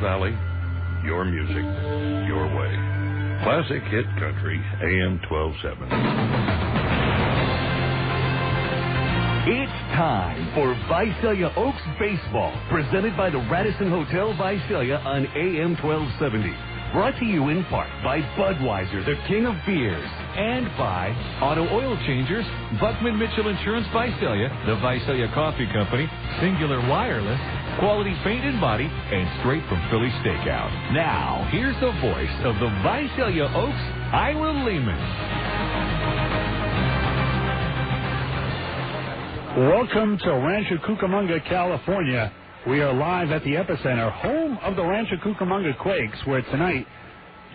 Valley, your music, your way. Classic Hit Country, AM 1270. It's time for Visalia Oaks Baseball, presented by the Radisson Hotel Visalia on AM 1270. Brought to you in part by Budweiser, the king of beers, and by Auto Oil Changers, Buckman Mitchell Insurance Visalia, the Visalia Coffee Company, Singular Wireless, Quality Paint and Body, and straight from Philly Steakout. Now, here's the voice of the Visalia Oaks, Ira Lehman. Welcome to Rancho, Cucamonga, California. We are live at the epicenter, home of the Rancho Cucamonga Quakes, where tonight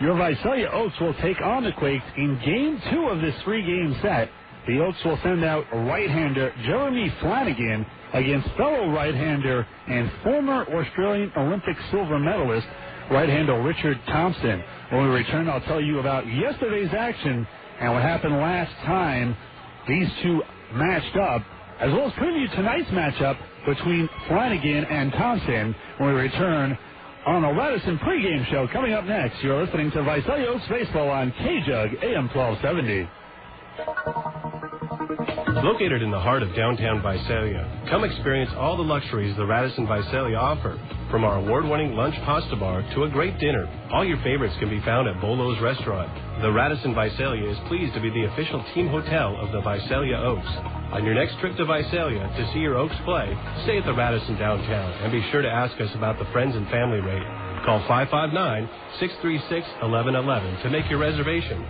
your Visalia Oaks will take on the Quakes in Game 2 of this three-game set. The Oaks will send out right-hander Jeremy Flanagan against fellow right-hander and former Australian Olympic silver medalist, right-hander Richard Thompson. When we return, I'll tell you about yesterday's action and what happened last time these two matched up, as well as preview tonight's matchup between Flanagan and Thompson when we return on the Radisson pregame show. Coming up next, you're listening to Visalia Oaks Baseball on KJUG AM 1270. Located in the heart of downtown Visalia, come experience all the luxuries the Radisson Visalia offer. From our award-winning lunch pasta bar to a great dinner, all your favorites can be found at Bolo's Restaurant. The Radisson Visalia is pleased to be the official team hotel of the Visalia Oaks. On your next trip to Visalia to see your Oaks play, stay at the Radisson downtown and be sure to ask us about the friends and family rate. Call 559-636-1111 to make your reservation.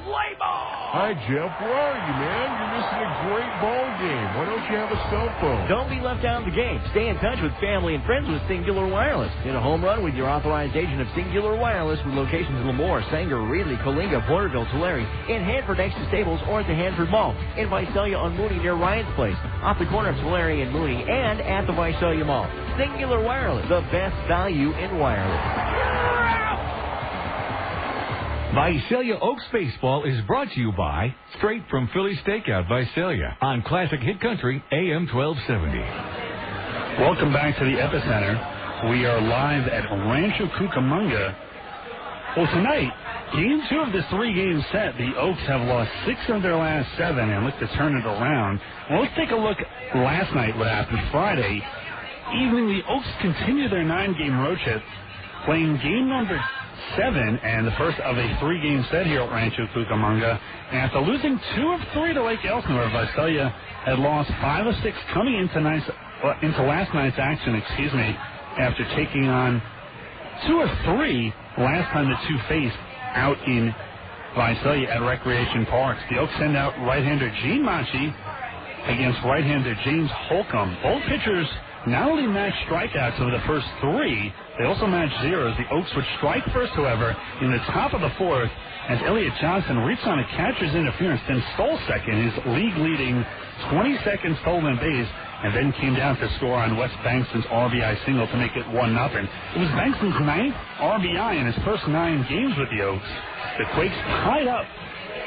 Play ball! Hi, Jeff. Where are you, man? You're missing a great ball game. Why don't you have a cell phone? Don't be left out of the game. Stay in touch with family and friends with Singular Wireless. Hit a home run with your authorized agent of Singular Wireless with locations in Lemoore, Sanger, Reedley, Coalinga, Porterville, Tulare, in Hanford next to Staples or at the Hanford Mall, in Visalia on Mooney near Ryan's Place, off the corner of Tulare and Mooney, and at the Visalia Mall. Singular Wireless, the best value in wireless. Visalia Oaks Baseball is brought to you by Straight from Philly Steakout Visalia on Classic Hit Country AM 1270. Welcome back to the epicenter. We are live at Rancho Cucamonga. Well, tonight, Game 2 of this three-game set, the Oaks have lost 6 of their last 7 and look to turn it around. Well, let's take a look last night, what happened Friday evening. The Oaks continue their 9-game road trip, playing game number 7 and the first of a 3-game set here at Rancho Cucamonga. And after losing 2 of 3 to Lake Elsinore, Visalia had lost 5 of 6 coming into last night's action, after taking on 2 of 3 last time the two faced out in Visalia at Recreation Parks. The Oaks send out right-hander Gene Machi against right-hander James Holcomb. Both pitchers not only matched strikeouts over the first 3, they also matched zeros. The Oaks would strike first, however, in the top of the 4th as Elliott Johnson reached on a catcher's interference, then stole second, his league-leading 22nd stolen base, and then came down to score on Wes Bankston's RBI single to make it 1-0. It was Bankston's 9th RBI in his first 9 games with the Oaks. The Quakes tied up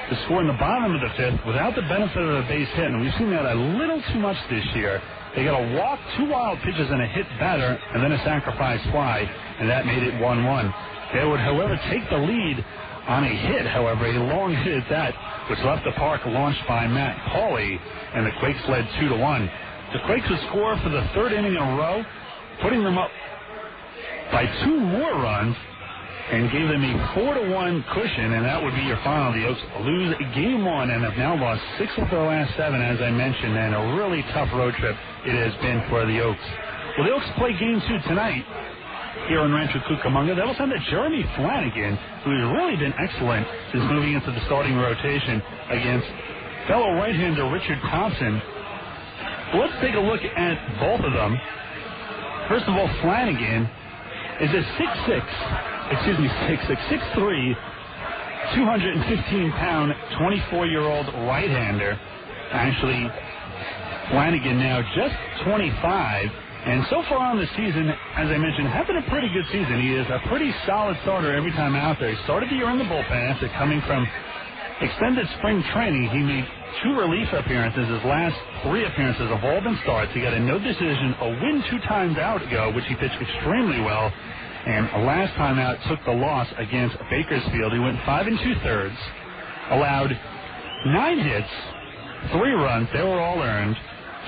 to score in the bottom of the 5th without the benefit of a base hit, and we've seen that a little too much this year. They got a walk, 2 wild pitches, and a hit batter, and then a sacrifice fly, and that made it 1-1. They would, however, take the lead on a hit, however, a long hit at that, which left the park launched by Matt Pauley, and the Quakes led 2-1. The Quakes would score for the 3rd inning in a row, putting them up by 2 more runs, and gave them a 4-1 cushion, and that would be your final. The Oaks lose game 1 and have now lost 6 of their last 7, as I mentioned, and a really tough road trip it has been for the Oaks. Well, the Oaks play game 2 tonight here in Rancho Cucamonga. They will send out Jeremy Flanagan, who has really been excellent since moving into the starting rotation, against fellow right-hander Richard Thompson. Well, let's take a look at both of them. First of all, Flanagan is a 6'3", 215-pound, 24-year-old right-hander. Actually, Flanagan now just 25, and so far on the season, as I mentioned, having a pretty good season. He is a pretty solid starter every time out there. He started the year in the bullpen after coming from extended spring training. He made 2 relief appearances. His last 3 appearances have all been starts. He got a no decision, a win 2 times out ago, which he pitched extremely well. And last time out took the loss against Bakersfield. He went 5 2/3, allowed 9 hits, 3 runs. They were all earned,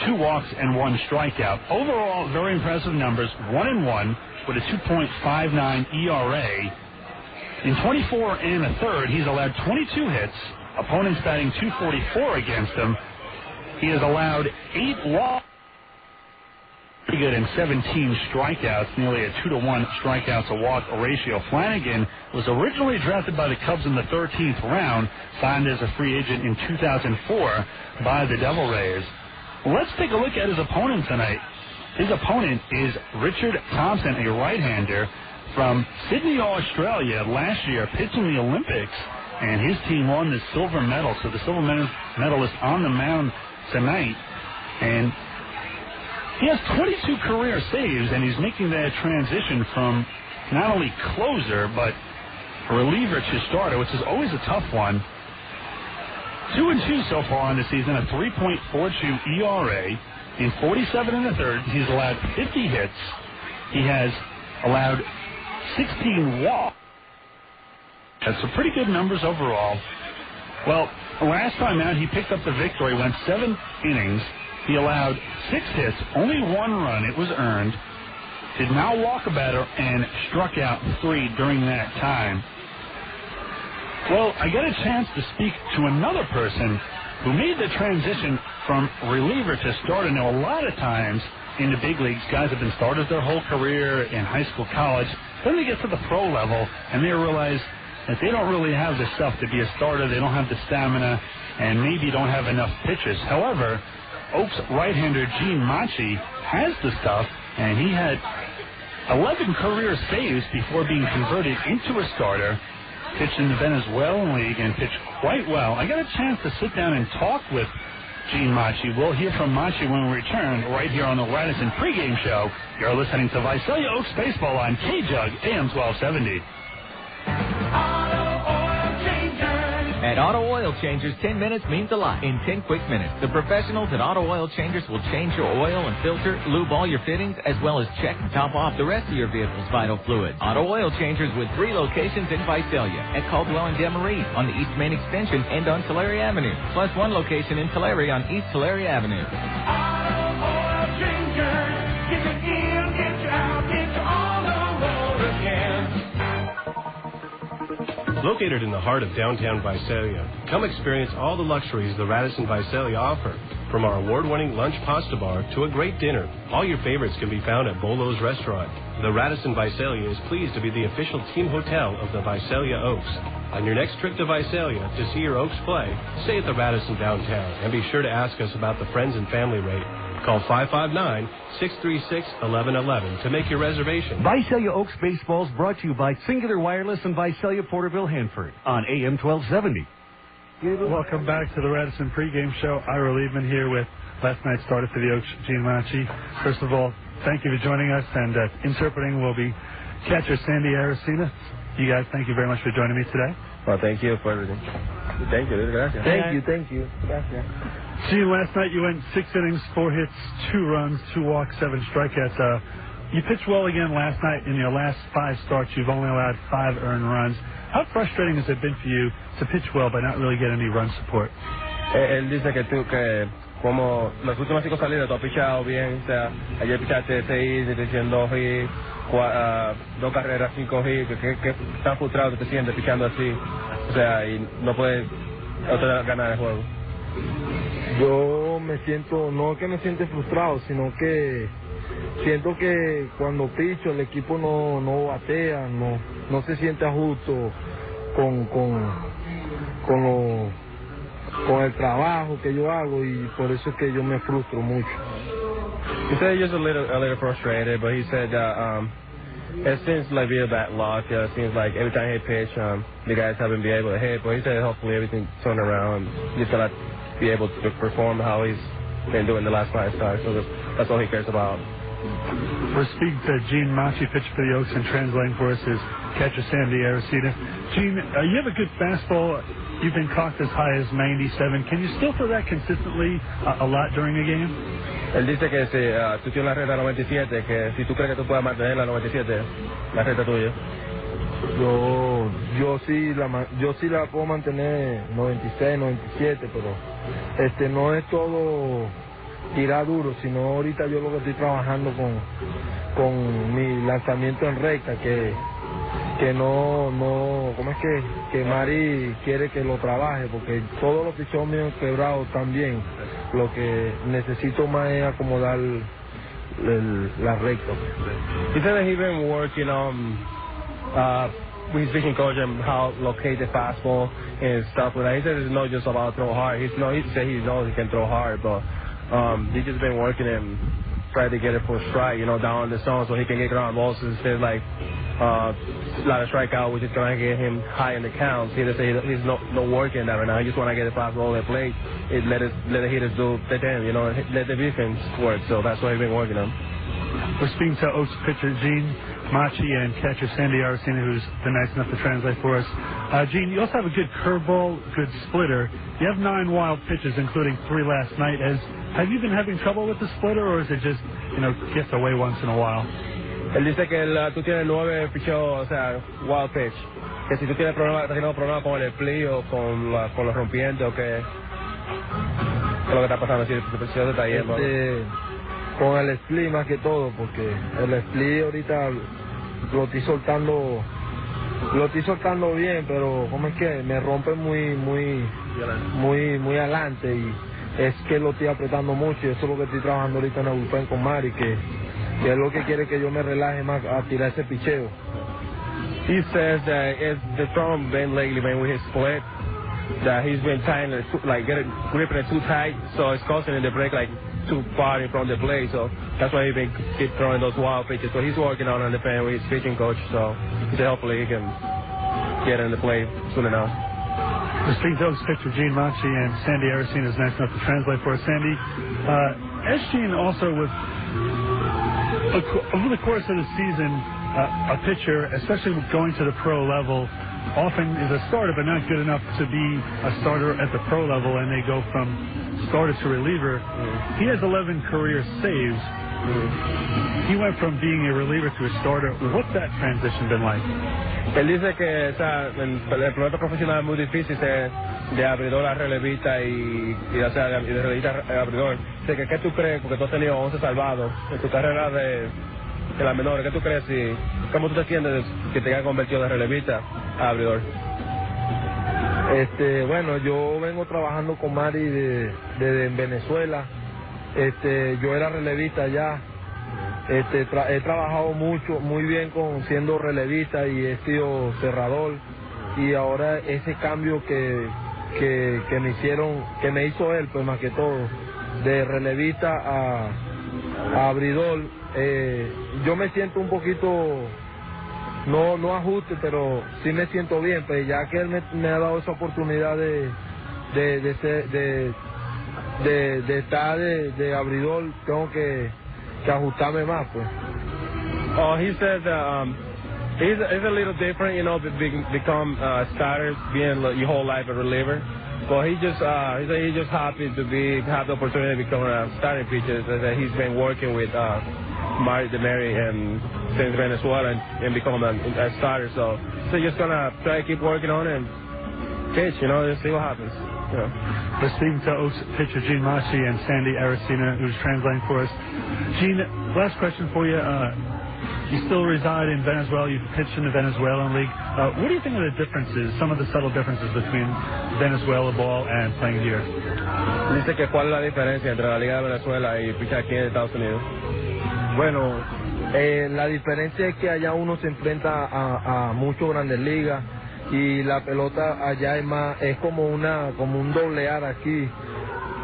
2 walks and 1 strikeout. Overall, very impressive numbers. 1-1 with a 2.59 ERA. In 24 1/3, he's allowed 22 hits. Opponents batting .244 against him. He has allowed 8 walks. Pretty good, in 17 strikeouts, nearly a 2-to-1 strikeouts to walk ratio. Flanagan was originally drafted by the Cubs in the 13th round, signed as a free agent in 2004 by the Devil Rays. Well, let's take a look at his opponent tonight. His opponent is Rich Thompson, a right-hander from Sydney, Australia. Last year, pitched in the Olympics, and his team won the silver medal. So the silver medalist on the mound tonight, and he has 22 career saves, and he's making that transition from not only closer, but reliever to starter, which is always a tough one. 2-2 so far on the season, a 3.42 ERA. In 47 1/3, he's allowed 50 hits. He has allowed 16 walks. That's some pretty good numbers overall. Well, last time out, he picked up the victory, went 7 innings. He allowed 6 hits, only 1 run. It was earned. Did not walk a batter and struck out 3 during that time. Well, I got a chance to speak to another person who made the transition from reliever to starter. Now, a lot of times in the big leagues, guys have been starters their whole career in high school, college. Then they get to the pro level, and they realize that they don't really have the stuff to be a starter. They don't have the stamina, and maybe don't have enough pitches. However, Oaks right-hander Gene Machi has the stuff, and he had 11 career saves before being converted into a starter. Pitched in the Venezuelan League and pitched quite well. I got a chance to sit down and talk with Gene Machi. We'll hear from Machi when we return right here on the Radisson pregame show. You're listening to Visalia Oaks Baseball on KJUG AM 1270. At Auto Oil Changers, 10 minutes means a lot. In 10 quick minutes, the professionals at Auto Oil Changers will change your oil and filter, lube all your fittings, as well as check and top off the rest of your vehicle's vital fluids. Auto Oil Changers with 3 locations in Visalia, at Caldwell and Demarine, on the East Main Extension, and on Tulare Avenue, plus 1 location in Tulare on East Tulare Avenue. Auto Oil Changers, get you in, get you out, get you on the road again. Located in the heart of downtown Visalia, come experience all the luxuries the Radisson Visalia offer. From our award-winning lunch pasta bar to a great dinner, all your favorites can be found at Bolo's Restaurant. The Radisson Visalia is pleased to be the official team hotel of the Visalia Oaks. On your next trip to Visalia to see your Oaks play, stay at the Radisson downtown, and be sure to ask us about the friends and family rate. Call 559-636-1111 to make your reservation. Visalia Oaks Baseball is brought to you by Singular Wireless in Visalia, Porterville, Hanford on AM 1270. Welcome back to the Radisson pregame show. Ira Liebman here with last night's starter for the Oaks, Gene Machi. First of all, thank you for joining us, and interpreting will be catcher Sandy Aracena. You guys, thank you very much for joining me today. Well, thank you for everything. Thank you. Gracias. Thank you. Gracias. Gene, last night you went 6 innings, 4 hits, 2 runs, 2 walks, 7 strikeouts. You pitched well again last night. In your last 5 starts, you've only allowed 5 earned runs. How frustrating has it been for you to pitch well but not really get any run support? Él dice que tú, que como las últimas 5 salidas tú has pichado bien. O sea, ayer pichaste 6, diciendo 2 hits, 2 carreras, 5 hits. Que tan frustrado te sientes pichando así. O sea, y no puedes ganar el juego. Yo me siento, no que me siente frustrado, sino que siento que cuando picho el equipo no batea, no se siente a justo con el trabajo que yo hago, y por eso es que yo me frustro mucho. He said he's just a little frustrated, but he said it seems like we have bad luck. It seems like every time he pitch, the guys haven't been able to hit, but he said hopefully everything turn around. He's gonna be able to perform how he's been doing the last 5 starts. So that's all he cares about. We're speaking to Gene Machi, pitcher for the Oaks, and translating for us is catcher Sandy Aracena. Gene, you have a good fastball. You've been clocked as high as 97. Can you still throw that consistently a lot during a game? Él dice que si tú tienes la recta 97, que si tú crees que tú puedes mantener la 97, la recta tuya. Yo sí la puedo mantener 96, 97, pero no es todo tirar duro, sino ahorita yo lo que estoy trabajando con mi lanzamiento en recta, que no, ¿cómo es que Mari quiere que lo trabaje? Porque todos los pichos míos quebrados también. Lo que necesito más es acomodar la recta. He said that he's been working with his pitching coach and how locate the fastball and stuff like that. He said it's not just about throw hard. He said he knows he can throw hard, but he's just been working and trying to get it for strike, down on the zone so he can get ground balls instead like a lot of strikeout, which is going to get him high in the counts. He said he's not working that right now. He just want to get the fastball at plate, let the hitters do the thing, let the defense work. So that's what he's been working on. We're speaking to Oaks pitcher Gene Machi and catcher Sandy Aracena, who's been nice enough to translate for us. Gene, you also have a good curveball, good splitter. You have 9 wild pitches, including 3 last night. Have you been having trouble with the splitter, or is it just, gets away once in a while? Él dice que tú tienes 9 picheos, o sea, wild pitch. Que si tú tienes problemas con el split o con los rompientes, o qué es lo que está pasando, si el picheo se está yendo. Con el split más que todo, porque el split ahorita lo estoy soltando bien, pero ¿cómo es que me rompe muy adelante? Y es que lo estoy apretando mucho, y eso es lo que estoy trabajando ahorita en el bullpen con Mari, que es lo que quiere que yo me relaje más a tirar ese picheo. He says that the problem been lately with his split, that he's been trying to gripping it too tight, so it's causing him to break too far in front of the plate, so that's why he's been keep throwing those wild pitches. So he's working on the pen with his pitching coach, so hopefully he can get in the play soon enough. The Speed Dogs pitcher Gene Machi and Sandy Aracena is nice enough to translate for us. Sandy, as Gene also over the course of the season, a pitcher, especially going to the pro level, often is a starter but not good enough to be a starter at the pro level, and they go from starter to reliever. He has 11 career saves. He went from being a reliever to a starter. What's that transition been like? Él dice que el proyecto profesional es muy difícil de abridor a relevista y de relevista a abridor. ¿Qué tú crees? Porque tú has tenido 11 salvados en tu carrera de las menores. ¿Qué tú crees? ¿Cómo tú te sientes que te hayas convertido de relevista a abridor? Bueno, yo vengo trabajando con Mari desde Venezuela. Yo era relevista ya. He trabajado muy bien siendo relevista, y he sido cerrador, y ahora ese cambio que me hizo él, pues más que todo, de relevista a abridor, yo me siento un poquito, no ajuste, pero sí me siento bien, pues ya que él me ha dado esa oportunidad de estar de abridor, tengo que ajustarme más, pues. Oh, he said it's a little different, become starters, being your whole life a reliever. But he said he's just happy to have the opportunity to become a starting pitcher. That he's been working with Mari and since Venezuela and become a starter. So he's just gonna try to keep working on it and pitch, just see what happens. We're speaking to Oaks pitcher Gene Machi and Sandy Aracena, who's translating for us. Gene, last question for you. You still reside in Venezuela. You've pitched in the Venezuelan League. What do you think of the differences, some of the subtle differences between Venezuela ball and playing here? Dice que cuál es la diferencia entre la Liga de Venezuela y pichar aquí en Estados Unidos. Bueno, la diferencia es que allá uno se enfrenta a muchos grandes ligas, y la pelota allá es como un doble A aquí,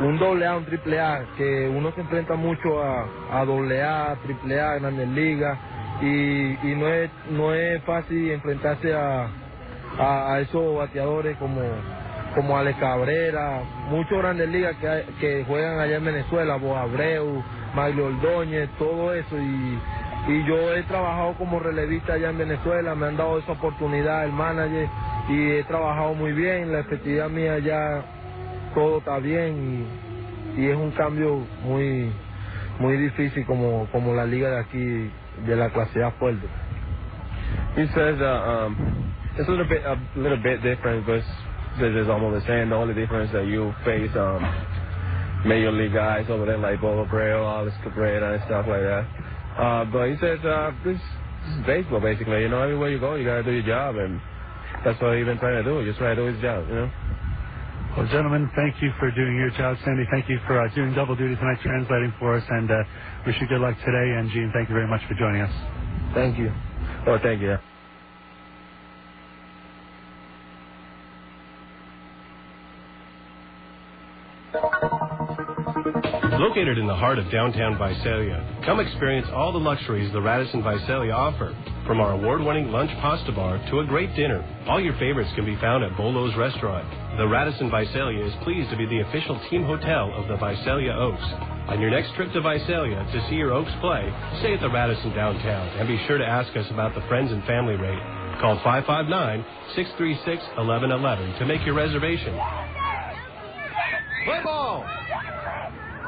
un doble A, un triple A, que uno se enfrenta mucho a doble A, triple A, grandes ligas, y no es fácil enfrentarse a esos bateadores como como Alex Cabrera, muchos grandes ligas que juegan allá en Venezuela, Bo Abreu, Maglio Ordóñez, todo eso, y yo he trabajado como relevista allá en Venezuela, me han dado esa oportunidad el manager y he trabajado muy bien, la efectividad mía ya todo está bien y es un cambio muy difícil como la liga de aquí, de la clase A fuerte. He says it's a little bit different, but it's almost the same. The only difference that you face major league guys over there like Bo Abreu, Alex Cabrera, and stuff like that. But he says this is baseball, basically. You know, everywhere you go, you got to do your job, and that's what he's been trying to do. Just try to do his job, you know. Well, gentlemen, thank you for doing your job. Sandy, thank you for doing double duty tonight, translating for us, and wish you good luck today. And Gene, thank you very much for joining us. Thank you. Oh, thank you. Located in the heart of downtown Visalia, come experience all the luxuries the Radisson Visalia offer. From our award-winning lunch pasta bar to a great dinner, all your favorites can be found at Bolo's Restaurant. The Radisson Visalia is pleased to be the official team hotel of the Visalia Oaks. On your next trip to Visalia to see your Oaks play, stay at the Radisson downtown and be sure to ask us about the friends and family rate. Call 559-636-1111 to make your reservation. Play ball!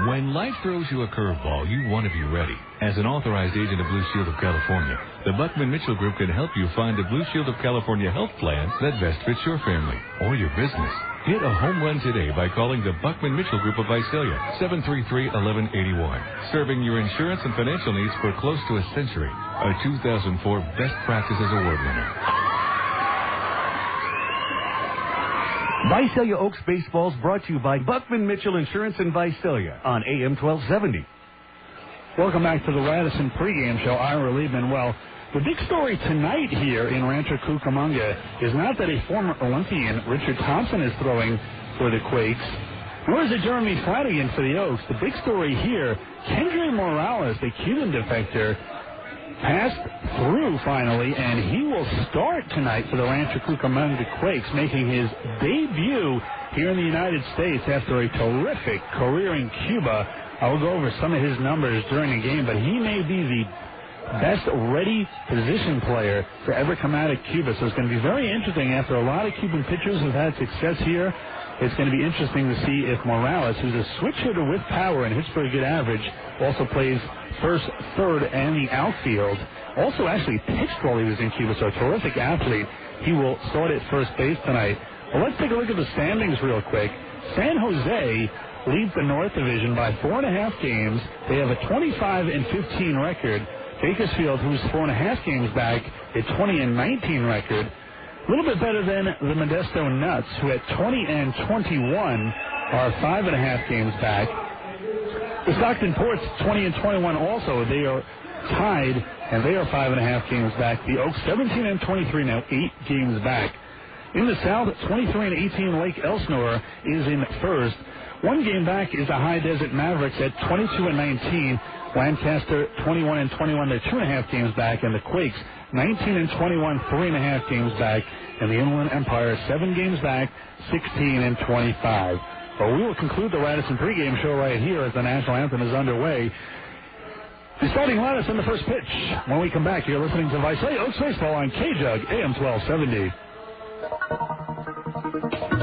When life throws you a curveball, you want to be ready. As an authorized agent of Blue Shield of California, the Buckman Mitchell Group can help you find a Blue Shield of California health plan that best fits your family or your business. Hit a home run today by calling the Buckman Mitchell Group of Visalia, 733-1181. Serving your insurance and financial needs for close to a century. A 2004 Best Practices Award winner. Visalia Oaks Baseball is brought to you by Buckman Mitchell Insurance in Visalia on AM 1270. Welcome back to the Radisson pregame show. Ira Liebman. Well, the big story tonight here in Rancho Cucamonga is not that a former Olympian, Richard Thompson, is throwing for the Quakes, nor is it Jeremy Flanagan for the Oaks. The big story here, Kendrys Morales, the Cuban defector, passed through finally, and he will start tonight for the Rancho Cucamonga Quakes, making his debut here in the United States after a terrific career in Cuba. I will go over some of his numbers during the game, but he may be the best ready position player to ever come out of Cuba. So it's going to be very interesting. After a lot of Cuban pitchers have had success here, it's going to be interesting to see if Morales, who's a switch hitter with power and hits for a good average, also plays first, third, and the outfield. Also actually pitched while he was in Cuba, so a terrific athlete. He will start at first base tonight. Well, let's take a look at the standings real quick. San Jose leads the North Division by 4.5 games. They have a 25-15 record. Bakersfield, who's 4.5 games back, a 20-19 record. A little bit better than the Modesto Nuts, who at 20-21 are 5.5 games back. The Stockton Ports, 20-21 also. They are tied, and they are 5.5 games back. The Oaks, 17-23 now, 8 games back. In the South, 23-18, Lake Elsinore is in first. 1 game back is the High Desert Mavericks at 22-19. Lancaster, 21-21, they're 2.5 games back. And the Quakes, 19-21, 3.5 games back. And the Inland Empire, 7 games back, 16-25. Well, we will conclude the Radisson pregame show right here as the national anthem is underway. The starting lineup in the first pitch. When we come back, you're listening to Visalia Oaks Baseball on KJUG AM 1270.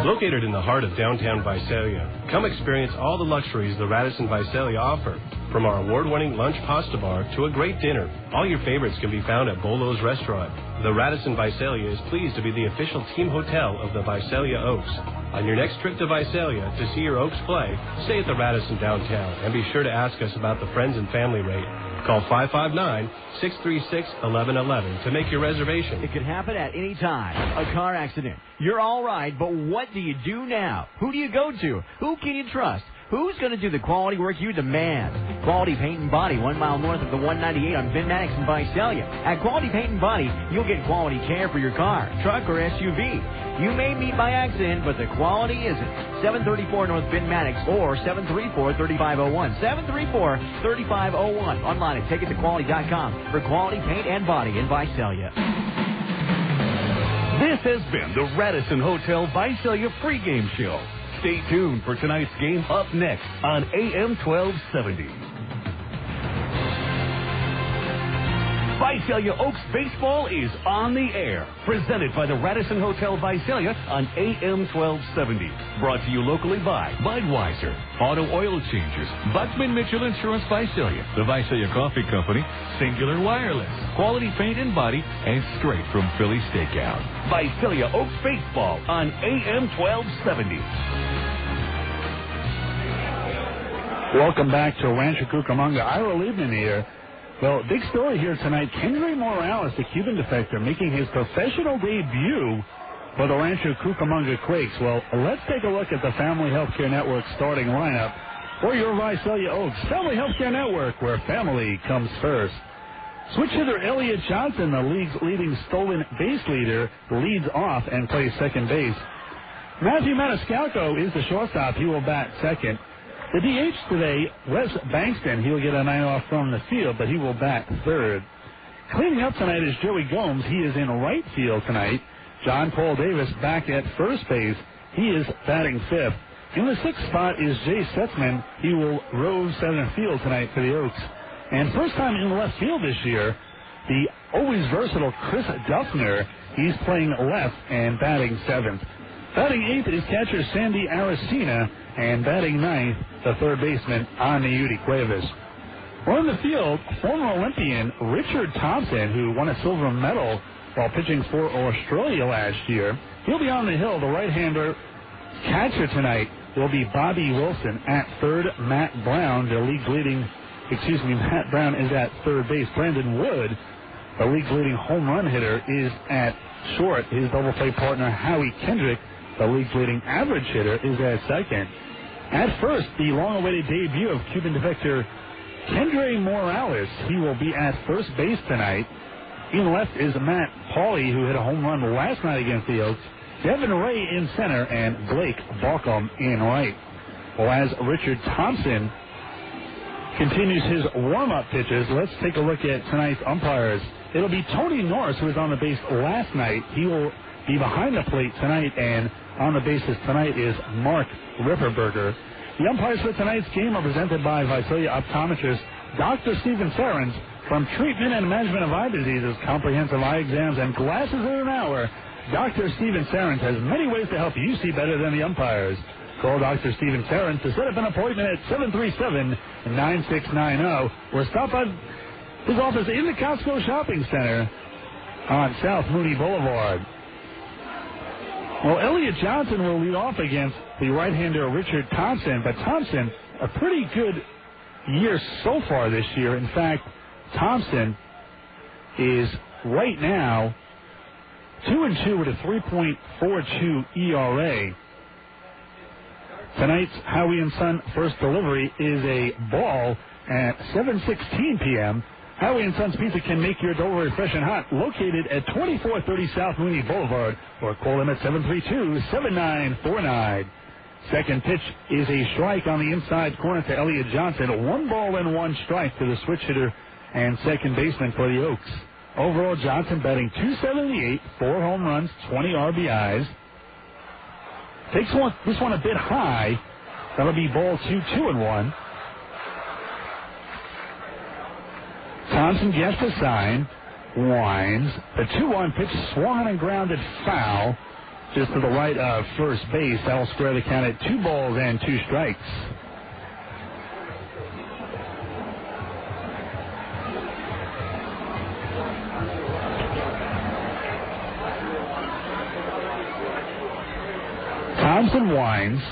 Located in the heart of downtown Visalia, come experience all the luxuries the Radisson Visalia offer. From our award-winning lunch pasta bar to a great dinner, all your favorites can be found at Bolo's Restaurant. The Radisson Visalia is pleased to be the official team hotel of the Visalia Oaks. On your next trip to Visalia to see your Oaks play, stay at the Radisson downtown and be sure to ask us about the friends and family rate. Call 559-636-1111 to make your reservation. It could happen at any time. A car accident. You're all right, but what do you do now? Who do you go to? Who can you trust? Who's going to do the quality work you demand? Quality Paint and Body, 1 mile north of the 198 on Ben Maddox in Visalia. At Quality Paint and Body, you'll get quality care for your car, truck, or SUV. You may meet by accident, but the quality isn't. 734 North Ben Maddox or 734-3501. 734-3501. Online at TakeItToQuality.com for Quality Paint and Body in Visalia. This has been the Radisson Hotel Visalia pregame show. Stay tuned for tonight's game up next on AM 1270. Visalia Oaks baseball is on the air. Presented by the Radisson Hotel Visalia on AM 1270. Brought to you locally by Budweiser, Auto Oil Changers, Buckman Mitchell Insurance Visalia, the Visalia Coffee Company, Singular Wireless, Quality Paint and Body, and straight from Philly Steakhouse. Visalia Oaks baseball on AM 1270. Welcome back to Rancho Cucamonga. Ira Liebman here. Well, big story here tonight. Kendrys Morales, the Cuban defector, making his professional debut for the Rancho Cucamonga Quakes. Well, let's take a look at the Family Healthcare Network starting lineup for your Visalia Oaks. Family Healthcare Network, where family comes first. Switch hitter Elliot Johnson, the league's leading stolen base leader, leads off and plays second base. Matthew Maniscalco is the shortstop. He will bat second. The DH today, Wes Bankston. He will get a night off from the field, but he will bat third. Cleaning up tonight is Joey Gomes. He is in right field tonight. John Paul Davis back at first base. He is batting fifth. In the sixth spot is Jay Setzman. He will rove center field tonight for the Oaks. And first time in left field this year, the always versatile Chris Duffner. He's playing left and batting seventh. Batting eighth is catcher Sandy Aracena, and batting ninth, the third baseman, Aniudi Cuevas. On the field, former Olympian Richard Thompson, who won a silver medal while pitching for Australia last year. He'll be on the hill. The right-hander catcher tonight will be Bobby Wilson. At third, Matt Brown is at third base. Brandon Wood, the league's leading home run hitter, is at short. His double play partner, Howie Kendrick, the league's leading average hitter, is at second. At first, the long-awaited debut of Cuban defector Kendrys Morales. He will be at first base tonight. In left is Matt Pauley, who hit a home run last night against the Oaks. Devin Ray in center and Blake Balcom in right. Well, as Richard Thompson continues his warm-up pitches, let's take a look at tonight's umpires. It'll be Tony Norris, who was on the base last night. He will be behind the plate tonight, and on the bases tonight is Mark Ripperberger. The umpires for tonight's game are presented by Visalia optometrist Dr. Stephen Ferens. From treatment and management of eye diseases, comprehensive eye exams, and glasses in an hour, Dr. Stephen Ferens has many ways to help you see better than the umpires. Call Dr. Stephen Ferens to set up an appointment at 737-9690 or stop by his office in the Costco Shopping Center on South Mooney Boulevard. Well, Elliot Johnson will lead off against the right-hander Richard Thompson, but Thompson, a pretty good year so far this year. In fact, Thompson is right now 2-2 with a 3.42 ERA. Tonight's Howie and Son first delivery is a ball at 7:16 p.m. Howie and Son's Pizza can make your delivery fresh and hot. Located at 2430 South Mooney Boulevard, or call them at 732-7949. Second pitch is a strike on the inside corner to Elliot Johnson. 1-1 strike to the switch hitter and second baseman for the Oaks. Overall, Johnson batting .278, 4 home runs, 20 RBIs. Takes this one a bit high. That'll be ball 2-1. Thompson gets the sign, winds. The 2-1 pitch swung and grounded foul just to the right of first base. That'll square the count at 2 strikes. Thompson winds.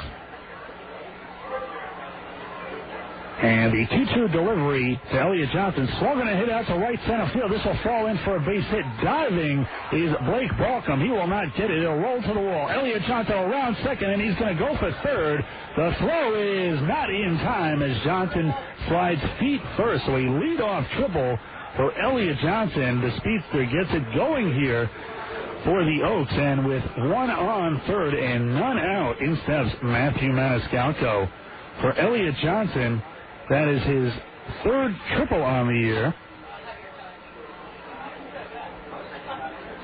And the 2-2 delivery to Elliot Johnson. Swung and a hit out to right center field. This will fall in for a base hit. Diving is Blake Balcom. He will not get it. It'll roll to the wall. Elliot Johnson around second, and he's going to go for third. The throw is not in time as Johnson slides feet first. So a leadoff triple for Elliot Johnson. The speedster gets it going here for the Oaks, and with one on third and none out, in steps Matthew Maniscalco. For Elliot Johnson, that is his third triple on the year.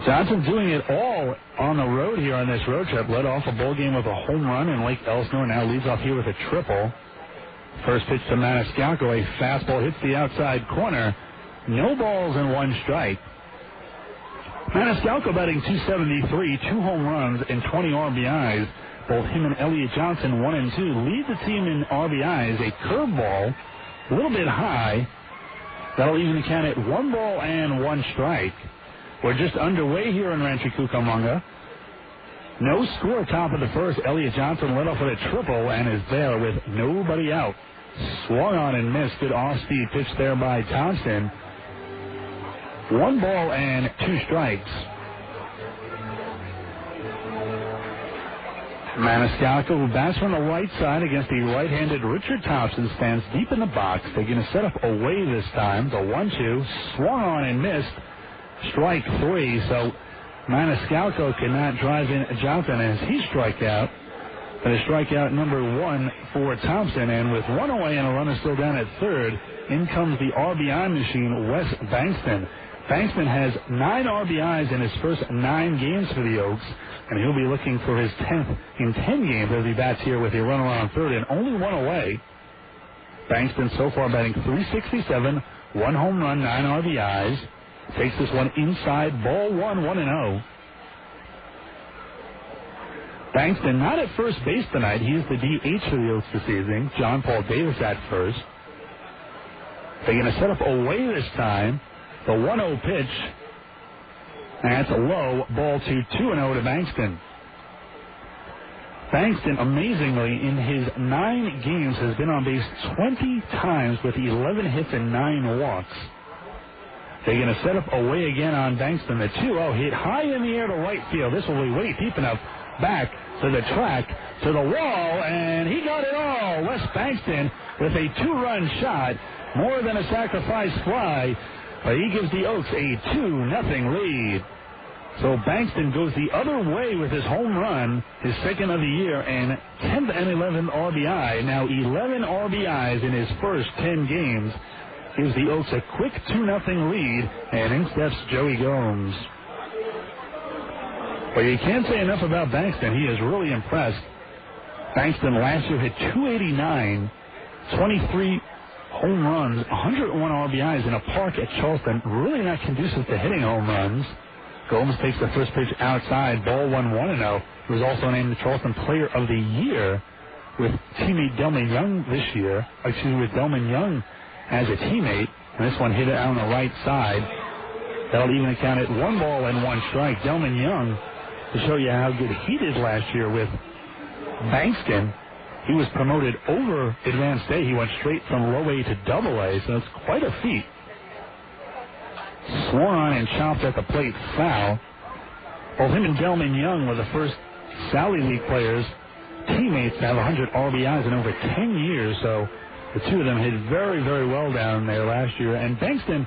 Johnson doing it all on the road here on this road trip. Led off a bowl game with a home run in Lake Elsinore. Now leads off here with a triple. First pitch to Maniscalco. A fastball hits the outside corner. No balls and one strike. Maniscalco batting .273, 2 home runs and 20 RBIs. Both him and Elliott Johnson, 1 and 2, lead the team in RBIs. A curveball, a little bit high. That'll even count at 1 ball and 1 strike. We're just underway here in Rancho Cucamonga. No score, top of the first. Elliott Johnson led off with a triple and is there with nobody out. Swung on and missed. Good off-speed pitch there by Thompson. 1 ball and 2 strikes. Maniscalco, who bats from the right side against the right-handed Richard Thompson, stands deep in the box. They're going to set up away this time. The 1-2, swung on and missed. Strike 3, so Maniscalco cannot drive in Johnson as he strike out. But a strikeout number 1 for Thompson, and with 1 away and a runner still down at third, in comes the RBI machine, Wes Bankston. Bankston has 9 RBIs in his first 9 games for the Oaks, and he'll be looking for his 10th in 10 games as he bats here with a runner on third and only 1 away. Bankston so far batting .367, 1 home run, 9 RBIs. Takes this one inside, ball 1, 1-0. Bankston not at first base tonight. He is the DH for the Oaks this evening. John Paul Davis at first. They're going to set up away this time. The 1-0 pitch. And it's a low, ball 2, 2-0 to Bankston. Bankston, amazingly, in his 9 games, has been on base 20 times with 11 hits and 9 walks. They're going to set up away again on Bankston. The 2-0 hit high in the air to right field. This will be way deep enough. Back to the track, to the wall, and he got it all. Wes Bankston with a 2-run shot. More than a sacrifice fly. But he gives the Oaks a 2-0 lead. So Bankston goes the other way with his home run, his second of the year, and 10th and 11th RBI. Now 11 RBIs in his first 10 games. Gives the Oaks a quick 2-0 lead, and in steps Joey Gomes. But you can't say enough about Bankston. He is really impressed. Bankston last year hit .289, 23 home runs, 101 RBIs in a park at Charleston. Really not conducive to hitting home runs. Gomes takes the first pitch outside, ball 1, 1-0. He was also named the Charleston Player of the Year with teammate Delman Young this year. With Delman Young as a teammate, and this one hit it out on the right side. That'll even account at 1 ball and 1 strike. Delman Young, to show you how good he did last year with Bankston, he was promoted over Advanced A. He went straight from low A to double A, so it's quite a feat. Swung on and chopped at the plate, foul. Both him and Delman Young were the first Sally League players, teammates, to have 100 RBIs in over 10 years, so the two of them hit very, very well down there last year. And Bankston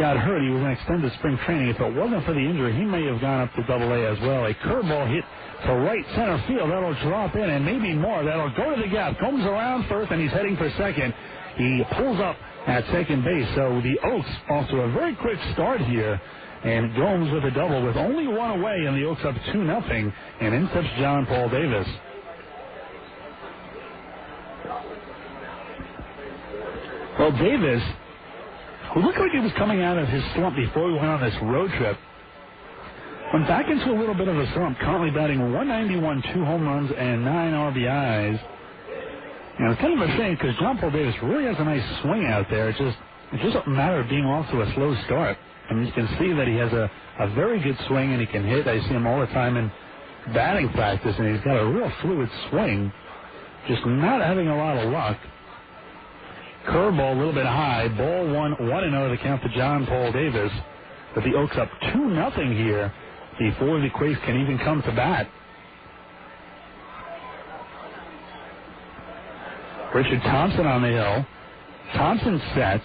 got hurt. He was in extended spring training. If it wasn't for the injury, he may have gone up to double A as well. A curveball hit to right center field. That'll drop in, and maybe more. That'll go to the gap. Comes around first, and he's heading for second. He pulls up at second base. So the Oaks off to a very quick start here. And Gomes with a double with only 1 away, and the Oaks up 2-0. And in steps John Paul Davis. Well, Davis, who looked like he was coming out of his slump before we went on this road trip, went back into a little bit of a slump, currently batting .191, 2 home runs and 9 RBIs. And it's kind of a shame because John Paul Davis really has a nice swing out there. It's just a matter of being off to a slow start. And you can see that he has a very good swing and he can hit. I see him all the time in batting practice, and he's got a real fluid swing, just not having a lot of luck. Curveball a little bit high. Ball 1, 1-0 to count to John Paul Davis. But the Oaks up 2-0 here before the Quakes can even come to bat. Richard Thompson on the hill. Thompson sets.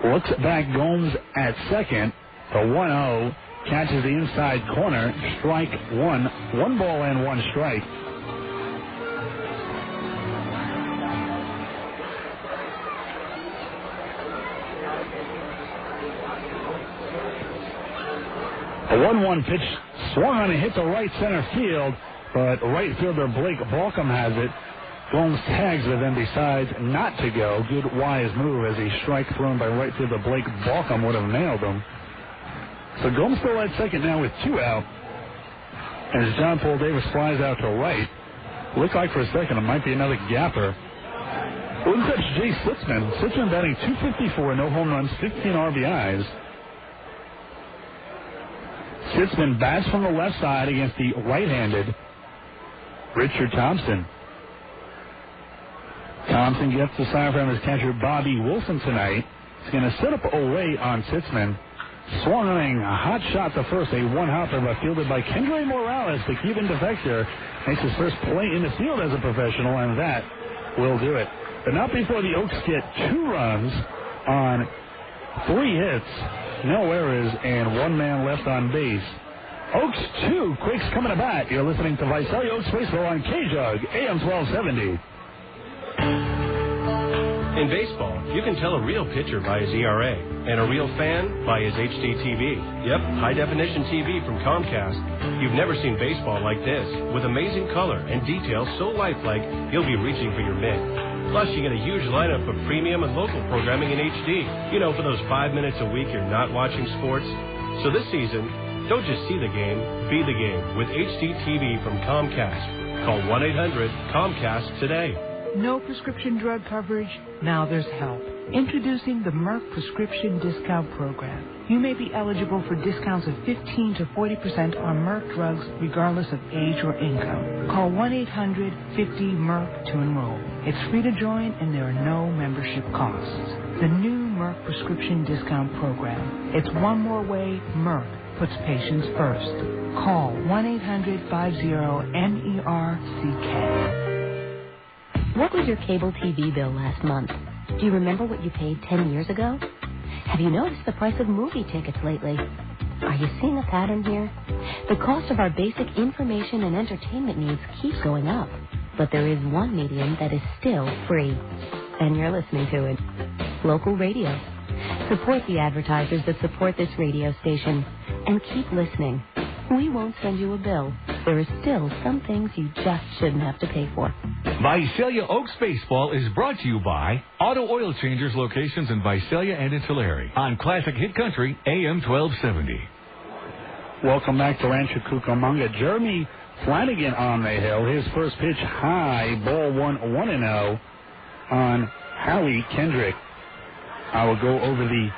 Looks back. Gomes at second. The 1-0 catches the inside corner. Strike 1. 1 ball and 1 strike. A 1-1 pitch swung on and hit to right center field, but right fielder Blake Balcom has it. Gomes tags it, then decides not to go. Good wise move as a strike thrown by right fielder Blake Balcom would have nailed him. So Gomes still at second now with 2 out. As John Paul Davis flies out to right. Looked like for a second it might be another gapper. One touch Jay Sitzman. Sitzman batting .254, no home runs, 15 RBIs. Sitzman bats from the left side against the right-handed Richard Thompson. Thompson gets the sign from his catcher Bobby Wilson tonight. He's going to set up away on Sitzman. Swung on a hot shot to first, a one-hopper, but fielded by Kendrys Morales, the Cuban defector. Makes his first play in the field as a professional, and that will do it. But not before the Oaks get 2 runs on 3 hits, no errors, and 1 man left on base. Oaks 2, Quakes coming to bat. You're listening to Visalia Oaks Baseball on KJUG, AM 1270. In baseball, you can tell a real pitcher by his ERA and a real fan by his HD TV. Yep, high-definition TV from Comcast. You've never seen baseball like this, with amazing color and detail so lifelike you'll be reaching for your mitt. Plus, you get a huge lineup of premium and local programming in HD. You know, for those 5 minutes a week you're not watching sports. So this season, don't just see the game, be the game with HD TV from Comcast. Call 1-800-COMCAST today. No prescription drug coverage? Now there's help. Introducing the Merck Prescription Discount Program. You may be eligible for discounts of 15 to 40% on Merck drugs regardless of age or income. Call 1-800-50-MERC to enroll. It's free to join and there are no membership costs. The new Merck Prescription Discount Program. It's one more way Merck puts patients first. Call 1-800-50-MERCK. What was your cable TV bill last month? Do you remember what you paid 10 years ago? Have you noticed the price of movie tickets lately? Are you seeing a pattern here? The cost of our basic information and entertainment needs keeps going up. But there is one medium that is still free. And you're listening to it. Local radio. Support the advertisers that support this radio station. And keep listening. We won't send you a bill. There are still some things you just shouldn't have to pay for. Visalia Oaks Baseball is brought to you by Auto Oil Changers locations in Visalia and in Tulare on Classic Hit Country, AM 1270. Welcome back to Rancho Cucamonga. Jeremy Flanagan on the hill. His first pitch high, ball 1-0 on Howie Kendrick. I will go over the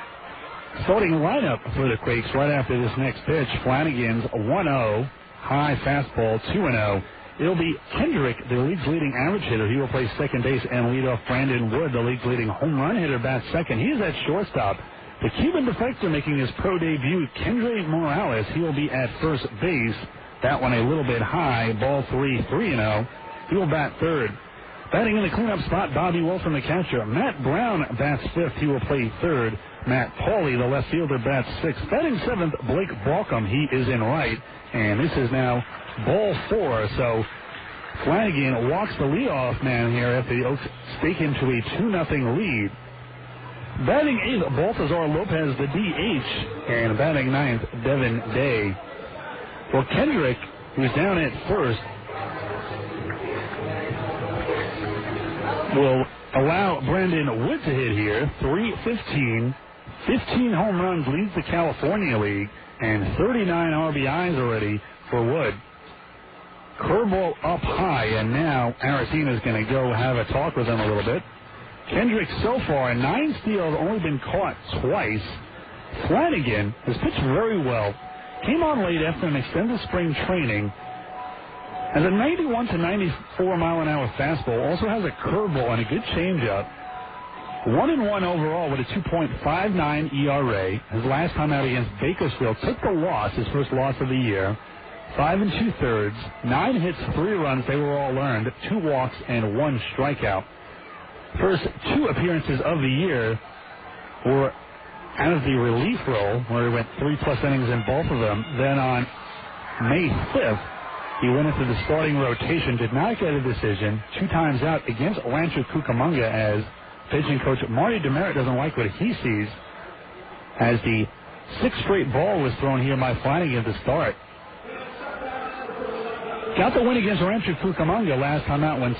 starting lineup for the Quakes right after this next pitch. Flanagan's 1-0, high fastball, 2-0. It'll be Kendrick, the league's leading average hitter. He will play second base and lead off Brandon Wood, the league's leading home run hitter, bats second. He's at shortstop. The Cuban defector making his pro debut, Kendrys Morales. He will be at first base. That one a little bit high, ball 3-0. He will bat third. Batting in the cleanup spot, Bobby Wilson, the catcher. Matt Brown bats fifth. He will play third. Matt Pauley, the left fielder, bats sixth. Batting seventh, Blake Balcom. He is in right. And this is now ball 4. So Flanagan walks the leadoff man here after the Oaks stake him to a 2-0 lead. Batting eighth, Baltazar Lopez, the DH. And batting ninth, Devin Day. Well, Kendrick, who's down at first, will allow Brandon Wood to hit here. 3-15. 15 home runs, leads the California League, and 39 RBIs already for Wood. Curveball up high, and now Aracina's going to go have a talk with him a little bit. Kendrick so far, 9 steals, only been caught twice. Flanagan has pitched very well. Came on late after an extended spring training. Has a 91 to 94 mile an hour fastball. Also has a curveball and a good changeup. 1-1 overall with a 2.59 ERA. His last time out against Bakersfield took the loss, his first loss of the year. 5 2/3, 9 hits, 3 runs. They were all earned. 2 walks and 1 strikeout. First 2 appearances of the year were out of the relief role, where he went 3+ innings in both of them. Then on May 5th, he went into the starting rotation, did not get a decision. 2 times out against Rancho Cucamonga, as pitching coach Marty Demerit doesn't like what he sees as the 6th straight ball was thrown here by Flanagan to start. Got the win against Rancho Cucamonga last time out. Went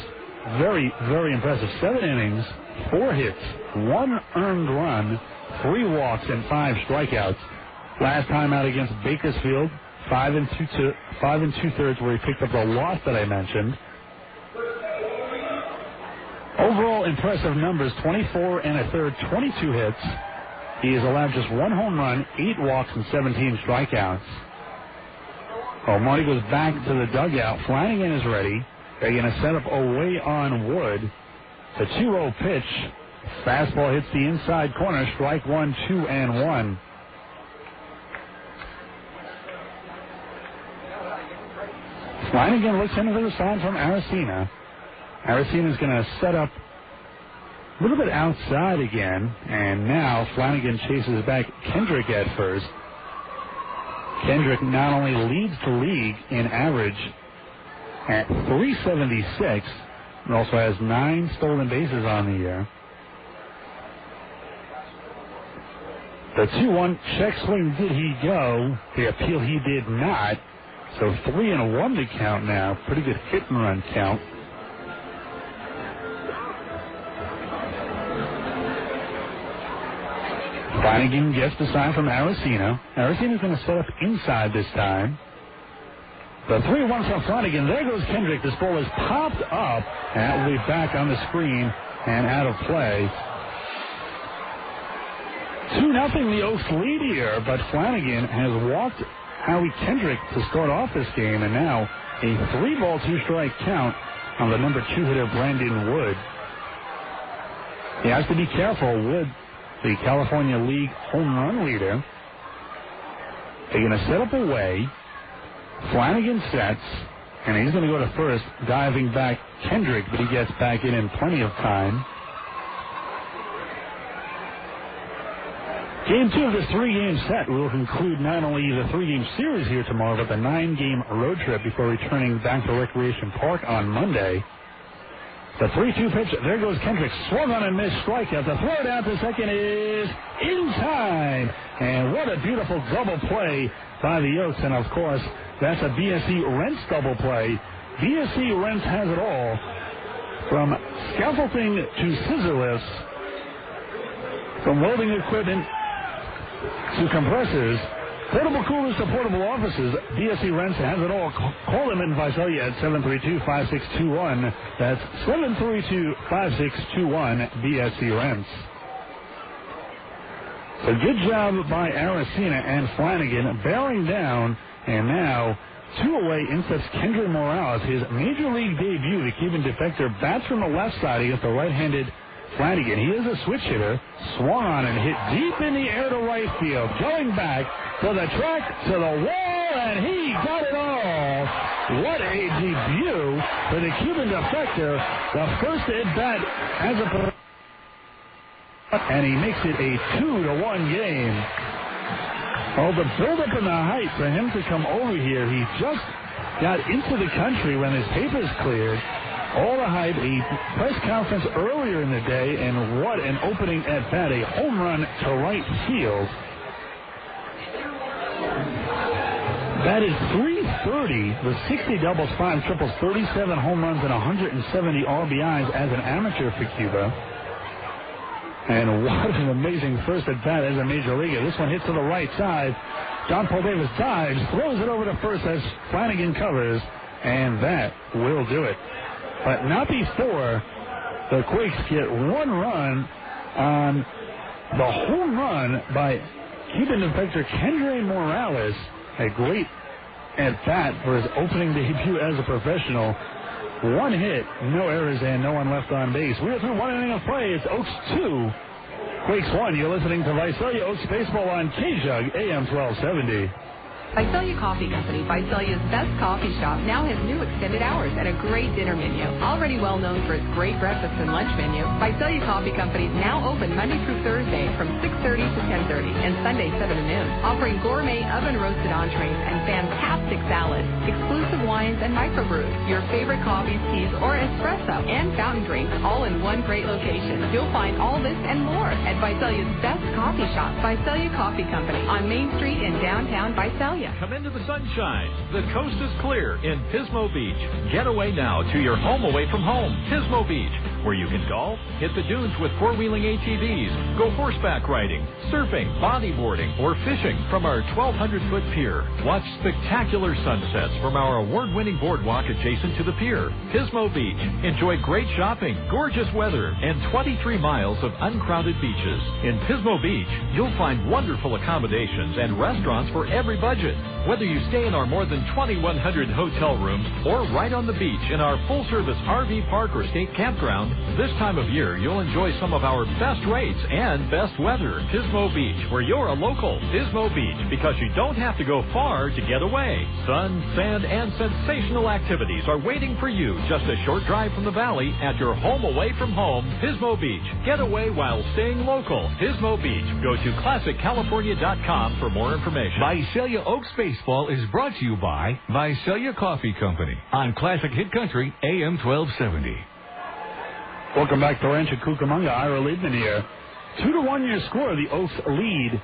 very, very impressive. 7 innings, 4 hits, 1 earned run, 3 walks, and 5 strikeouts. Last time out against Bakersfield, 5 2/3, where he picked up the loss that I mentioned. Overall impressive numbers, 24 1/3, 22 hits. He has allowed just 1 home run, 8 walks, and 17 strikeouts. Oh, Marty goes back to the dugout. Flanagan is ready. They're going to set up away on Wood. The 2-0 pitch. Fastball hits the inside corner. Strike 1, 2-1. Flanagan looks into the sign from Aracena. Aracena's going to set up a little bit outside again. And now Flanagan chases back Kendrick at first. Kendrick not only leads the league in average at .376, but also has 9 stolen bases on the year. The 2-1 check swing, did he go? The appeal, he did not. So 3-1 to count now. Pretty good hit and run count. Flanagan gets the sign from Aracena. Aracena's going to set up inside this time. The 3-1 from Flanagan. There goes Kendrick. This ball is popped up. And that will be back on the screen and out of play. 2-0 the Oaks lead here, but Flanagan has walked Howie Kendrick to start off this game, and now a 3-ball, 2-strike count on the number 2 hitter, Brandon Wood. He has to be careful. Wood, the California League home run leader. They're going to set up away. Flanagan sets, and he's going to go to first, diving back Kendrick, but he gets back in plenty of time. Game 2 of this 3-game set will conclude not only the 3-game series here tomorrow, but the 9-game road trip before returning back to Recreation Park on Monday. The 3-2 pitch, there goes Kendrick, swung on and missed, strikeout. The throw down to second is in time. And what a beautiful double play by the Oaks. And of course, that's a BSC Rents double play. BSC Rents has it all, from scaffolding to scissor lifts, from welding equipment to compressors, portable coolers to portable offices. BSC Rents has it all. Call them in Visalia at 732-5621. That's 732-5621, BSC Rents. So good job by Aracena and Flanagan bearing down, and now 2 away insteps Kendrys Morales, his major league debut. The Cuban defector bats from the left side against the right-handed Flanagan. He is a switch hitter, swung on and hit deep in the air to right field, going back to the track, to the wall, and he got it all. What a debut for the Cuban defector. The first at-bat as a... and he makes it a 2-1 game. Oh, the build-up and the hype for him to come over here. He just got into the country when his papers cleared. All the hype, a press conference earlier in the day, and what an opening at bat, a home run to right field. That is .330 with 60 doubles, 5 triples, 37 home runs, and 170 RBIs as an amateur for Cuba. And what an amazing first at bat as a major leaguer. This one hits to the right side. John Paul Davis dives, throws it over to first as Flanagan covers, and that will do it. But not before the Quakes get 1 run on the home run by Cuban defector Kendrys Morales. A great at-bat for his opening debut as a professional. 1 hit, no errors, and no one left on base. We're through 1 inning of play. It's Oaks 2, Quakes 1. You're listening to Visalia Oaks Baseball on KJUG AM 1270. Visalia Coffee Company, Visalia's best coffee shop, now has new extended hours and a great dinner menu. Already well known for its great breakfast and lunch menu, Visalia Coffee Company is now open Monday through Thursday from 6:30 to 10:30 and Sunday 7 to noon, offering gourmet oven-roasted entrees and fantastic salads, exclusive wines and microbrews, your favorite coffees, teas, or espresso, and fountain drinks, all in one great location. You'll find all this and more at Visalia's best coffee shop, Visalia Coffee Company, on Main Street in downtown Visalia. Come into the sunshine. The coast is clear in Pismo Beach. Get away now to your home away from home, Pismo Beach, where you can golf, hit the dunes with four-wheeling ATVs, go horseback riding, surfing, bodyboarding, or fishing from our 1,200-foot pier. Watch spectacular sunsets from our award-winning boardwalk adjacent to the pier, Pismo Beach. Enjoy great shopping, gorgeous weather, and 23 miles of uncrowded beaches. In Pismo Beach, you'll find wonderful accommodations and restaurants for every budget. Whether you stay in our more than 2,100 hotel rooms or right on the beach in our full-service RV park or state campground, this time of year you'll enjoy some of our best rates and best weather. Pismo Beach, where you're a local. Pismo Beach, because you don't have to go far to get away. Sun, sand, and sensational activities are waiting for you just a short drive from the valley at your home away from home, Pismo Beach. Get away while staying local. Pismo Beach. Go to ClassicCalifornia.com for more information. Visalia Oaks Baseball is brought to you by Visalia Coffee Company on Classic Hit Country AM 1270. Welcome back to Rancho Cucamonga. Ira Liebman here. 2-1 your score. The Oaks lead.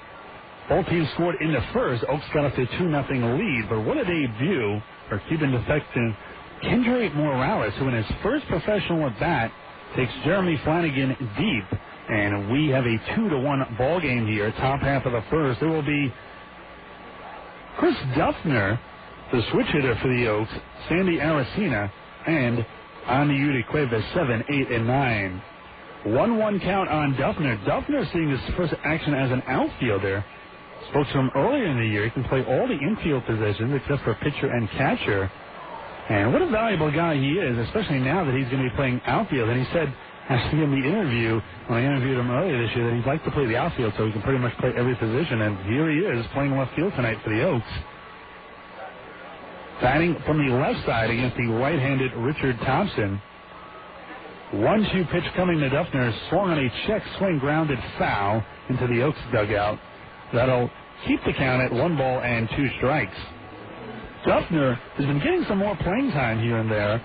Both teams scored in the first. Oaks got up to 2-0 lead. But what a debut for Cuban defective Kendrys Morales, who in his first professional at bat takes Jeremy Flanagan deep. And we have a 2-1 ball game here. Top half of the first. There will be Chris Duffner, the switch hitter for the Oaks, Sandy Aracena, and Aniudi Cuevas, 7, 8, and 9. 1-1 count on Duffner. Duffner seeing his first action as an outfielder. Spoke to him earlier in the year. He can play all the infield positions except for pitcher and catcher. And what a valuable guy he is, especially now that he's going to be playing outfield. And he said, actually in the interview, when I interviewed him earlier this year, that he'd like to play the outfield so he can pretty much play every position. And here he is playing left field tonight for the Oaks. Batting from the left side against the right-handed Richard Thompson. 1-2 pitch coming to Duffner, swung on a check swing, grounded foul into the Oaks dugout. That'll keep the count at 1-2 strikes. Duffner has been getting some more playing time here and there.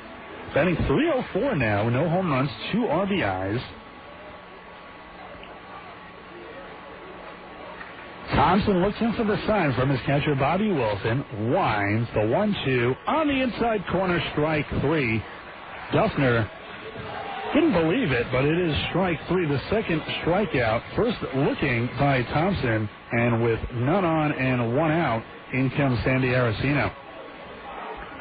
Batting .304 now, no home runs, 2 RBIs. Thompson looks in for the sign from his catcher Bobby Wilson. Winds the 1-2 on the inside corner, strike 3. Duffner couldn't believe it, but it is strike 3, the second strikeout. First looking by Thompson, and with none on and 1 out, in comes Sandy Aracena.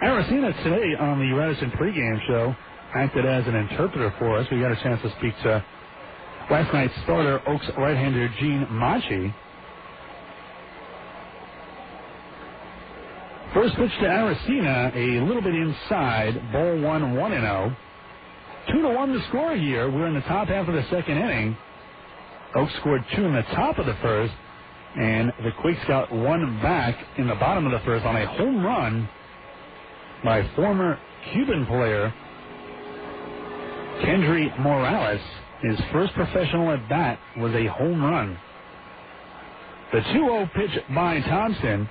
Aracena today on the Radisson pregame show acted as an interpreter for us. We got a chance to speak to last night's starter, Oaks right-hander Gene Machi. First pitch to Aracena, a little bit inside, ball 1-0. 2-1 the score here. We're in the top half of the second inning. Oaks scored 2 in the top of the first, and the Quakes got 1 back in the bottom of the first on a home run by former Cuban player Kendrys Morales. His first professional at bat was a home run. The 2-0 pitch by Thompson,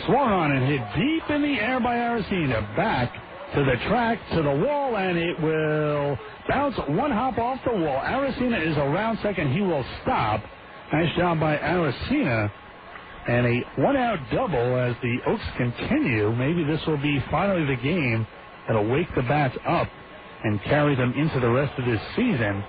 swung on and hit deep in the air by Aracena, back to the track, to the wall, and it will bounce 1 hop off the wall. Aracena is around second. He will stop. Nice job by Aracena. And a 1-out double as the Oaks continue. Maybe this will be finally the game that'll wake the bats up and carry them into the rest of this season.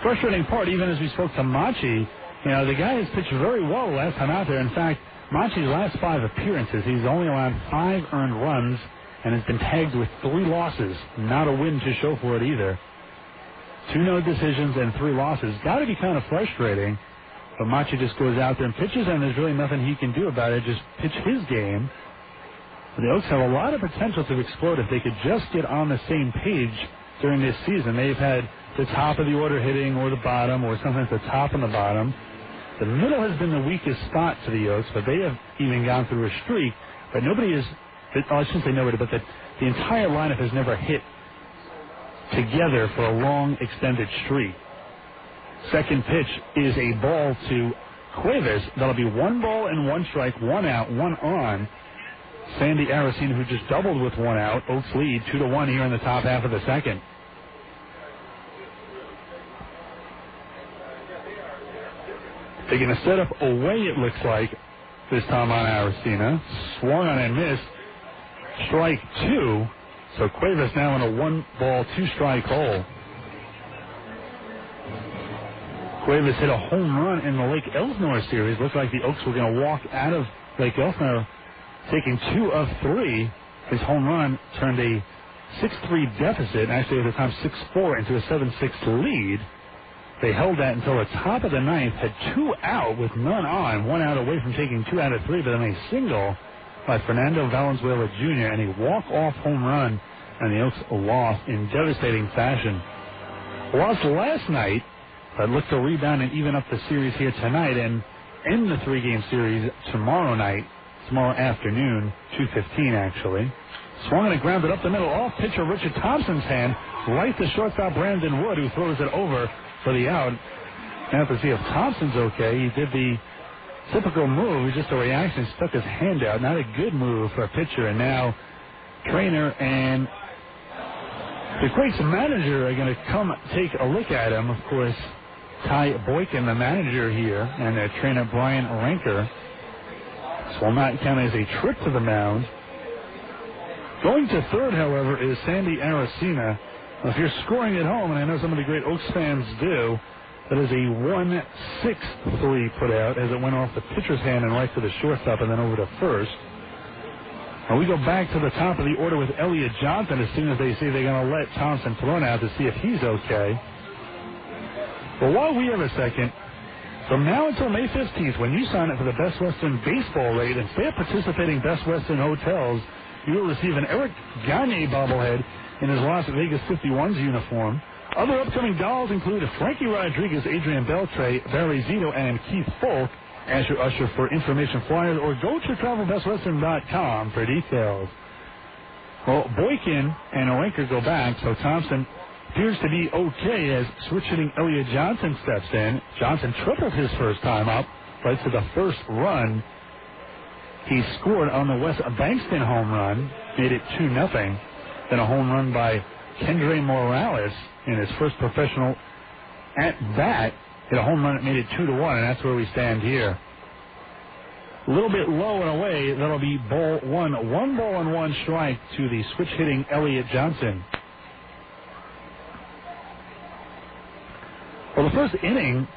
Frustrating part, even as we spoke to Machi, the guy has pitched very well the last time out there. In fact, Machi's last 5 appearances, he's only allowed 5 earned runs and has been tagged with 3 losses. Not a win to show for it either. 2 no decisions and 3 losses. Got to be kind of frustrating. But Machi just goes out there and pitches, and there's really nothing he can do about it. Just pitch his game. The Oaks have a lot of potential to explode if they could just get on the same page during this season. They've had the top of the order hitting or the bottom, or sometimes the top and the bottom. The middle has been the weakest spot to the Oaks, but they have even gone through a streak but nobody is, I shouldn't say nobody, but the entire lineup has never hit together for a long, extended streak. Second pitch is a ball to Quakes. That'll be 1 ball and 1 strike, 1 out, 1 on. Sandy Aracena, who just doubled with 1 out. Oaks lead 2-1 here in the top half of the second. They're going to set up away, it looks like, this time on Aracena. Swung on and missed. Strike 2. So Quakes now in a 1 ball, 2 strike hole. Quakes hit a home run in the Lake Elsinore series. Looked like the Oaks were going to walk out of Lake Elsinore taking 2 of 3. His home run turned a 6-3 deficit, actually at the time 6-4, into a 7-6 lead. They held that until the top of the ninth, had 2 out with none on, 1 out away from taking 2 out of 3, but then a single by Fernando Valenzuela Jr. and a walk-off home run, and the Oaks lost in devastating fashion. Lost last night, but look to rebound and even up the series here tonight and end the 3-game series tomorrow afternoon, 2:15 actually. Swung and grounded up the middle, off pitcher Rich Thompson's hand, right to shortstop Brandon Wood, who throws it over for the out. Now to see if Thompson's okay. He did the typical move, it was just a reaction, stuck his hand out. Not a good move for a pitcher, and now trainer and the Quakes manager are going to come take a look at him. Of course, Ty Boykin, the manager here, and their trainer Brian Ranker. This will not count as a trip to the mound. Going to third, however, is Sandy Aracena. If you're scoring at home, and I know some of the great Oaks fans do, that is a 1-6-3 put out as it went off the pitcher's hand and right to the shortstop and then over to first. And we go back to the top of the order with Elliott Johnson as soon as they say they're going to let Thompson thrown out to see if he's okay. But while we have a second, from now until May 15th, when you sign up for the Best Western baseball rate and stay at participating Best Western hotels, you will receive an Eric Gagne bobblehead in his Las Vegas 51's uniform. Other upcoming dolls include Frankie Rodriguez, Adrian Beltre, Barry Zito, and Keith Folk. Ask your usher for information flyers or go to travelbestwestern.com for details. Well, Boykin and Orenker go back, so Thompson appears to be okay as switch-hitting Elliott Johnson steps in. Johnson tripled his first time up, right to the first run. He scored on the West Bankston home run, made it 2-0. Then a home run by Kendrys Morales in his first professional at-bat. Hit a home run that made it 2-1, and that's where we stand here. A little bit low and away. That'll be ball 1. 1 ball and 1 strike to the switch-hitting Elliott Johnson. Well, the first inning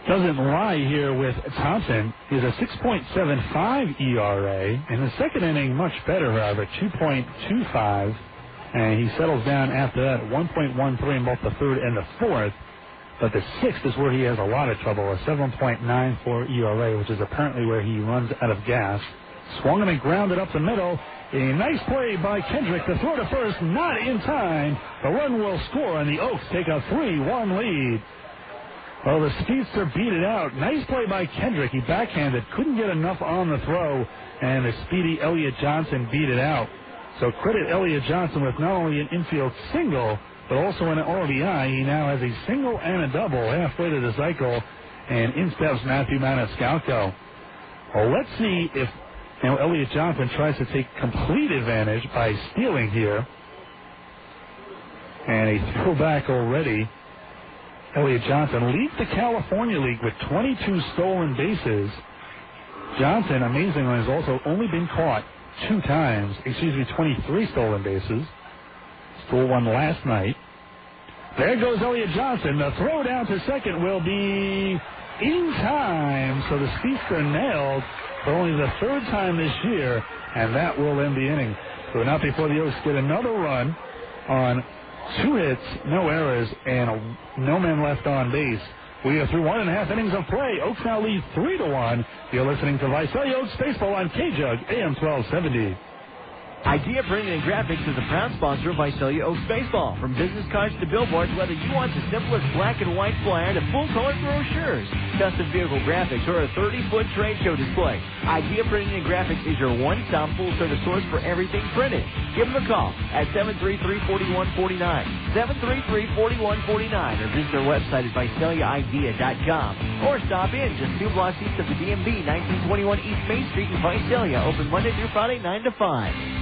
doesn't lie here with Thompson. He's a 6.75 ERA. In the second inning, much better, however, 2.25. And he settles down after that, 1.13 in both the third and the fourth. But the sixth is where he has a lot of trouble, a 7.94 ERA, which is apparently where he runs out of gas. Swung and grounded up the middle. A nice play by Kendrick. The throw to first, not in time. The run will score, and the Oaks take a 3-1 lead. Well, the speedster beat it out. Nice play by Kendrick. He backhanded, couldn't get enough on the throw, and the speedy Elliott Johnson beat it out. So credit Elliott Johnson with not only an infield single, but also an RBI. He now has a single and a double halfway to the cycle, and in steps Matthew Maniscalco. Well, let's see if Elliott Johnson tries to take complete advantage by stealing here. And a throwback already. Elliott Johnson leads the California League with 22 stolen bases. Johnson, amazingly, has also only been caught 23 stolen bases. Stole one last night. There goes Elliott Johnson. The throw down to second will be in time. So the speedster nailed for only the third time this year, and that will end the inning. So not before the Oaks get another run on 2 hits, no errors, and no man left on base. We are through 1.5 innings of play. Oaks now lead 3-1. You're listening to Visalia Oaks Baseball on KJUG AM 1270. Idea Printing and Graphics is a proud sponsor of Visalia Oaks Baseball. From business cards to billboards, whether you want the simplest black and white flyer to full-color brochures, custom vehicle graphics, or a 30-foot trade show display, Idea Printing and Graphics is your one-stop full-service source for everything printed. Give them a call at 733-4149, 733-4149, or visit their website at VisaliaIdea.com, or stop in just 2 blocks east of the DMV, 1921 East Main Street in Visalia, open Monday through Friday, 9 to 5.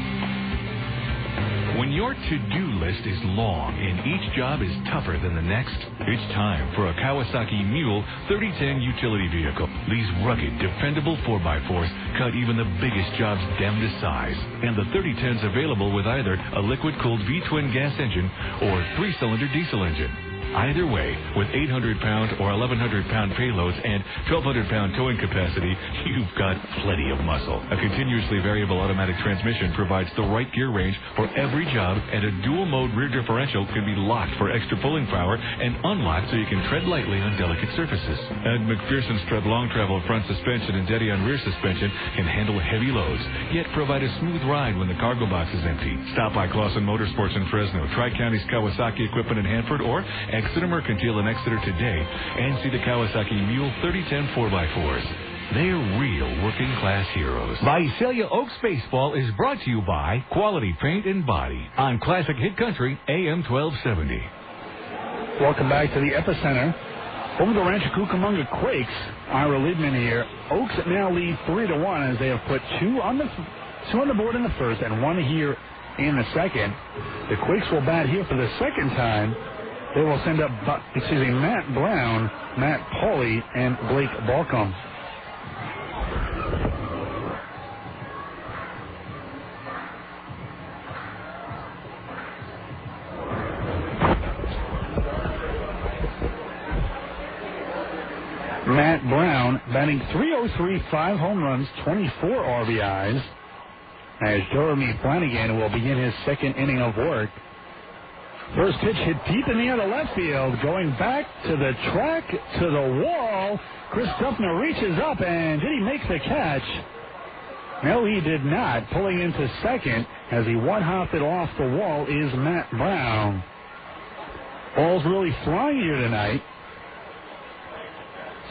When your to-do list is long and each job is tougher than the next, it's time for a Kawasaki Mule 3010 utility vehicle. These rugged, dependable 4x4s cut even the biggest jobs down to size. And the 3010's available with either a liquid-cooled V-twin gas engine or 3-cylinder diesel engine. Either way, with 800-pound or 1,100-pound payloads and 1,200-pound towing capacity, you've got plenty of muscle. A continuously variable automatic transmission provides the right gear range for every job, and a dual-mode rear differential can be locked for extra pulling power and unlocked so you can tread lightly on delicate surfaces. And McPherson strut long-travel front suspension and Dedion rear suspension can handle heavy loads, yet provide a smooth ride when the cargo box is empty. Stop by Clausen Motorsports in Fresno, Tri-County's Kawasaki Equipment in Hanford, or Exeter Mercantile in Exeter today, and see the Kawasaki Mule 3010 4x4s. They're real working-class heroes. Visalia Oaks Baseball is brought to you by Quality Paint and Body on Classic Hit Country, AM 1270. Welcome back to the Epicenter. Over the Rancho Cucamonga Quakes, Ira Liebman here. Oaks now lead 3-1 as they have put two on the board in the first and 1 here in the second. The Quakes will bat here for the second time. They will send up, Matt Brown, Matt Pauly, and Blake Balcom. Matt Brown batting .303, 5 home runs, 24 RBIs, as Jeremy Flanagan will begin his second inning of work. First pitch hit deep in the other left field, going back to the track, to the wall. Chris Duffner reaches up, and did he make the catch? No, he did not. Pulling into second as he one-hopped it off the wall is Matt Brown. Ball's really flying here tonight.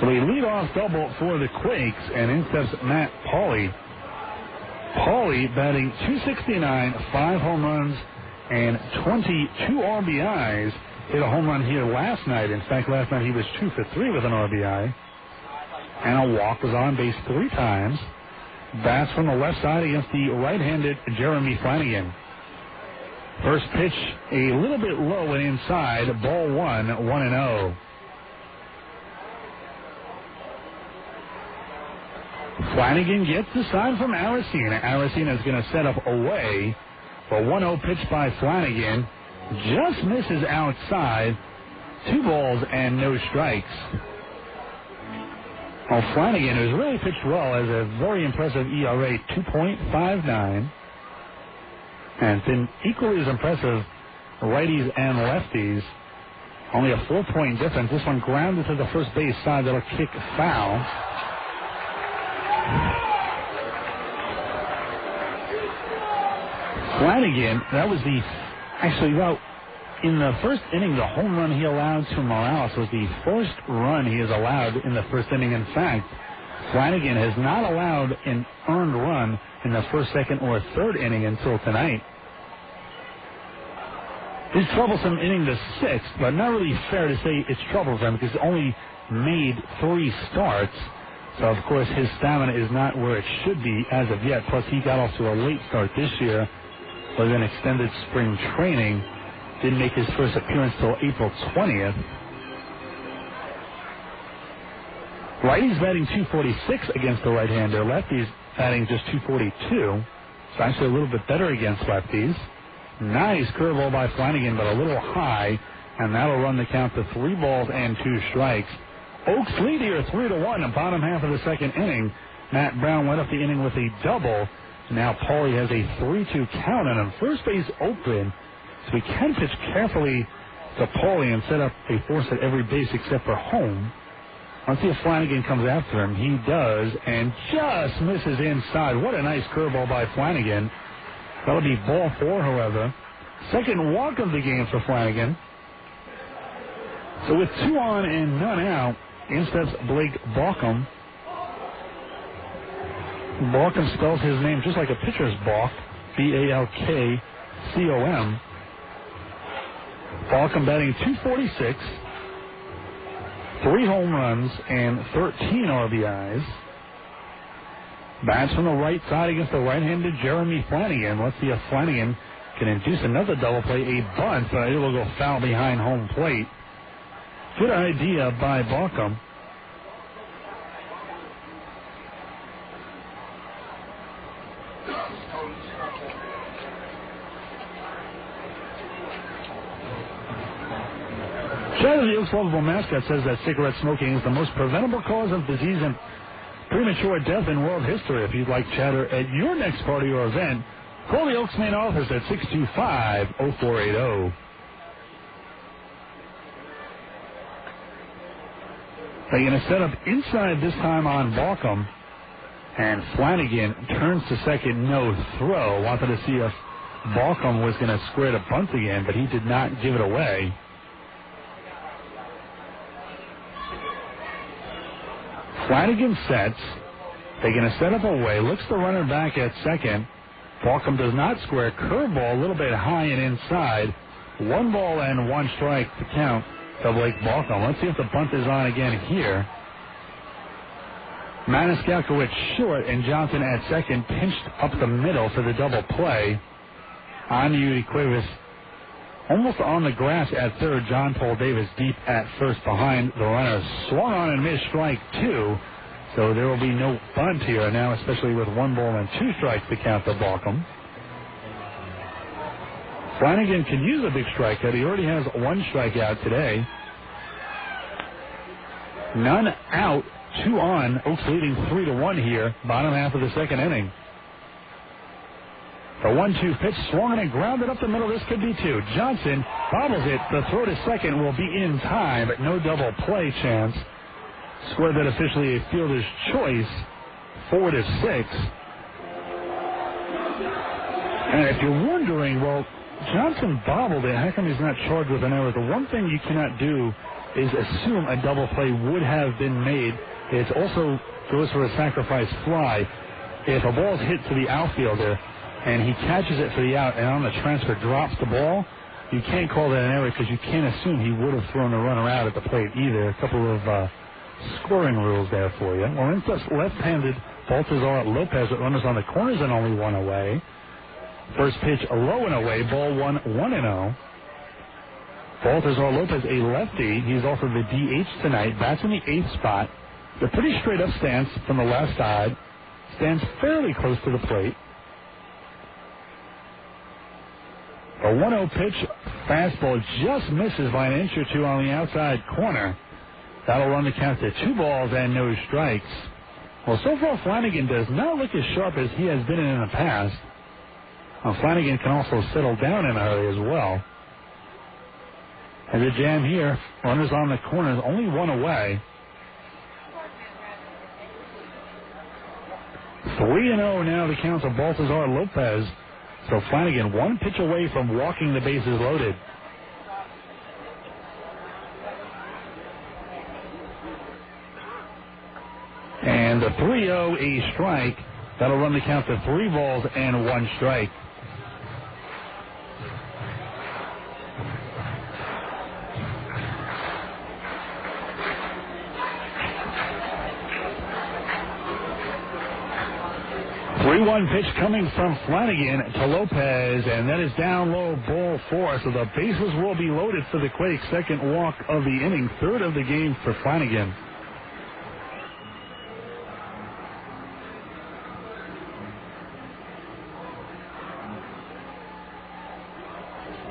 So a leadoff double for the Quakes, and in steps Matt Pauly. Pauly batting .269, 5 home runs, and 22 RBIs. Hit a home run here last night. In fact, last night he was 2 for 3 with an RBI. And a walk, was on base 3 times. Bats from the left side against the right-handed Jeremy Flanagan. First pitch a little bit low and inside. Ball 1, 1-0. Flanagan gets the sign from Aracena. Aracena is going to set up away. A 1-0 pitch by Flanagan. Just misses outside. 2 balls and no strikes. Well, Flanagan, who's really pitched well, has a very impressive ERA, 2.59. And been equally as impressive, righties and lefties. Only a 4-point difference. This one grounded to the first base side. That'll kick foul. Flanagan, that was in the first inning, the home run he allowed to Morales was the first run he has allowed in the first inning. In fact, Flanagan has not allowed an earned run in the first, second, or third inning until tonight. His troublesome inning the 6th, but not really fair to say it's troublesome because he only made 3 starts. So, of course, his stamina is not where it should be as of yet. Plus, he got off to a late start this year with an extended spring training. Didn't make his first appearance till April 20th. Righty's batting .246 against the right-hander. Lefty's batting just .242. So actually a little bit better against lefties. Nice curveball by Flanagan, but a little high, and that'll run the count to 3 balls and 2 strikes. Oaks lead here 3-1 in the bottom half of the second inning. Matt Brown went up the inning with a double. Now Pauly has a 3-2 count on him. First base open, so he can pitch carefully to Pauly and set up a force at every base except for home. Let's see if Flanagan comes after him. He does, and just misses inside. What a nice curveball by Flanagan. That'll be ball 4, however. Second walk of the game for Flanagan. So with 2 on and none out, in steps Blake Balcom. Balcom spells his name just like a pitcher's balk, Balkcom. Balcom batting .246, 3 home runs and 13 RBIs. Bats from the right side against the right-handed Jeremy Flanagan. Let's see if Flanagan can induce another double play, a bunt, but it will go foul behind home plate. Good idea by Balcom. Shadow the Oaks lovable mascot says that cigarette smoking is the most preventable cause of disease and premature death in world history. If you'd like chatter at your next party or event, call the Oaks main office at 625-0480. They're going to set up inside this time on Balcom, and Flanagan turns to second, no throw. Wanted to see if Balcom was going to square the bunt again, but he did not give it away. Flanagan sets. They're going to set up away. Looks the runner back at second. Balcom does not square. Curveball a little bit high and inside. 1 ball and 1 strike to count to Blake Balcom. Let's see if the bunt is on again here. Maniscalkowicz short and Johnson at second, pinched up the middle for the double play. On Yudi Cuevas almost on the grass at third. John Paul Davis deep at first behind the runner. Swung on and missed, strike 2. So there will be no bunt here now, especially with 1 ball and 2 strikes to count to Balcom. Flanagan can use a big strikeout. He already has 1 strikeout today. None out, 2 on. Oaks leading 3-1 here, bottom half of the second inning. The 1-2 pitch swung and grounded up the middle. This could be 2. Johnson bobbles it. The throw to second will be in time, but no double play chance. Scored that officially a fielder's choice. 4-6. And if you're wondering, well, Johnson bobbled it. How come he's not charged with an error? The one thing you cannot do is assume a double play would have been made. It also goes for a sacrifice fly. If a ball's hit to the outfielder and he catches it for the out and on the transfer drops the ball, you can't call that an error because you can't assume he would have thrown the runner out at the plate either. A couple of scoring rules there for you. Well, in plus left-handed Baltazar Lopez that runners on the corners and only 1 away. First pitch low and away, ball 1, 1-0. Baltazar Lopez, a lefty. He's also the DH tonight. Bats in the 8th spot. The pretty straight up stance from the left side. Stands fairly close to the plate. A 1-0 pitch, fastball just misses by an inch or 2 on the outside corner. That'll run the count to 2 balls and no strikes. Well, so far Flanagan does not look as sharp as he has been in the past. Flanagan can also settle down in a hurry as well. And the jam here, runners on the corners, only 1 away. 3-0 now the count of Baltazar Lopez. So Flanagan 1 pitch away from walking the bases loaded. And the 3-0, a strike. That'll run the count to 3 balls and 1 strike. One pitch coming from Flanagan to Lopez, and that is down low, ball 4. So the bases will be loaded for the Quakes. Second walk of the inning, 3rd of the game for Flanagan.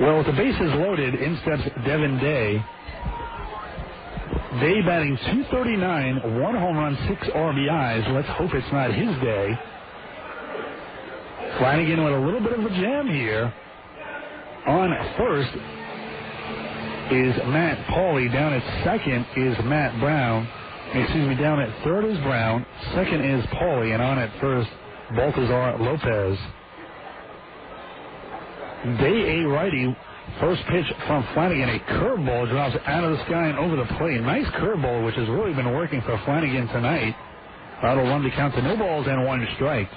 Well, with the bases loaded, in steps Devin Day. Day batting .239, 1 home run, 6 RBIs. Let's hope it's not his day. Flanagan with a little bit of a jam here. On first is Matt Pauly. Down at second is Matt Brown. Down at third is Brown. Second is Pauly. And on at first, Baltazar Lopez. Day A righty. First pitch from Flanagan. A curveball drops out of the sky and over the plate. Nice curveball, which has really been working for Flanagan tonight. That'll run the count to no balls and one strike.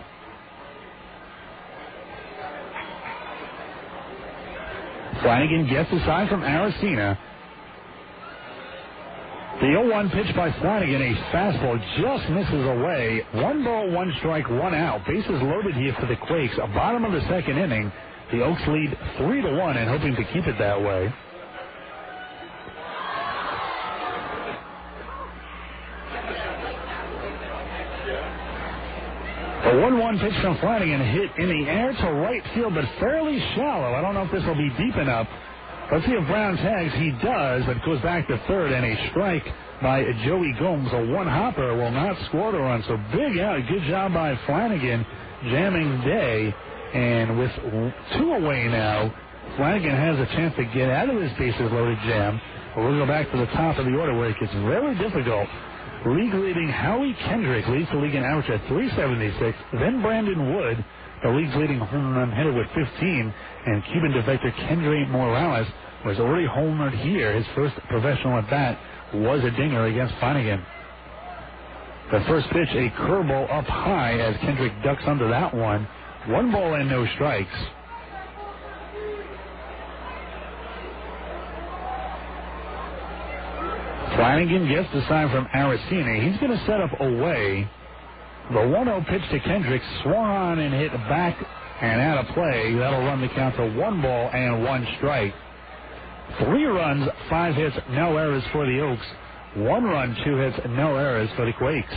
Flanagan gets the sign from Aracena. The 0-1 pitch by Flanagan, a fastball just misses away. 1 ball, 1 strike, 1 out. Bases loaded here for the Quakes. Bottom of the second inning. The Oaks lead 3-1 and hoping to keep it that way. The 1-1 pitch from Flanagan hit in the air to right field, but fairly shallow. I don't know if this will be deep enough. Let's see if Brown tags. He does, but goes back to third, and a strike by Joey Gomes. A one-hopper will not score the run. So big out. Good job by Flanagan jamming Day. And with 2 away now, Flanagan has a chance to get out of this bases-loaded jam. We'll go back to the top of the order where it gets very difficult. League-leading Howie Kendrick leads the league in average at 376. Then Brandon Wood, the league's leading home run hitter with 15. And Cuban defector Kendrys Morales was already homered here. His first professional at-bat was a dinger against Flanagan. The first pitch, a curveball up high as Kendrick ducks under that one. 1 ball and no strikes. Flanagan gets the sign from Aracena. He's going to set up away. The 1-0 pitch to Kendrick swung on and hit back and out of play. That'll run the count to 1 ball and 1 strike. 3 runs, 5 hits, no errors for the Oaks. 1 run, 2 hits, no errors for the Quakes.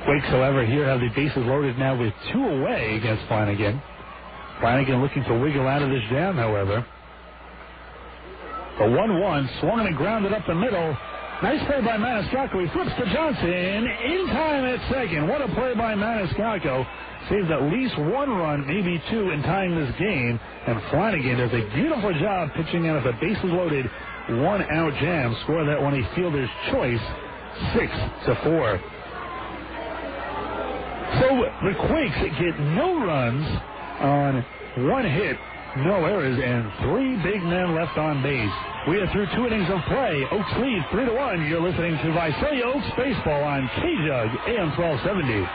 Quakes, however, here have the bases loaded now with 2 away against Flanagan. Flanagan looking to wiggle out of this jam, however. The 1-1 swung and grounded up the middle. Nice play by Maniscalco. He flips to Johnson in time at second. What a play by Maniscalco. Saves at least 1 run, maybe 2 in tying this game. And Flanagan does a beautiful job pitching out of a bases loaded 1-out jam. Score that one a fielder's choice, 6-4. So the Quakes get no runs on 1 hit, no errors, and 3 big men left on base. We are through 2 innings of play. Oaks lead 3-1. You're listening to Visalia Oaks Baseball on KJUG AM 1270.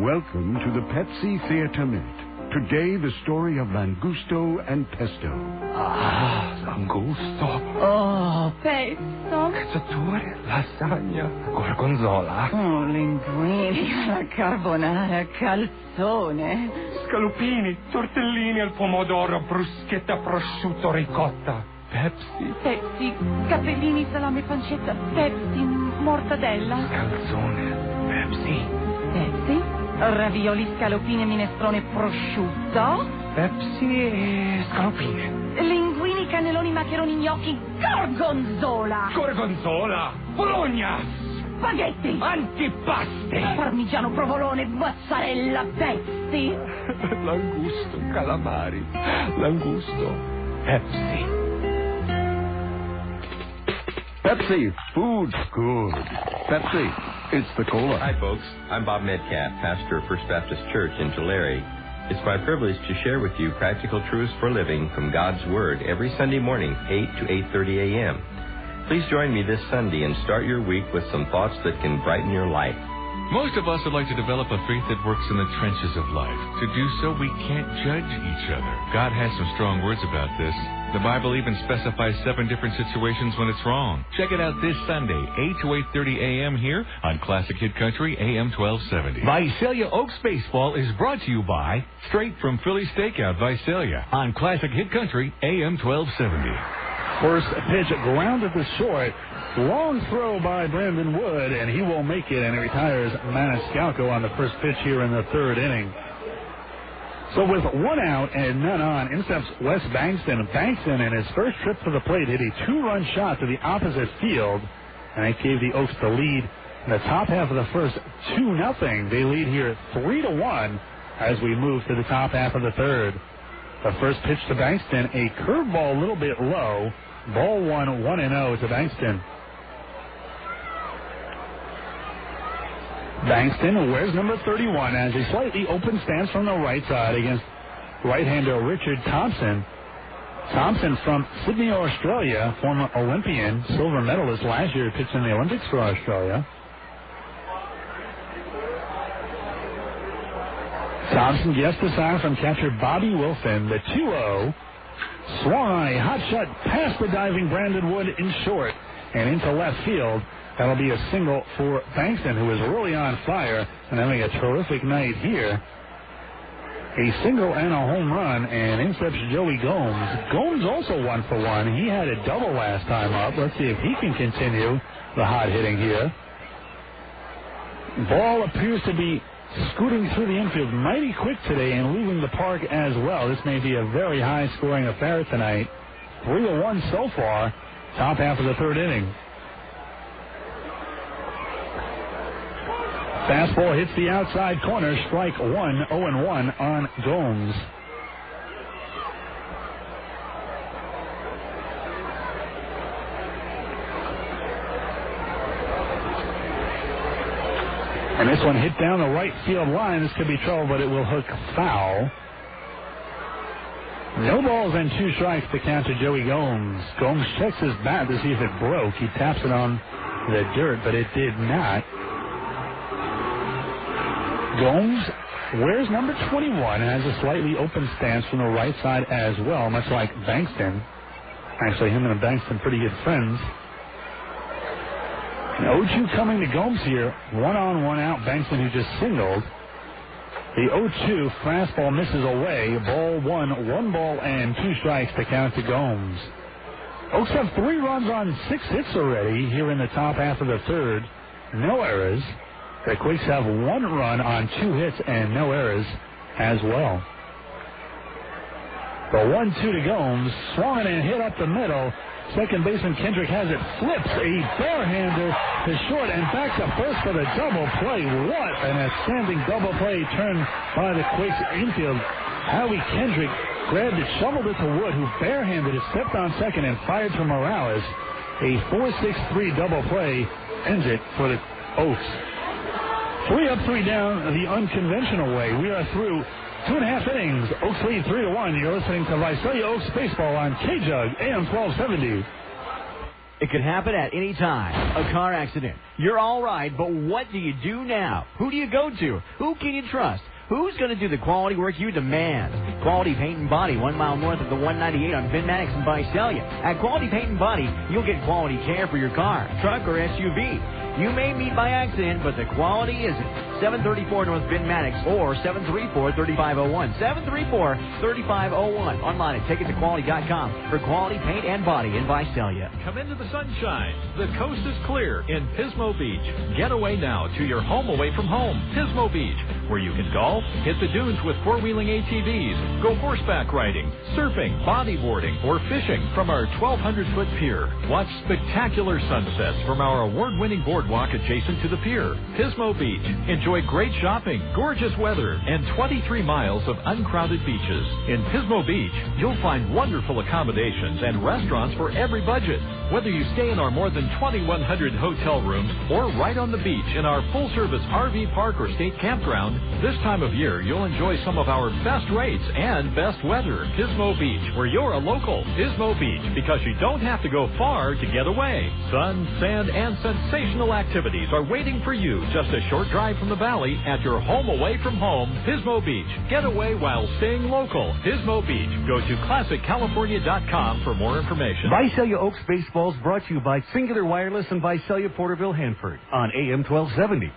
Welcome to the Pepsi Theater Minute. Today, the story of Langusto and Pesto. Ah, Langusto. Oh, pesto. Cazzature, lasagna, gorgonzola. Oh, linguini, la carbonara, calzone. Scalupini, tortellini al pomodoro, bruschetta, prosciutto, ricotta. Pepsi. Pepsi, cappellini, salame, pancetta, Pepsi, mortadella. Calzone, Pepsi. Pepsi. Ravioli, scalopine, minestrone, prosciutto. Pepsi e scalopine. Linguini, cannelloni, maccheroni, gnocchi, gorgonzola. Gorgonzola, Bologna. Spaghetti. Antipasti. Parmigiano, provolone, mozzarella, pezzi. Langusto, calamari. Langusto, Pepsi. Pepsi, food's good. Pepsi, it's the cola. Hi, folks. I'm Bob Metcalf, pastor of First Baptist Church in Tulare. It's my privilege to share with you practical truths for living from God's Word every Sunday morning, 8 to 8:30 a.m. Please join me this Sunday and start your week with some thoughts that can brighten your life. Most of us would like to develop a faith that works in the trenches of life. To do so, we can't judge each other. God has some strong words about this. The Bible even specifies 7 different situations when it's wrong. Check it out this Sunday, 8 to 8:30 a.m. here on Classic Hit Country, AM 1270. Visalia Oaks Baseball is brought to you by Straight from Philly Steakout, Visalia on Classic Hit Country, AM 1270. First pitch grounded to short. Long throw by Brandon Wood, and he will make it, and it retires Maniscalco on the first pitch here in the 3rd inning. So with 1 out and none on, in steps Wes Bankston. Bankston, in his first trip to the plate, hit a 2-run shot to the opposite field, and it gave the Oaks the lead in the top half of the first 2-0. They lead here 3-1 as we move to the top half of the 3rd. The first pitch to Bankston, a curveball a little bit low. Ball 1-0 to Bankston. Bankston wears number 31 as a slightly open stance from the right side against right-hander Richard Thompson. Thompson from Sydney, Australia, former Olympian, silver medalist last year, pitched in the Olympics for Australia. Thompson gets the sign from catcher Bobby Wilson. The 2-0. Swung on a hot shot past the diving Brandon Wood in short and into left field. That'll be a single for Bankston, who is really on fire and having a terrific night here. A single and a home run, and in steps Joey Gomes. Gomes also 1 for 1. He had a double last time up. Let's see if he can continue the hot hitting here. Ball appears to be scooting through the infield mighty quick today and leaving the park as well. This may be a very high-scoring affair tonight. 3-1 so far, top half of the third inning. Fastball hits the outside corner, strike 1, 0-1 on Gomes. And this one hit down the right field line. This could be trouble, but it will hook foul. No balls and 2 strikes to count to Joey Gomes. Gomes checks his bat to see if it broke. He taps it on the dirt, but it did not. Gomes wears number 21 and has a slightly open stance from the right side as well, much like Bankston. Actually, him and Bankston pretty good friends. 0-2 coming to Gomes here. 1 on, 1 out. Bankston, who just singled. The 0-2 fastball misses away. Ball 1, 1 ball and 2 strikes to count to Gomes. Oaks have 3 runs on 6 hits already here in the top half of the third. No errors. The Quakes have 1 run on 2 hits and no errors as well. The 1-2 to Gomes. Swung and hit up the middle. Second baseman Kendrick has it. Flips a barehander to short and back to first for the double play. What an outstanding double play turn by the Quakes infield. Howie Kendrick grabbed it, shoveled it to Wood, who barehanded it, stepped on second, and fired to Morales. A 4-6-3 double play ends it for the Oaks. 3 up, 3 down the unconventional way. We are through 2.5 innings. Oaks lead 3-1. You're listening to Visalia Oaks Baseball on KJUG AM 1270. It could happen at any time. A car accident. You're all right, but what do you do now? Who do you go to? Who can you trust? Who's going to do the quality work you demand? Quality Paint and Body, 1 mile north of the 198 on Ben Maddox and Visalia. At Quality Paint and Body, you'll get quality care for your car, truck, or SUV. You may meet by accident, but the quality isn't. 734 North Ben Maddox or 734-3501. 734-3501. Online at TakeItToQuality.com for quality paint and body in Visalia. Come into the sunshine. The coast is clear in Pismo Beach. Get away now to your home away from home, Pismo Beach, where you can golf, hit the dunes with four-wheeling ATVs, go horseback riding, surfing, bodyboarding, or fishing from our 1,200-foot pier. Watch spectacular sunsets from our award-winning boardwalk adjacent to the pier. Pismo Beach. Enjoy great shopping, gorgeous weather, and 23 miles of uncrowded beaches. In Pismo Beach, you'll find wonderful accommodations and restaurants for every budget. Whether you stay in our more than 2,100 hotel rooms or right on the beach in our full-service RV park or state campground, this time of year you'll enjoy some of our best rates and best weather. Pismo Beach, where you're a local. Pismo Beach, because you don't have to go far to get away. Sun, sand, and sensational activities are waiting for you just a short drive from the valley at your home away from home, Pismo Beach. Get away while staying local. Pismo Beach. Go to ClassicCalifornia.com for more information. Visalia Oaks Baseball is brought to you by Singular Wireless and Visalia Porterville Hanford on AM 1270.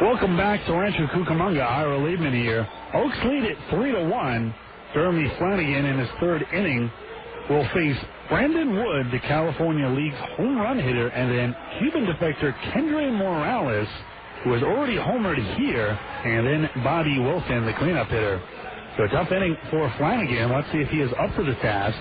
Welcome back to Rancho Cucamonga. Ira Liebman here. Oaks lead at 3-1. Jeremy Flanagan in his third inning will face Brandon Wood, the California League's home run hitter, and then Cuban defector Kendrys Morales, who has already homered here, and then Bobby Wilson, the cleanup hitter. So a tough inning for Flanagan. Let's see if he is up to the task.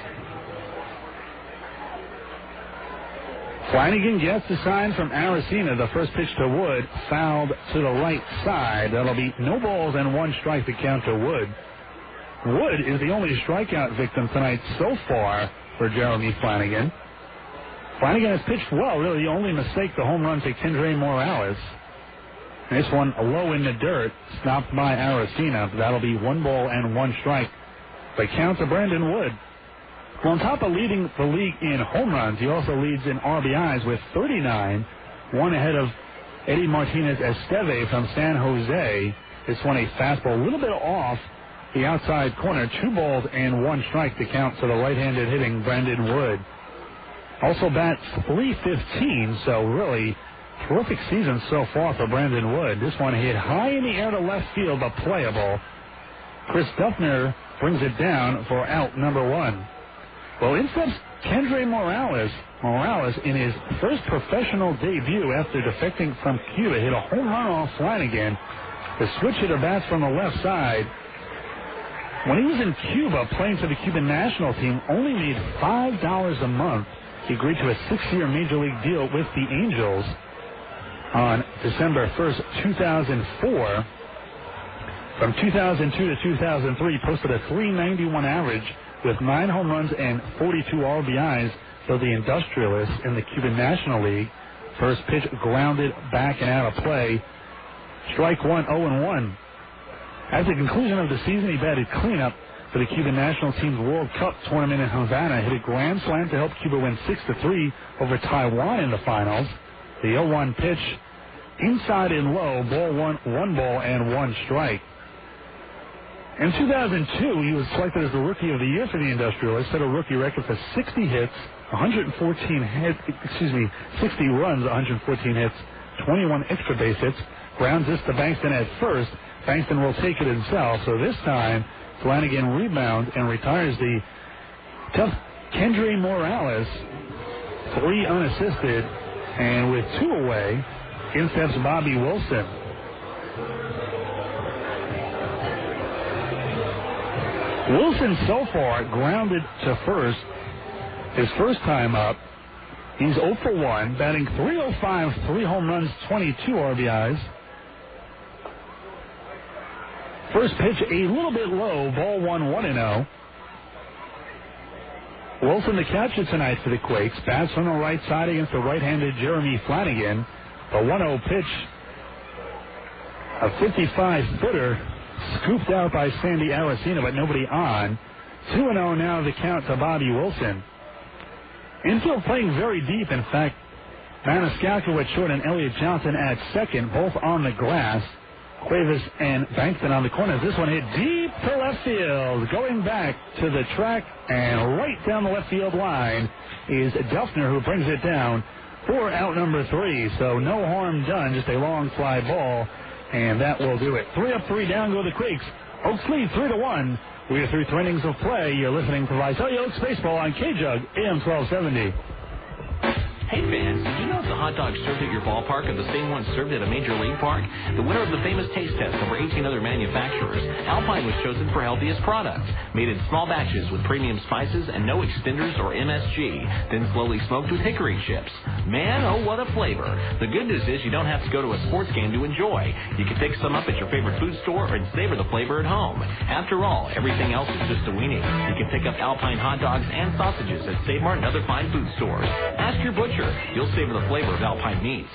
Flanagan gets the sign from Aracena. The first pitch to Wood, fouled to the right side. That'll be no balls and 1 strike to count to Wood. Wood is the only strikeout victim tonight so far for Jeremy Flanagan. Flanagan has pitched well. Really, the only mistake, the home run to Kendrys Morales. This one low in the dirt, stopped by Aracena. That'll be 1 ball and 1 strike. The count to Brandon Wood. Well, on top of leading the league in home runs, he also leads in RBIs with 39, one ahead of Eddie Martinez Esteve from San Jose. This one a fastball, a little bit off the outside corner. 2 balls and 1 strike to count to the right-handed hitting Brandon Wood. Also bats .315, so really terrific season so far for Brandon Wood. This one hit high in the air to left field, but playable. Chris Duffner brings it down for out number 1. Well, in steps Kendrys Morales. Morales, in his first professional debut after defecting from Cuba, hit a home run off Flanagan. The switch hitter bats from the left side. When he was in Cuba playing for the Cuban national team, only made $5 a month. He agreed to a 6-year major league deal with the Angels on December 1st, 2004. From 2002 to 2003, posted a .391 average with 9 home runs and 42 RBIs for the Industrialists in the Cuban National League. First pitch grounded back and out of play. Strike 1, 0-1. At the conclusion of the season, he batted cleanup for the Cuban national team's World Cup tournament in Havana. Hit a grand slam to help Cuba win 6-3 over Taiwan in the finals. The 0-1 pitch inside and low, ball 1 ball and 1 strike. In 2002, he was selected as the Rookie of the Year for the Industrialists, set a rookie record for 60 hits, 60 runs, 114 hits, 21 extra base hits. Grounds this to Bankston at first. Bankston will take it himself, so this time Flanagan rebounds and retires the tough Kendrys Morales, 3 unassisted, and with 2 away, in steps Bobby Wilson. Wilson so far grounded to first his first time up. He's 0 for 1, batting .305, 3 home runs, 22 RBIs. First pitch a little bit low, ball 1-0. Wilson the catcher tonight for the Quakes. Bats on the right side against the right-handed Jeremy Flanagan. The 1-0 pitch, a 55-footer, scooped out by Sandy Aracena, but nobody on. 2-0 now the count to Bobby Wilson. Infield playing very deep. In fact, Maniscalco at short and Elliott Johnson at second, both on the grass. Cuevas and Bankston on the corners. This one hit deep to left field. Going back to the track and right down the left field line is Duffner, who brings it down for out number 3. So no harm done, just a long fly ball, and that will do it. 3 up, 3 down go the Quakes. Oaks lead 3-1. We are through 3 innings of play. You're listening to Visalia Oaks Baseball on KJUG AM 1270. Hey fans, did you know the hot dogs served at your ballpark are the same ones served at a major league park? The winner of the famous taste test over 18 other manufacturers, Alpine was chosen for healthiest products. Made in small batches with premium spices and no extenders or MSG, then slowly smoked with hickory chips. Man, oh what a flavor. The good news is you don't have to go to a sports game to enjoy. You can pick some up at your favorite food store and savor the flavor at home. After all, everything else is just a weenie. You can pick up Alpine hot dogs and sausages at Save Mart and other fine food stores. Ask your butcher. You'll savor the flavor of Alpine meats.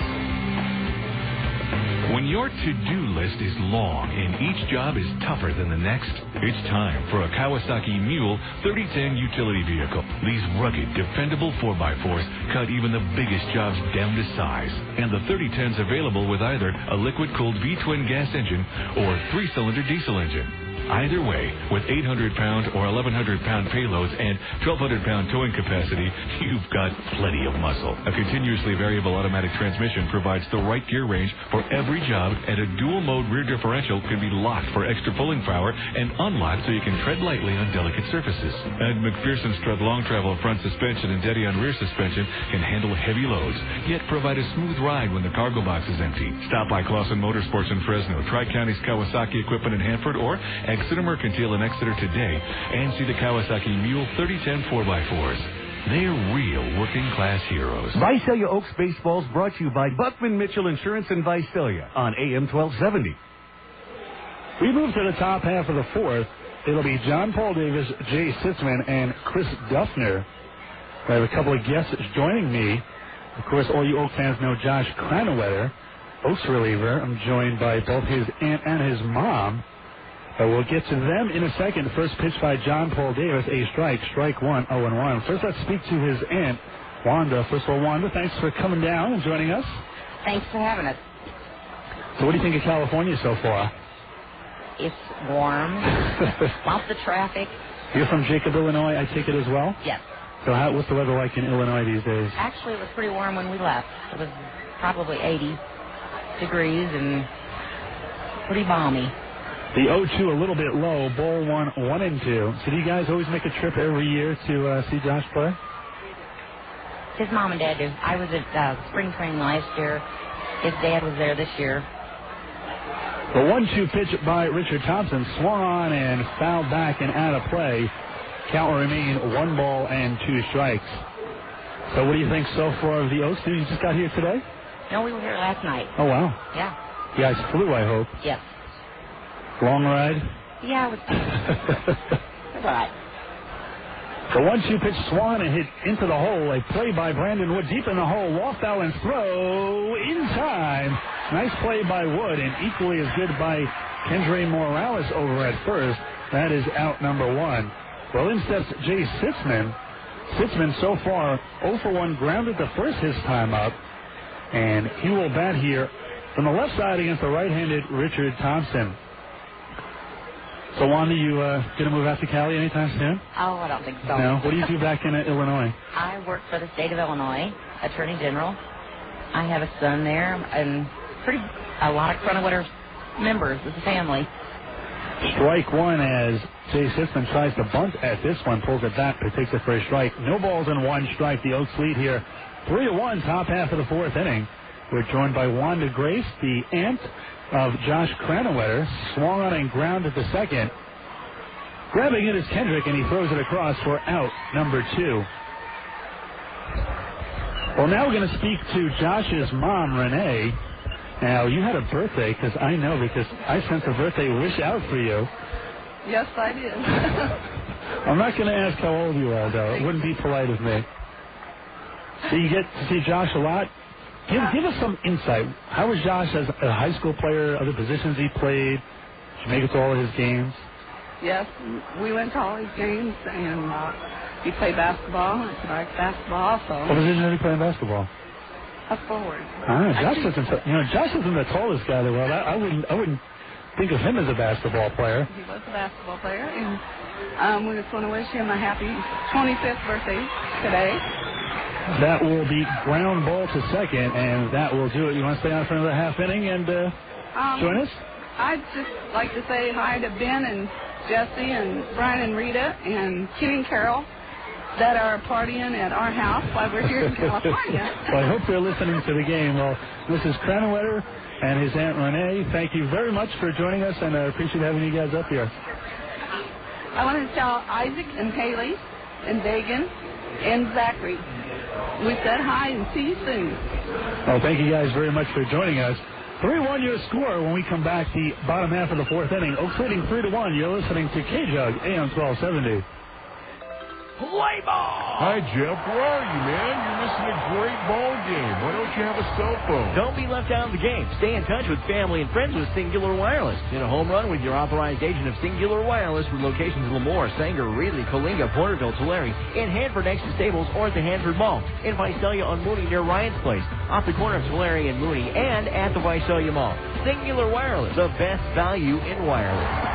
When your to-do list is long and each job is tougher than the next, it's time for a Kawasaki Mule 3010 utility vehicle. These rugged, dependable 4x4s cut even the biggest jobs down to size. And the 3010's available with either a liquid-cooled V-twin gas engine or 3-cylinder diesel engine. Either way, with 800-pound or 1,100-pound payloads and 1,200-pound towing capacity, you've got plenty of muscle. A continuously variable automatic transmission provides the right gear range for every job, and a dual-mode rear differential can be locked for extra pulling power and unlocked so you can tread lightly on delicate surfaces. And McPherson Strut long travel front suspension and Dedion rear suspension can handle heavy loads, yet provide a smooth ride when the cargo box is empty. Stop by Clausen Motorsports in Fresno, Tri-County's Kawasaki equipment in Hanford, or Exeter Mercantile in Exeter today, and see the Kawasaki Mule 3010 4x4s. They're real working-class heroes. Visalia Oaks Baseball is brought to you by Buckman Mitchell Insurance in Visalia on AM 1270. We move to the top half of the 4th. It'll be John Paul Davis, Jay Sitzman, and Chris Duffner. I have a couple of guests joining me. Of course, all you Oak fans know Josh Kranwetter. Oaks reliever. I'm joined by both his aunt and his mom. We'll get to them in a second. First pitch by John Paul Davis, a strike. Strike one, 0-1. First, let's speak to his aunt, Wanda. First of all, Wanda, thanks for coming down and joining us. Thanks for having us. So what do you think of California so far? It's warm. Lots of traffic. You're from Jacob, Illinois, I take it as well? Yes. So what's the weather like in Illinois these days? Actually, it was pretty warm when we left. It was probably 80 degrees and pretty balmy. The 0-2 a little bit low. Ball 1-2. So do you guys always make a trip every year to see Josh play? His mom and dad do. I was at spring training last year. His dad was there this year. The 1-2 pitch by Richard Thompson swung on and fouled back and out of play. Count will remain 1-2 strikes. So what do you think so far of the Oaks? You just got here today? No, we were here last night. Oh, wow. Yeah. You guys flew, I hope. Yes. Long ride? Yeah, it was all right. The 1-2 pitch swung and hit into the hole. A play by Brandon Wood deep in the hole. Walk foul and throw in time. Nice play by Wood, and equally as good by Kendrys Morales over at first. That is out number 1. Well, in steps Jay Sitzman. Sitzman so far 0-for-1, grounded the first his time up, and he will bat here from the left side against the right-handed Richard Thompson. So, Wanda, you going to move out to Cali anytime soon? Oh, I don't think so. No? What do you do back in Illinois? I work for the state of Illinois, Attorney General. I have a son there, and a lot of Cronenwetter members as a family. Strike one as Jay Sitzman tries to bunt at this one, pulls it back, but takes it for a strike. No balls and 1 strike. The Oaks lead here 3-1, top half of the 4th inning. We're joined by Wanda Grace, the aunt of Josh Cronenwetter. Swung on and grounded the second. Grabbing it is Kendrick, and he throws it across for out number 2. Well, now we're going to speak to Josh's mom, Renee. Now, you had a birthday, because I sent a birthday wish out for you. Yes, I did. I'm not going to ask how old you are, though. It wouldn't be polite of me. So you get to see Josh a lot? Give us some insight. How was Josh as a high school player, other positions he played? Did you make it to all of his games? Yes, we went to all his games, and he played basketball. I liked basketball also. What position did he play in basketball? A forward. Josh isn't the tallest guy in the world. I wouldn't think of him as a basketball player. He was a basketball player, and we just want to wish him a happy 25th birthday today. That will be ground ball to second, and that will do it. You want to stay on for another half inning and join us? I'd just like to say hi to Ben and Jesse and Brian and Rita and Kenny and Carol that are partying at our house while we're here in California. Well, I hope they're listening to the game. Well, this is Cronenwetter and his Aunt Renee. Thank you very much for joining us, and I appreciate having you guys up here. I want to tell Isaac and Haley and Dagan and Zachary we said hi and see you soon. Well, thank you guys very much for joining us. 3-1 your score when we come back the bottom half of the 4th inning. Oaks leading 3-1. You're listening to K-Jug, AM 1270. Play ball! Hi, Jeff. Where are you, man? You're missing a great ball game. Why don't you have a cell phone? Don't be left out of the game. Stay in touch with family and friends with Singular Wireless. Hit a home run with your authorized agent of Singular Wireless with locations in Lemoore, Sanger, Reedley, Coalinga, Porterville, Tulare, in Hanford next to Stables, or at the Hanford Mall, in Visalia on Mooney near Ryan's Place, off the corner of Tulare and Mooney, and at the Visalia Mall. Singular Wireless, the best value in wireless.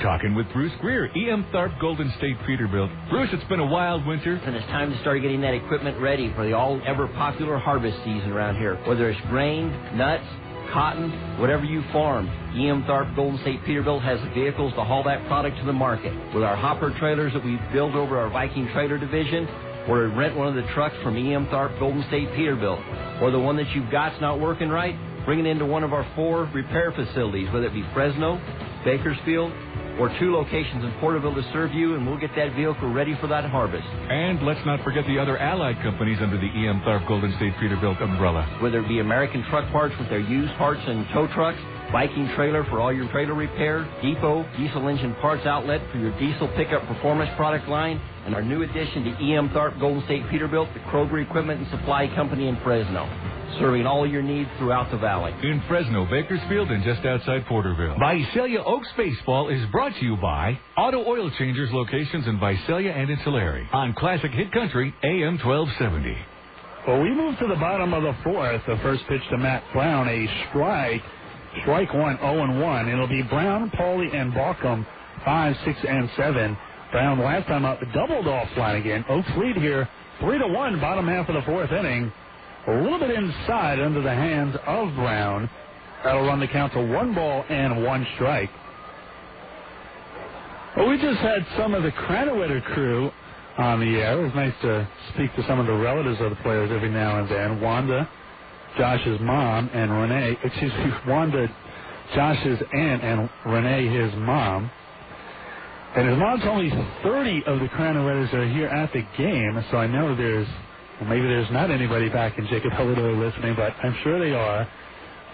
Talking with Bruce Greer, EM Tharp, Golden State Peterbilt. Bruce, it's been a wild winter. And it's time to start getting that equipment ready for the all-ever-popular harvest season around here. Whether it's grain, nuts, cotton, whatever you farm, EM Tharp, Golden State Peterbilt has the vehicles to haul that product to the market. With our hopper trailers that we've built over our Viking trailer division, or rent one of the trucks from EM Tharp, Golden State Peterbilt, or the one that you've got's not working right, bring it into one of our 4 repair facilities, whether it be Fresno, Bakersfield, or 2 locations in Porterville to serve you, and we'll get that vehicle ready for that harvest. And let's not forget the other allied companies under the E.M. Tharp Golden State Peterbilt umbrella. Whether it be American Truck Parts with their used parts and tow trucks, Viking Trailer for all your trailer repair, Depot, diesel engine parts outlet for your diesel pickup performance product line, and our new addition to E.M. Tharp Golden State Peterbilt, the Kroger Equipment and Supply Company in Fresno, serving all your needs throughout the valley. In Fresno, Bakersfield, and just outside Porterville. Visalia Oaks Baseball is brought to you by Auto Oil Changers locations in Visalia and in Tulare on Classic Hit Country, AM 1270. Well, we move to the bottom of the 4th. The first pitch to Matt Brown, a strike. Strike 1, 0-1. It'll be Brown, Pauly, and Balcom, 5, 6, and 7. Brown last time up doubled off Flanagan. Oaks lead here, 3-1, bottom half of the 4th inning. A little bit inside under the hands of Brown. That'll run the count to 1 ball and 1 strike. Well, we just had some of the Cranowetter crew on the air. It was nice to speak to some of the relatives of the players every now and then. Wanda, Josh's mom, and Renee, Wanda, Josh's aunt, and Renee, his mom. And his mom told me 30 of the Cranowetters are here at the game, so I know maybe there's not anybody back in Jacob, Illinois listening, but I'm sure they are.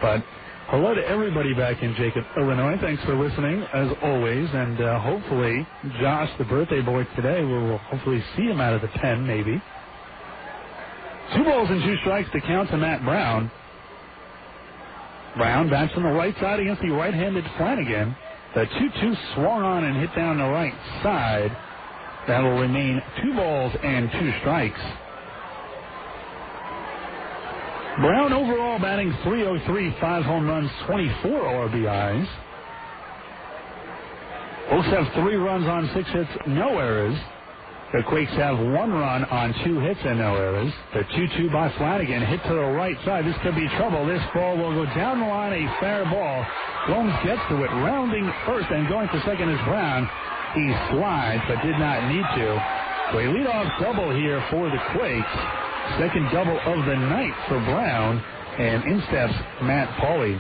But hello to everybody back in Jacob, Illinois. Thanks for listening, as always, and hopefully Josh, the birthday boy today, we'll hopefully see him out of the pen, maybe. 2 balls and 2 strikes to count to Matt Brown. Brown bats on the right side against the right-handed Flanagan. The 2-2 swung on and hit down the right side. That'll remain 2 balls and 2 strikes. Brown overall batting .303, 5 home runs, 24 RBIs. Oaks have 3 runs on 6 hits, no errors. The Quakes have 1 run on 2 hits and no errors. The 2-2 by Flanagan hit to the right side. This could be trouble. This ball will go down the line, a fair ball. Gomes gets to it, rounding first and going to second is Brown. He slides, but did not need to. So a leadoff double here for the Quakes. Second double of the night for Brown. And in steps Matt Pauly.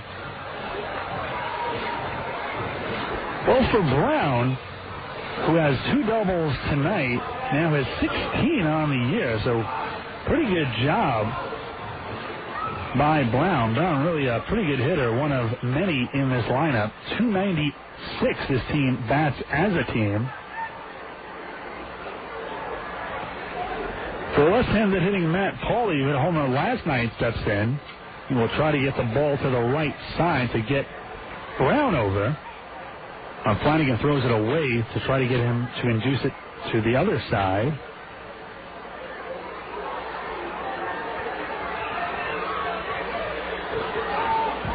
Well, for Brown, who has 2 doubles tonight, now has 16 on the year, so pretty good job by Brown. Brown really a pretty good hitter, one of many in this lineup. .296 this team bats as a team. For left-handed hitting Matt Pauly, who hit a home run last night, steps in. He will try to get the ball to the right side to get Brown over. Flanagan throws it away to try to get him to induce it to the other side.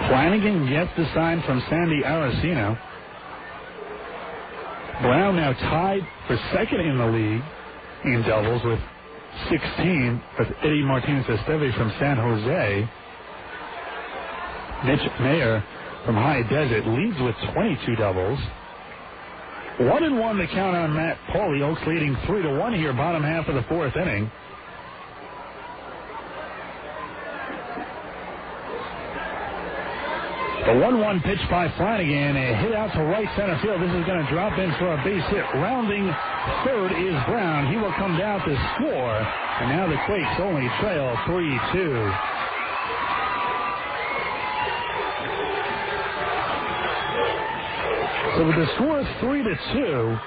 Flanagan gets the sign from Sandy Aracino. Brown now tied for second in the league in doubles with 16 with Eddie Martinez-Esteve from San Jose. Mitch Mayer from High Desert leads with 22 doubles. 1-1 the count on Matt Pauly. Oaks leading 3-1 here, bottom half of the 4th inning. The 1-1 pitch by Flanagan, a hit out to right center field. This is going to drop in for a base hit. Rounding third is Brown. He will come down to score, and now the Quakes only trail 3-2. So with the score of 3-2,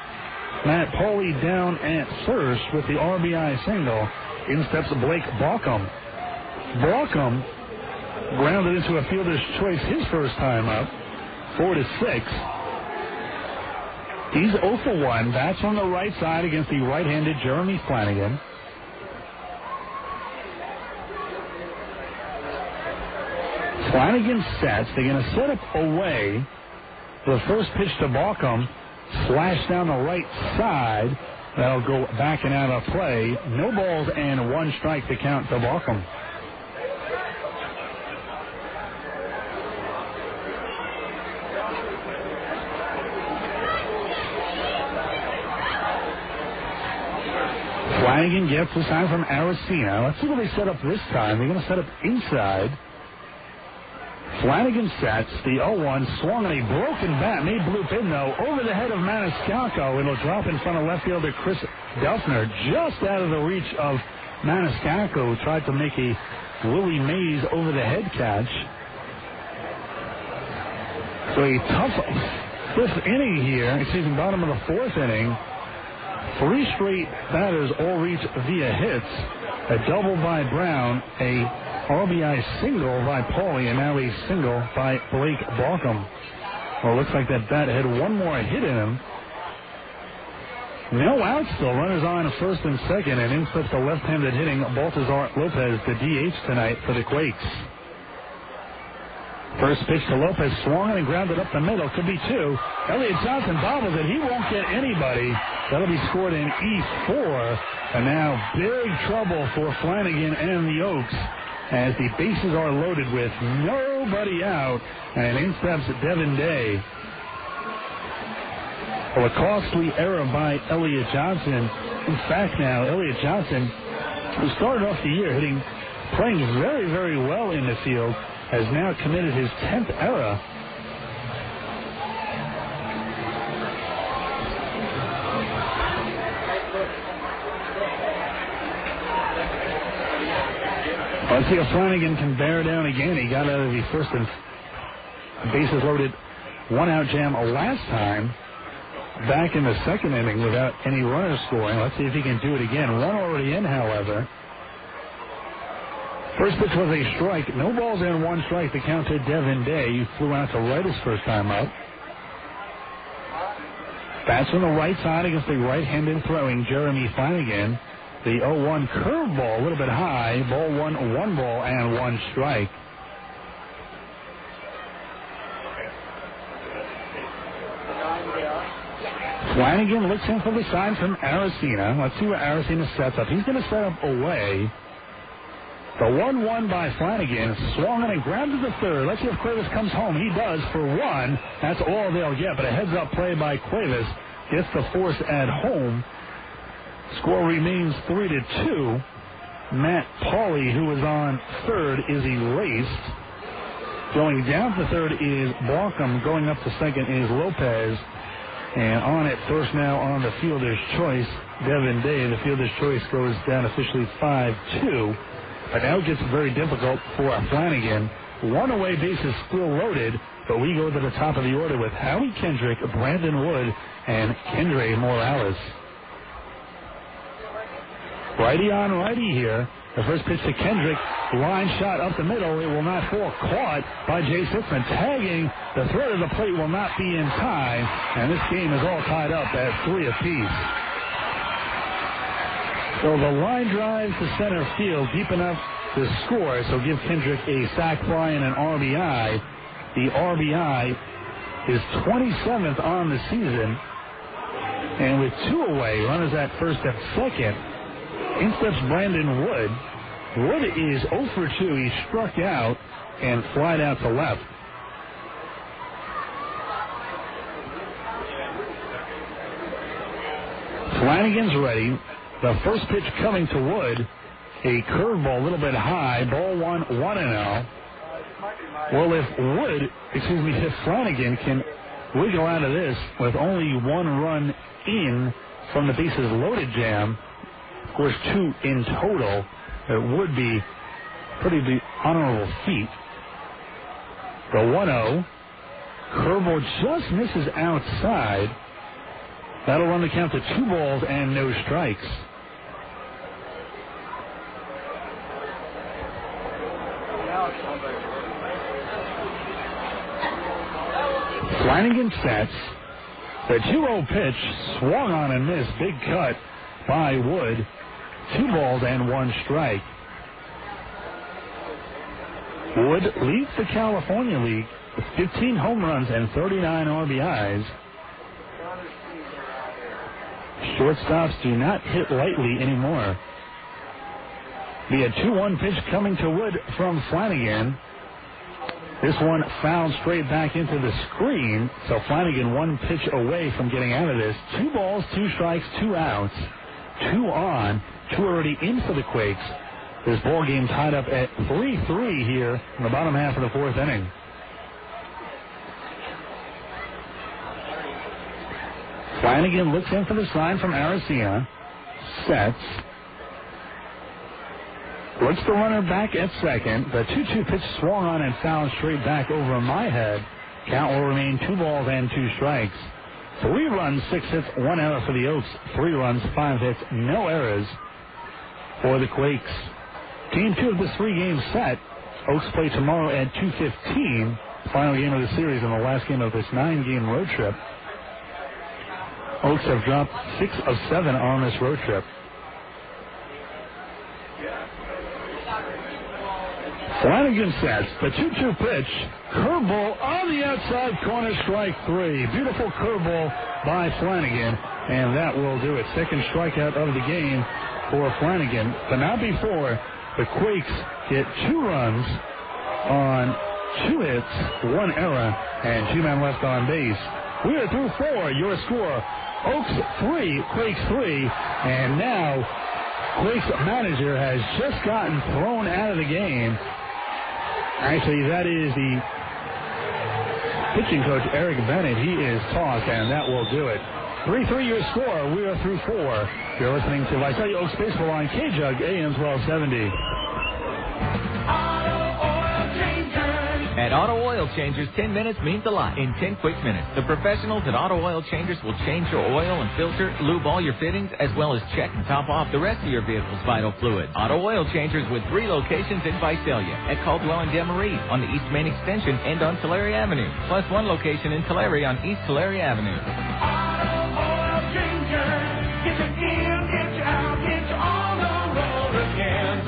Matt Pauly down at first with the RBI single. In steps Blake Balcom. Balcom grounded into a fielder's choice his first time up, 4-6. He's 0 for 1. Bats on the right side against the right-handed Jeremy Flanagan. Flanagan sets. They're going to set up away. The first pitch to Balcom, flash down the right side. That'll go back and out of play. No balls and 1 strike to count to Balcom. Flanagan gets the sign from Aracino. Let's see what they set up this time. They're going to set up inside. Flanagan sets the 0-1, swung on a broken bat, made bloop in though, over the head of Maniscalco. It'll drop in front of left fielder Chris Duffner, just out of the reach of Maniscalco, who tried to make a Willie Mays over the head catch. So a tough fifth inning here, bottom of the fourth inning. 3 straight batters all reach via hits. A double by Brown, a RBI single by Paulie, and now a single by Blake Balcom. Well, it looks like that bat had one more hit in him. No outs still. Runners on first and second, and in slips the left-handed hitting Baltazar Lopez, the DH tonight for the Quakes. First pitch to Lopez, swung and grounded up the middle. Could be 2. Elliott Johnson bobbles it. He won't get anybody. That'll be scored in E4. And now big trouble for Flanagan and the Oaks as the bases are loaded with nobody out. And in steps Devin Day. Well, a costly error by Elliott Johnson. In fact, now Elliott Johnson, who started off the year playing very, very well in the field, has now committed his 10th error. Let's see if Flanagan can bear down again. He got out of the first and bases loaded 1-out jam last time. Back in the second inning without any runners scoring. Let's see if he can do it again. One already in, however. First pitch was a strike. No balls in, 1 strike. The count to Devin Day. He flew out to right his first time up. Bats on the right side against the right-handed throwing Jeremy Flanagan. The 0-1 curveball a little bit high. Ball 1, 1 ball and 1 strike. Flanagan looks in for the sign from Aracena. Let's see where Aracena sets up. He's going to set up away. The 1-1 by Flanagan, swung and grounded to third. Let's see if Cuevas comes home. He does for 1. That's all they'll get, but a heads-up play by Cuevas gets the force at home. Score remains 3-2. Matt Pauly, who is on third, is erased. Going down to third is Balcom. Going up to second is Lopez. And on at first now on the fielder's choice, Devin Day. The fielder's choice goes down officially 5-2. But now it gets very difficult for Flanagan. 1 away base is still loaded, but we go to the top of the order with Howie Kendrick, Brandon Wood, and Kendrys Morales. Righty on righty here. The first pitch to Kendrick, line shot up the middle. It will not fall. Caught by Jay Sitzman. Tagging the threat of the plate will not be in time, and this game is all tied up at 3 apiece. So the line drive to center field, deep enough to score, so give Kendrick a sac fly and an RBI. The RBI is 27th on the season. And with 2 away, runners at first and second, in steps Brandon Wood. Wood is 0 for 2. He struck out and flied out to left. Flanagan's ready. The first pitch coming to Wood, a curveball a little bit high, ball 1, 1-0. Well, if Flanagan can wiggle out of this with only 1 run in from the bases loaded jam, of course 2 in total, it would be pretty honorable feat. The 1-0, curveball just misses outside. That'll run the count to 2 balls and no strikes. Flanagan sets. The 2-0 pitch swung on and missed. Big cut by Wood. 2 balls and 1 strike. Wood leads the California League with 15 home runs and 39 RBIs. Shortstops do not hit lightly anymore. The 2-1 pitch coming to Wood from Flanagan. This one fouled straight back into the screen, so Flanagan 1 pitch away from getting out of this. 2 balls, 2 strikes, 2 outs, 2 on, 2 already in for the Quakes. This ball game tied up at 3-3 here in the bottom half of the 4th inning. Flanagan looks in for the sign from Aracena. Sets. Looks the runner back at second. The 2-2 pitch swung on and fouled straight back over my head. Count will remain 2 balls and 2 strikes. 3 runs, 6 hits, 1 error for the Oaks. 3 runs, 5 hits, no errors for the Quakes. Game 2 of this 3-game set. Oaks play tomorrow at 2:15. Final game of the series and the last game of this 9-game road trip. Oaks have dropped 6 of 7 on this road trip. Flanagan sets the 2-2 pitch. Curveball on the outside corner, strike 3. Beautiful curveball by Flanagan, and that will do it. Second strikeout of the game for Flanagan, but not before the Quakes get 2 runs on 2 hits, 1 error, and 2 men left on base. We are through 4. Your score: Oaks 3, Quakes 3, and now Quakes manager has just gotten thrown out of the game. Actually, that is the pitching coach, Eric Bennett. He is tossed, and that will do it. 3-3 your score. We are through 4. You're listening to Visalia Oaks Baseball on KJUG AM 1270. At Auto Oil Changers, 10 minutes means a lot in 10 quick minutes. The professionals at Auto Oil Changers will change your oil and filter, lube all your fittings, as well as check and top off the rest of your vehicle's vital fluids. Auto Oil Changers with 3 locations in Visalia, at Caldwell and Demaree, on the East Main Extension, and on Tulare Avenue, plus 1 location in Tulare on East Tulare Avenue. Auto Oil Changers, get you in, get you out, get you on the road again.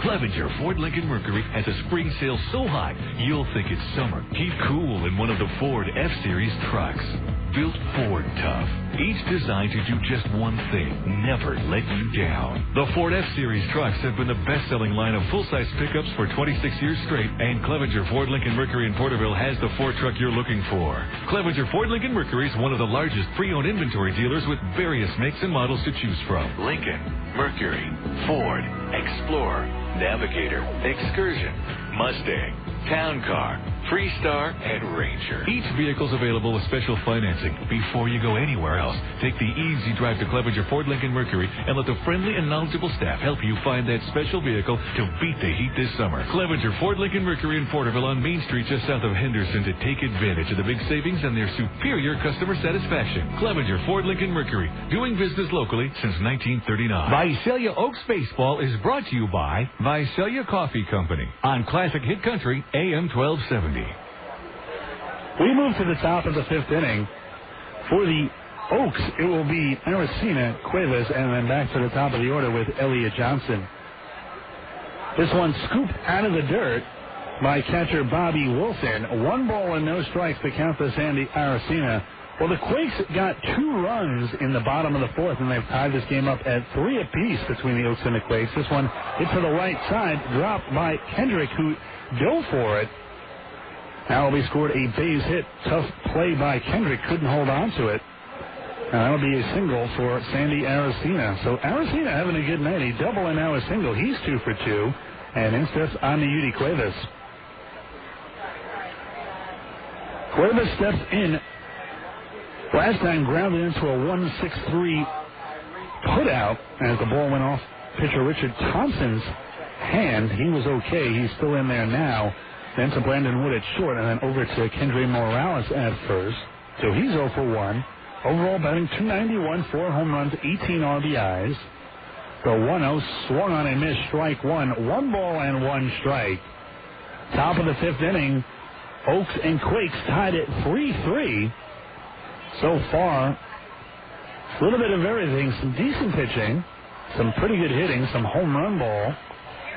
Clevenger Ford Lincoln Mercury has a spring sale so high, you'll think it's summer. Keep cool in one of the Ford F-Series trucks. Built Ford tough. Each designed to do just one thing, never let you down. The Ford F-Series trucks have been the best-selling line of full-size pickups for 26 years straight, and Clevenger Ford Lincoln Mercury in Porterville has the Ford truck you're looking for. Clevenger Ford Lincoln Mercury is one of the largest pre-owned inventory dealers with various makes and models to choose from. Lincoln, Mercury, Ford, Explorer, Navigator, Excursion, Mustang, Town Car, Freestar, and Ranger. Each vehicle's available with special financing. Before you go anywhere else, take the easy drive to Clevenger Ford Lincoln Mercury and let the friendly and knowledgeable staff help you find that special vehicle to beat the heat this summer. Clevenger Ford Lincoln Mercury in Porterville on Main Street just south of Henderson to take advantage of the big savings and their superior customer satisfaction. Clevenger Ford Lincoln Mercury, doing business locally since 1939. Visalia Oaks Baseball is brought to you by Visalia Coffee Company on Classic Hit Country AM 1270. We move to the top of the 5th inning. For the Oaks, it will be Aracena, Cuevas, and then back to the top of the order with Elliott Johnson. This one scooped out of the dirt by catcher Bobby Wilson. 1 ball and no strikes to count to Sandy Aracena. Well, the Quakes got 2 runs in the bottom of the 4th, and they've tied this game up at 3 apiece between the Oaks and the Quakes. This one hit to the right side, dropped by Kendrick, who dove for it. Now he scored a base hit. Tough play by Kendrick. Couldn't hold on to it. And that'll be a single for Sandy Aracena. So Aracena having a good night. A double and now a single. He's 2 for 2. And in steps Aniudi Cuevas. Cuevas steps in. Last time grounded into a 1-6-3 putout as the ball went off pitcher Richard Thompson's hand. He was okay. He's still in there now. Then to Brandon Wood at short, and then over to Kendrys Morales at first. So he's 0 for 1. Overall batting .291, 4 home runs, 18 RBIs. The 1-0 swung on and missed, strike 1. 1 ball and 1 strike. Top of the 5th inning, Oaks and Quakes tied at 3-3. So far, a little bit of everything. Some decent pitching, some pretty good hitting, some home run ball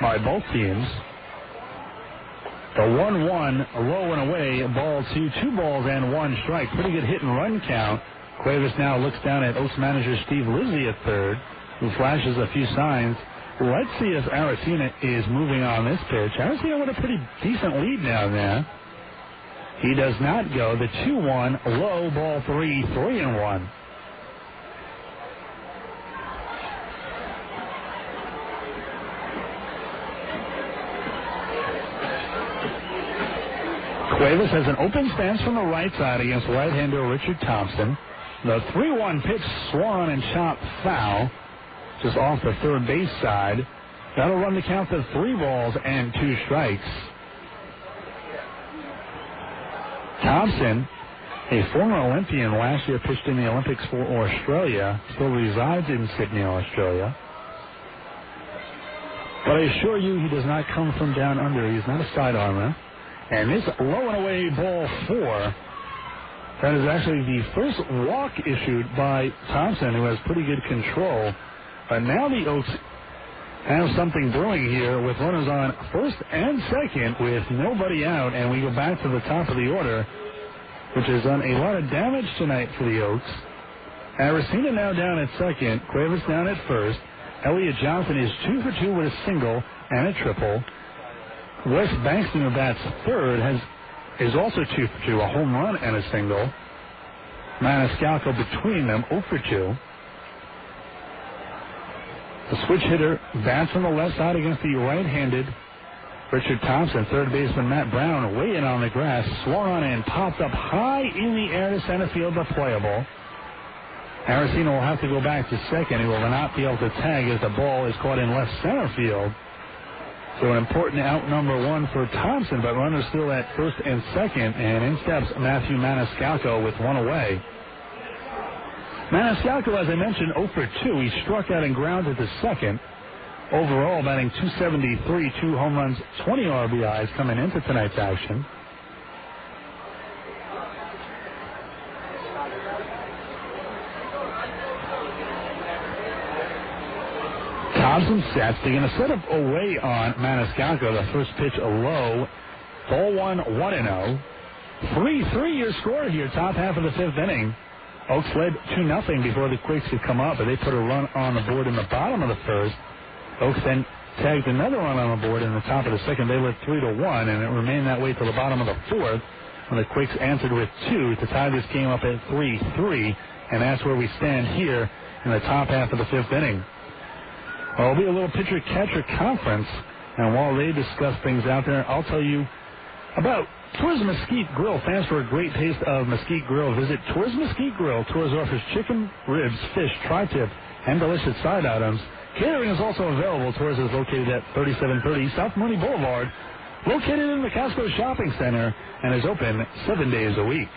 by both teams. The 1-1, low and away, ball 2, 2 balls and 1 strike. Pretty good hit and run count. Cuevas now looks down at Oaks manager Steve Lizzie at third, who flashes a few signs. Let's see if Aracena is moving on this pitch. Aracena with a pretty decent lead now there. He does not go. The 2-1, low, ball 3, 3-1. Cuevas has an open stance from the right side against right-hander Richard Thompson. The 3-1 pitch swung and chopped foul just off the third base side. That'll run the count to 3 balls and 2 strikes. Thompson, a former Olympian, last year pitched in the Olympics for Australia, still resides in Sydney, Australia. But I assure you he does not come from down under. He's not a sidearmer. And this low and away ball 4, that is actually the first walk issued by Thompson, who has pretty good control. But now the Oaks have something brewing here with runners on first and second with nobody out, and we go back to the top of the order, which has done a lot of damage tonight for the Oaks. Aracena now down at second, Cuevas down at first. Elliott Johnson is 2 for 2 with a single and a triple. Wes Bankston, who bats third, is also 2 for 2, a home run and a single. Maniscalco between them, 0 for 2. The switch hitter bats on the left side against the right-handed Richard Thompson. Third baseman Matt Brown way in on the grass, swung on and popped up high in the air to center field, but playable. Aracena will have to go back to second. He will not be able to tag as the ball is caught in left center field. So an important out number 1 for Thompson, but runners still at first and second, and in steps Matthew Maniscalco with 1 away. Maniscalco, as I mentioned, 0 for 2. He struck out and grounded to second. Overall, batting .273, 2 home runs, 20 RBIs coming into tonight's action. Thompson sets. They're going to set up away on Maniscalco. The first pitch a low. Ball 1, 1-0. 3-3 your score here, top half of the 5th inning. Oaks led 2-0 before the Quakes could come up, but they put a run on the board in the bottom of the first. Oaks then tagged another run on the board in the top of the second. They led 3-1, and it remained that way till the bottom of the 4th when the Quakes answered with 2 to tie this game up at 3-3, and that's where we stand here in the top half of the 5th inning. Well, it'll be a little pitcher-catcher conference, and while they discuss things out there, I'll tell you about Tours Mesquite Grill. Fans for a great taste of Mesquite Grill, visit Tours Mesquite Grill. Tours offers chicken, ribs, fish, tri-tip, and delicious side items. Catering is also available. Tours is located at 3730 South Mooney Boulevard, located in the Casco Shopping Center, and is open 7 days a week.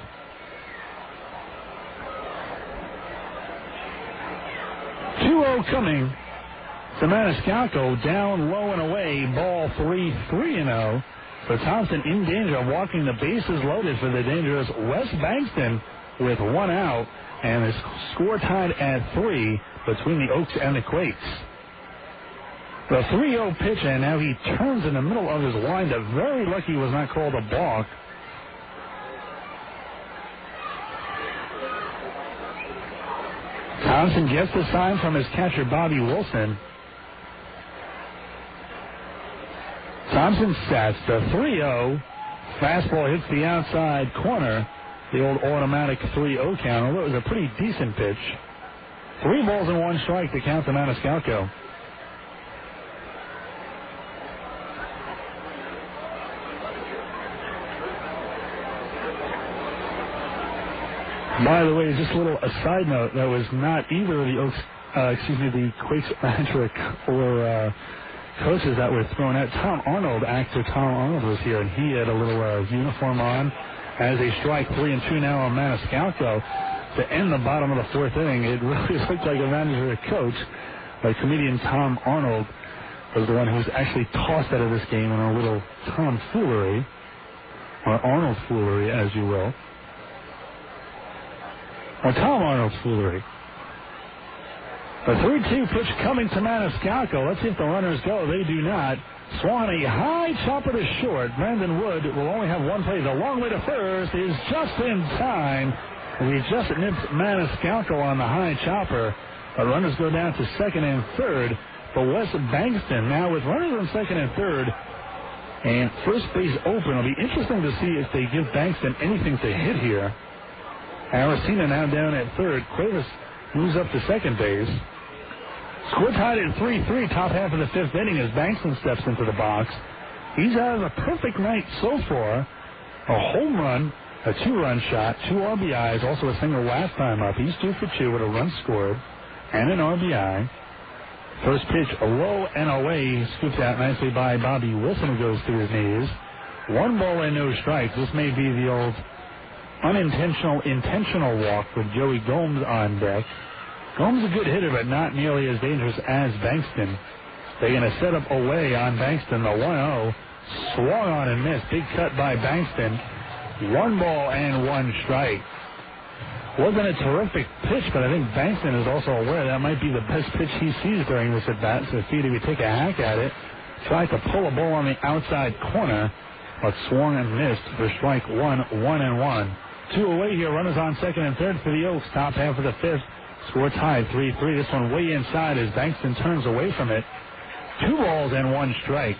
Coming to Maniscalco, down low and away, ball 3-0. So Thompson in danger of walking, the bases loaded for the dangerous Wes Bankston with 1 out, and the score tied at 3 between the Oaks and the Quakes. The 3-0 pitch, and now he turns in the middle of his windup. Very lucky he was not called a balk. Thompson gets the sign from his catcher, Bobby Wilson. Thompson sets the 3-0. Fastball hits the outside corner. The old automatic 3-0 count, although it was a pretty decent pitch. 3 balls and 1 strike to count to Maniscalco. By the way, just a little side note, that was not either of the Oaks, the Quakes manager or coaches that were thrown out. Actor Tom Arnold was here, and he had a little uniform on as a strike. 3-2 now on Maniscalco to end the bottom of the 4th inning. It really looked like a manager or coach. But comedian Tom Arnold was the one who was actually tossed out of this game in a little tomfoolery, or Arnold foolery, as you will. Or Tom Arnold's foolery. The 3-2 pitch coming to Maniscalco. Let's see if the runners go. They do not. Swan, a high chopper to short. Brandon Wood will only have 1 play. The long way to first is just in time. We just nipped Maniscalco on the high chopper. The runners go down to second and third. But Wes Bankston now with runners on second and third. And first base open. It'll be interesting to see if they give Bankston anything to hit here. Aracena now down at third. Cuevas moves up to second base. Score tied at 3-3, top half of the 5th inning as Bankston steps into the box. He's having a perfect night so far. a home run, a 2-run shot, 2 RBIs, also a single last time up. He's 2 for 2 with a run scored and an RBI. First pitch, low and away, scooped out nicely by Bobby Wilson, who goes to his knees. 1 ball and no strikes. This may be the old intentional walk with Joey Gomes on deck. Gomes a good hitter, but not nearly as dangerous as Bankston. They're going to set up away on Bankston. The 1-0 swung on and missed. Big cut by Bankston. 1 ball and 1 strike. Wasn't a terrific pitch, but I think Bankston is also aware that might be the best pitch he sees during this at-bat. So if he would take a hack at it, tried to pull a ball on the outside corner, but swung and missed for strike 1, 1-1. 2 away here. Runners on second and third for the Oaks. Top half of the fifth. Score tied 3-3. This one way inside as Bankston turns away from it. 2 balls and 1 strike.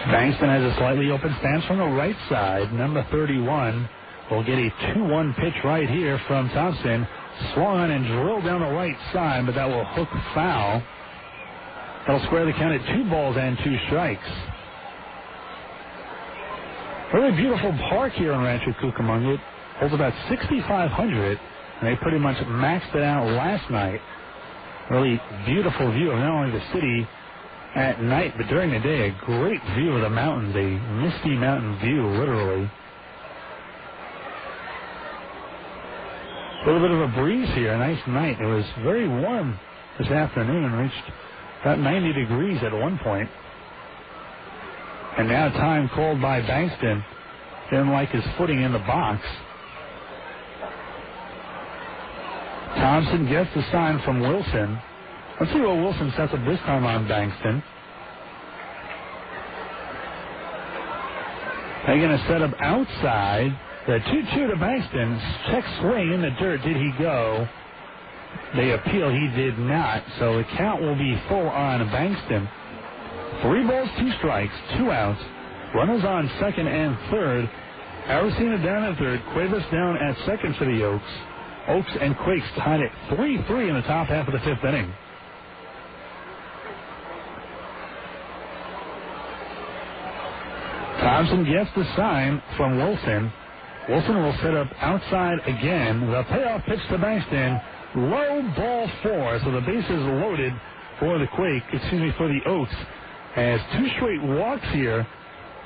Bankston has a slightly open stance from the right side. Number 31 will get a 2-1 pitch right here from Thompson. Swung on and drilled down the right side, but that will hook foul. That'll square the count at 2 balls and 2 strikes. Very beautiful park here in Rancho Cucamonga. It holds about 6,500, and they pretty much maxed it out last night. Really beautiful view of not only the city at night, but during the day, a great view of the mountains, a misty mountain view, literally. A little bit of a breeze here, a nice night. It was very warm this afternoon and reached about 90 degrees at one point. And now time called by Bankston. Didn't like his footing in the box. Thompson gets the sign from Wilson. Let's see what Wilson sets up this time on Bankston. They're going to set up outside. The 2-2 to Bankston. Check swing in the dirt. Did he go? They appeal. He did not. So the count will be full on Bankston. 3 balls, 2 strikes, 2 outs. Runners on second and third. Aracena down at third. Cuevas down at second for the Oaks. Oaks and Quakes tied at 3-3 in the top half of the 5th inning. Thompson gets the sign from Wilson. Wilson will set up outside again. The payoff pitch to Bankston. Low ball 4. So the base is loaded for the Oaks. As 2 straight walks here.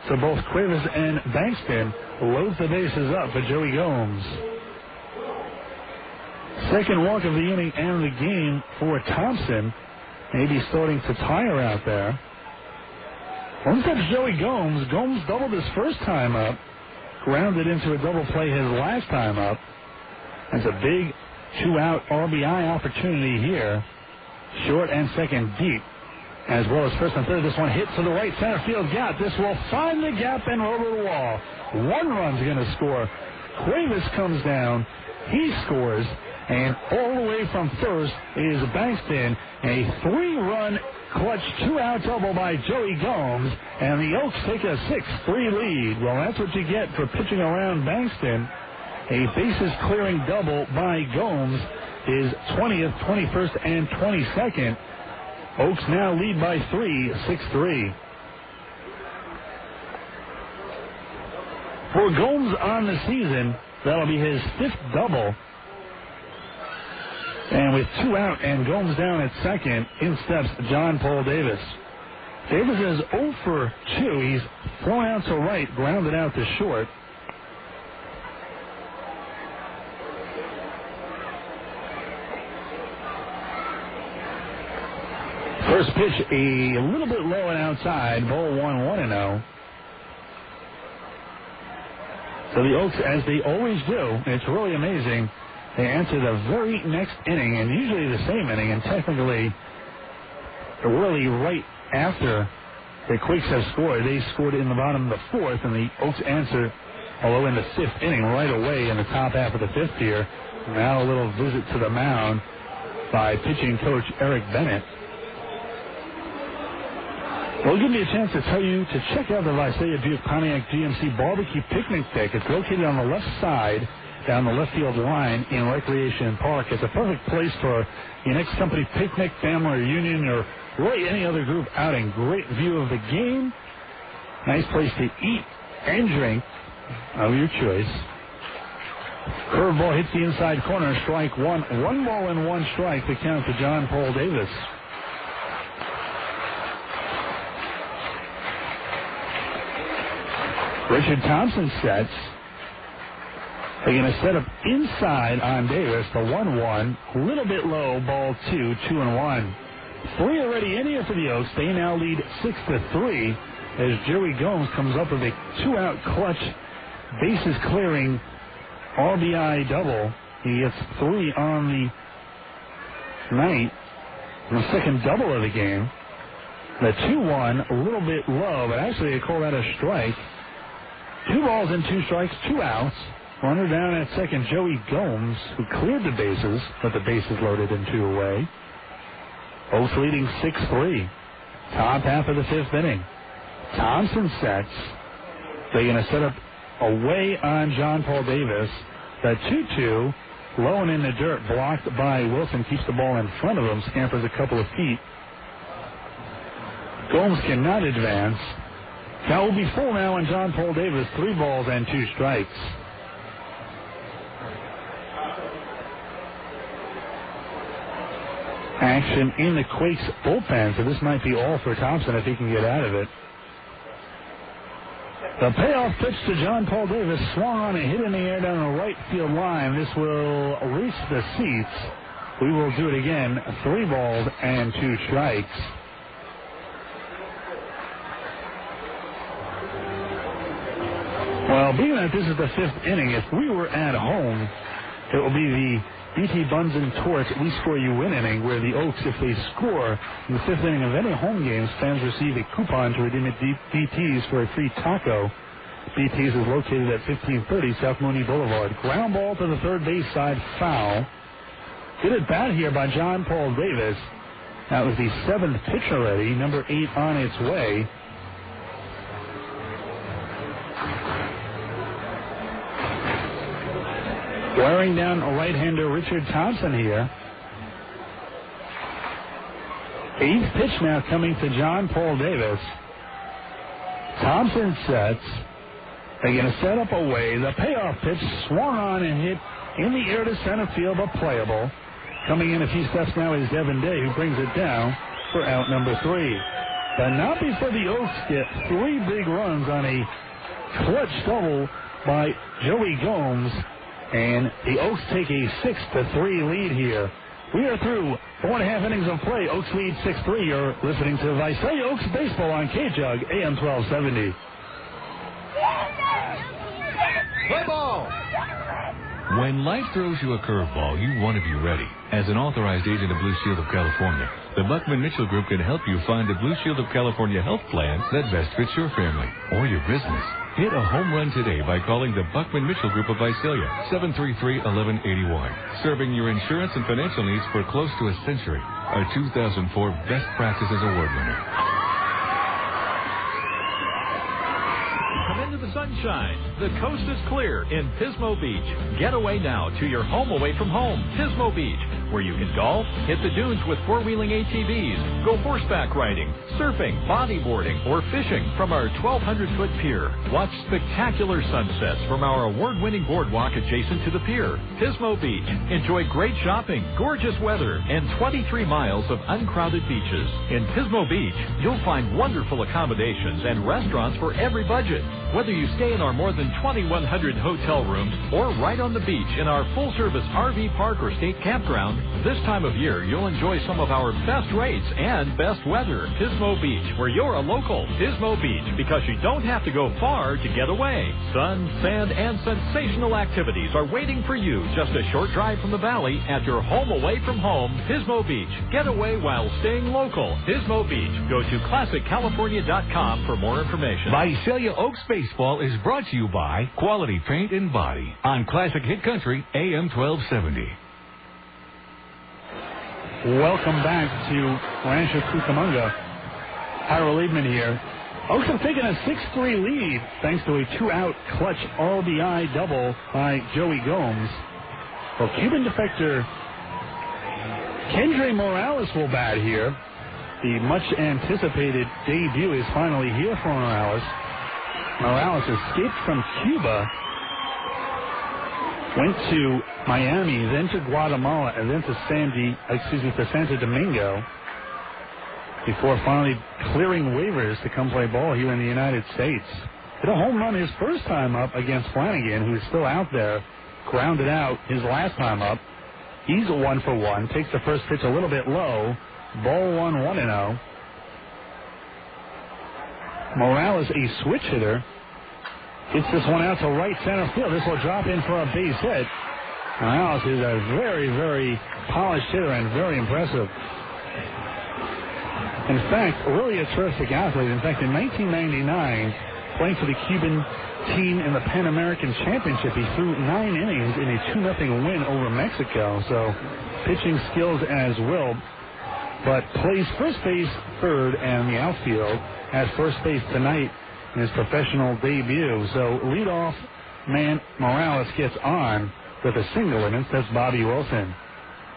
So both Cuevas and Bankston loads the bases up for Joey Gomes. Second walk of the inning and the game for Thompson. Maybe starting to tire out there. One steps Joey Gomes. Gomes doubled his first time up. Grounded into a double play his last time up. That's a big 2-out RBI opportunity here. Short and second deep. As well as first and third. This one hits to the right center field gap. This will find the gap and over the wall. 1 run's going to score. Cuevas comes down. He scores. And all the way from first is Bankston. A 3-run clutch 2-out double by Joey Gomes. And the Oaks take a 6-3 lead. Well, that's what you get for pitching around Bankston. A bases clearing double by Gomes. His 20th, 21st, and 22nd. Oaks now lead by 3, 6-3. For Gomes on the season, that'll be his 5th double. And with 2 out and Gomes down at second, in steps John Paul Davis. Davis is 0 for 2. He's thrown out to right, grounded out to short. First pitch a little bit low and outside. Ball 1-0. So the Oaks, as they always do, it's really amazing, they enter the very next inning, and usually the same inning, and technically really right after the Quakes have scored. They scored in the bottom of the 4th, and the Oaks answer, although in the 5th inning, right away in the top half of the 5th here. Now a little visit to the mound by pitching coach Eric Bennett. We'll give you a chance to tell you to check out the Visalia Buick Pontiac GMC Barbecue Picnic Deck. It's located on the left side down the left field line in Recreation Park. It's a perfect place for your next company picnic, family reunion, or really any other group outing. Great view of the game. Nice place to eat and drink of your choice. Curveball hits the inside corner. Strike one. 1 ball and 1 strike. The count to John Paul Davis. Richard Thompson sets. They're going to set up inside on Davis. The 1-1. A little bit low. Ball 2. 2-1. 3 already in here for the Oaks. They now lead 6-3 as Joey Gomes comes up with a 2-out clutch, bases clearing RBI double. He gets 3 on the night. The second double of the game. The 2-1, a little bit low, but actually they call that a strike. 2 balls and 2 strikes, 2 outs. Runner down at second, Joey Gomes, who cleared the bases, but the bases loaded and 2 away. Oaks leading 6-3. Top half of the 5th inning. Thompson sets. They're going to set up away on John Paul Davis. The 2-2, low and in the dirt, blocked by Wilson, keeps the ball in front of him, scampers a couple of feet. Gomes cannot advance. Count will be full now on John Paul Davis, 3 balls and 2 strikes. Action in the Quakes bullpen, so this might be all for Thompson if he can get out of it. The payoff pitch to John Paul Davis swung on and hit in the air down the right field line. This will reach the seats. We will do it again. 3 balls and 2 strikes. Well, being that this is the 5th inning, if we were at home, it will be the BT Buns and Torts We Score You Win inning, where the Oaks, if they score in the 5th inning of any home games, fans receive a coupon to redeem at BT's for a free taco. BT's is located at 1530 South Mooney Boulevard. Ground ball to the third base side, foul. Good at bat here by John Paul Davis. That was the 7th pitch already, number 8 on its way. Wearing down right-hander Richard Thompson here. 8th pitch now coming to John Paul Davis. Thompson sets. They're going to set up away. The payoff pitch swung on and hit in the air to center field, but playable. Coming in a few steps now is Devin Day, who brings it down for out number 3. But not before the Oaks get 3 big runs on a clutch double by Joey Gomes. And the Oaks take a 6-3 lead here. We are through 4.5 innings of play. Oaks lead 6-3. You're listening to Visalia Oaks Baseball on K-Jug, AM 1270. Play ball! When life throws you a curveball, you want to be ready. As an authorized agent of Blue Shield of California, the Buckman Mitchell Group can help you find a Blue Shield of California health plan that best fits your family or your business. Hit a home run today by calling the Buckman Mitchell Group of Visalia, 733-1181. Serving your insurance and financial needs for close to a century. A 2004 Best Practices Award winner. Come into the sunshine. The coast is clear in Pismo Beach. Get away now to your home away from home, Pismo Beach, where you can golf, hit the dunes with four-wheeling ATVs, go horseback riding, surfing, bodyboarding, or fishing from our 1,200-foot pier. Watch spectacular sunsets from our award-winning boardwalk adjacent to the pier. Pismo Beach. Enjoy great shopping, gorgeous weather, and 23 miles of uncrowded beaches. In Pismo Beach, you'll find wonderful accommodations and restaurants for every budget. Whether you stay in our more than 2,100 hotel rooms or right on the beach in our full-service RV park or state campground, this time of year you'll enjoy some of our best rates and best weather. Pismo Beach, where you're a local. Pismo Beach, because you don't have to go far to get away. Sun, sand, and sensational activities are waiting for you just a short drive from the valley at your home away from home, Pismo Beach. Get away while staying local. Pismo Beach. Go to ClassicCalifornia.com for more information. Visalia Oaks Baseball is brought to you by Quality Paint and Body on Classic Hit Country, AM 1270. Welcome back to Rancho Cucamonga. Harold Liebman here. Oaks have taken a 6-3 lead thanks to a 2-out clutch RBI double by Joey Gomes. Well, Cuban defector Kendrys Morales will bat here. The much-anticipated debut is finally here for Morales. Morales escaped from Cuba, went to Miami, then to Guatemala, and then to Santo Domingo, before finally clearing waivers to come play ball here in the United States. Hit a home run his first time up against Flanagan, who's still out there. Grounded out his last time up. He's 1-for-1. Takes the first pitch a little bit low. Ball 1-0. Morales, a switch hitter, hits this one out to right center field. This will drop in for a base hit. Morales is a very, very polished hitter and very impressive. In fact, really a terrific athlete. In fact, in 1999, playing for the Cuban team in the Pan American Championship, he threw 9 innings in a 2-0 win over Mexico. So, pitching skills as well. But plays first base, third, and the outfield. Has first base tonight in his professional debut. So, leadoff man Morales gets on with a single, and that's Bobby Wilson.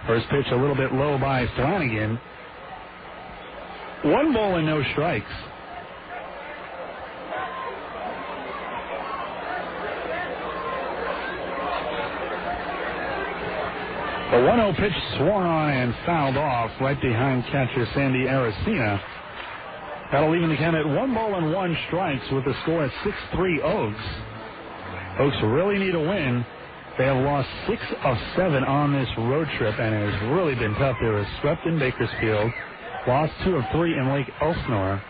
First pitch a little bit low by Flanagan. 1 ball and no strikes. The 1-0 pitch swung on and fouled off right behind catcher Sandy Aracena. That'll even the count at 1 ball and 1 strikes with the score at 6-3 Oaks. Oaks really need a win. They have lost 6 of 7 on this road trip, and it has really been tough. They were swept in Bakersfield, lost 2 of 3 in Lake Elsinore,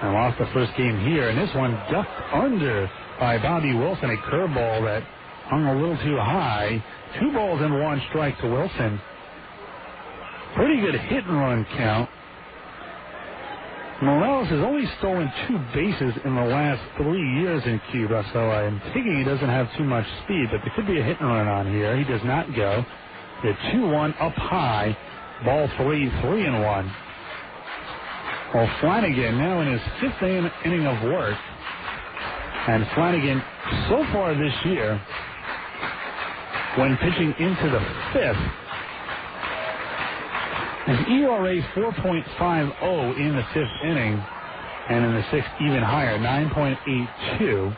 and lost the first game here. And this one ducked under by Bobby Wilson, a curveball that hung a little too high. 2 balls and 1 strike to Wilson. Pretty good hit and run count. Morales has only stolen 2 bases in the last 3 years in Cuba, so I'm thinking he doesn't have too much speed, but there could be a hit and run on here. He does not go. The 2-1 up high. Ball 3, 3-1. Well, Flanagan now in his 5th inning of work. And Flanagan, so far this year, when pitching into the 5th, his ERA 4.50 in the 5th inning, and in the 6th even higher, 9.82.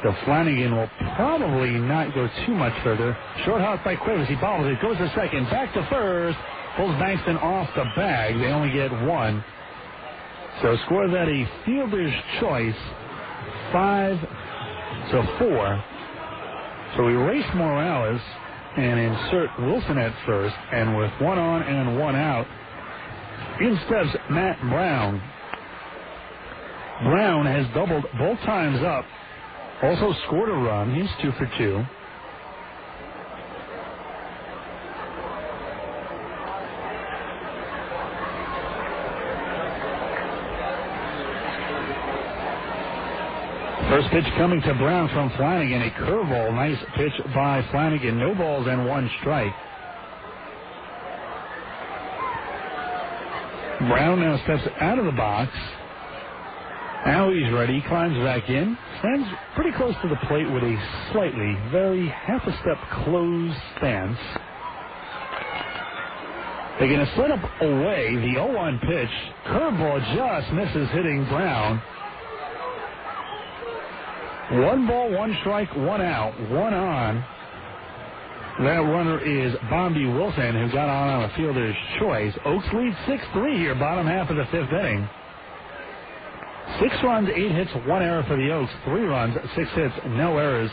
So Flanagan will probably not go too much further. Short hop by Quakes. He bobbles it, goes to second, back to first, pulls Bankston off the bag. They only get 1. So score that a fielder's choice, 5-4. So erase Morales and insert Wilson at first, and with 1 on and 1 out, in steps Matt Brown. Brown has doubled both times up, also scored a run. He's 2 for 2. First pitch coming to Brown from Flanagan, a curveball. Nice pitch by Flanagan. No balls and 1 strike. Brown now steps out of the box. Now he's ready. Climbs back in. Stands pretty close to the plate with a slightly, very half-a-step closed stance. They're going to set up away. The 0-1 pitch. Curveball just misses hitting Brown. 1 ball, 1 strike, 1 out, 1 on. That runner is Bobby Wilson, who got on a fielder's choice. Oaks lead 6-3 here, bottom half of the 5th inning. 6 runs, 8 hits, 1 error for the Oaks. 3 runs, 6 hits, no errors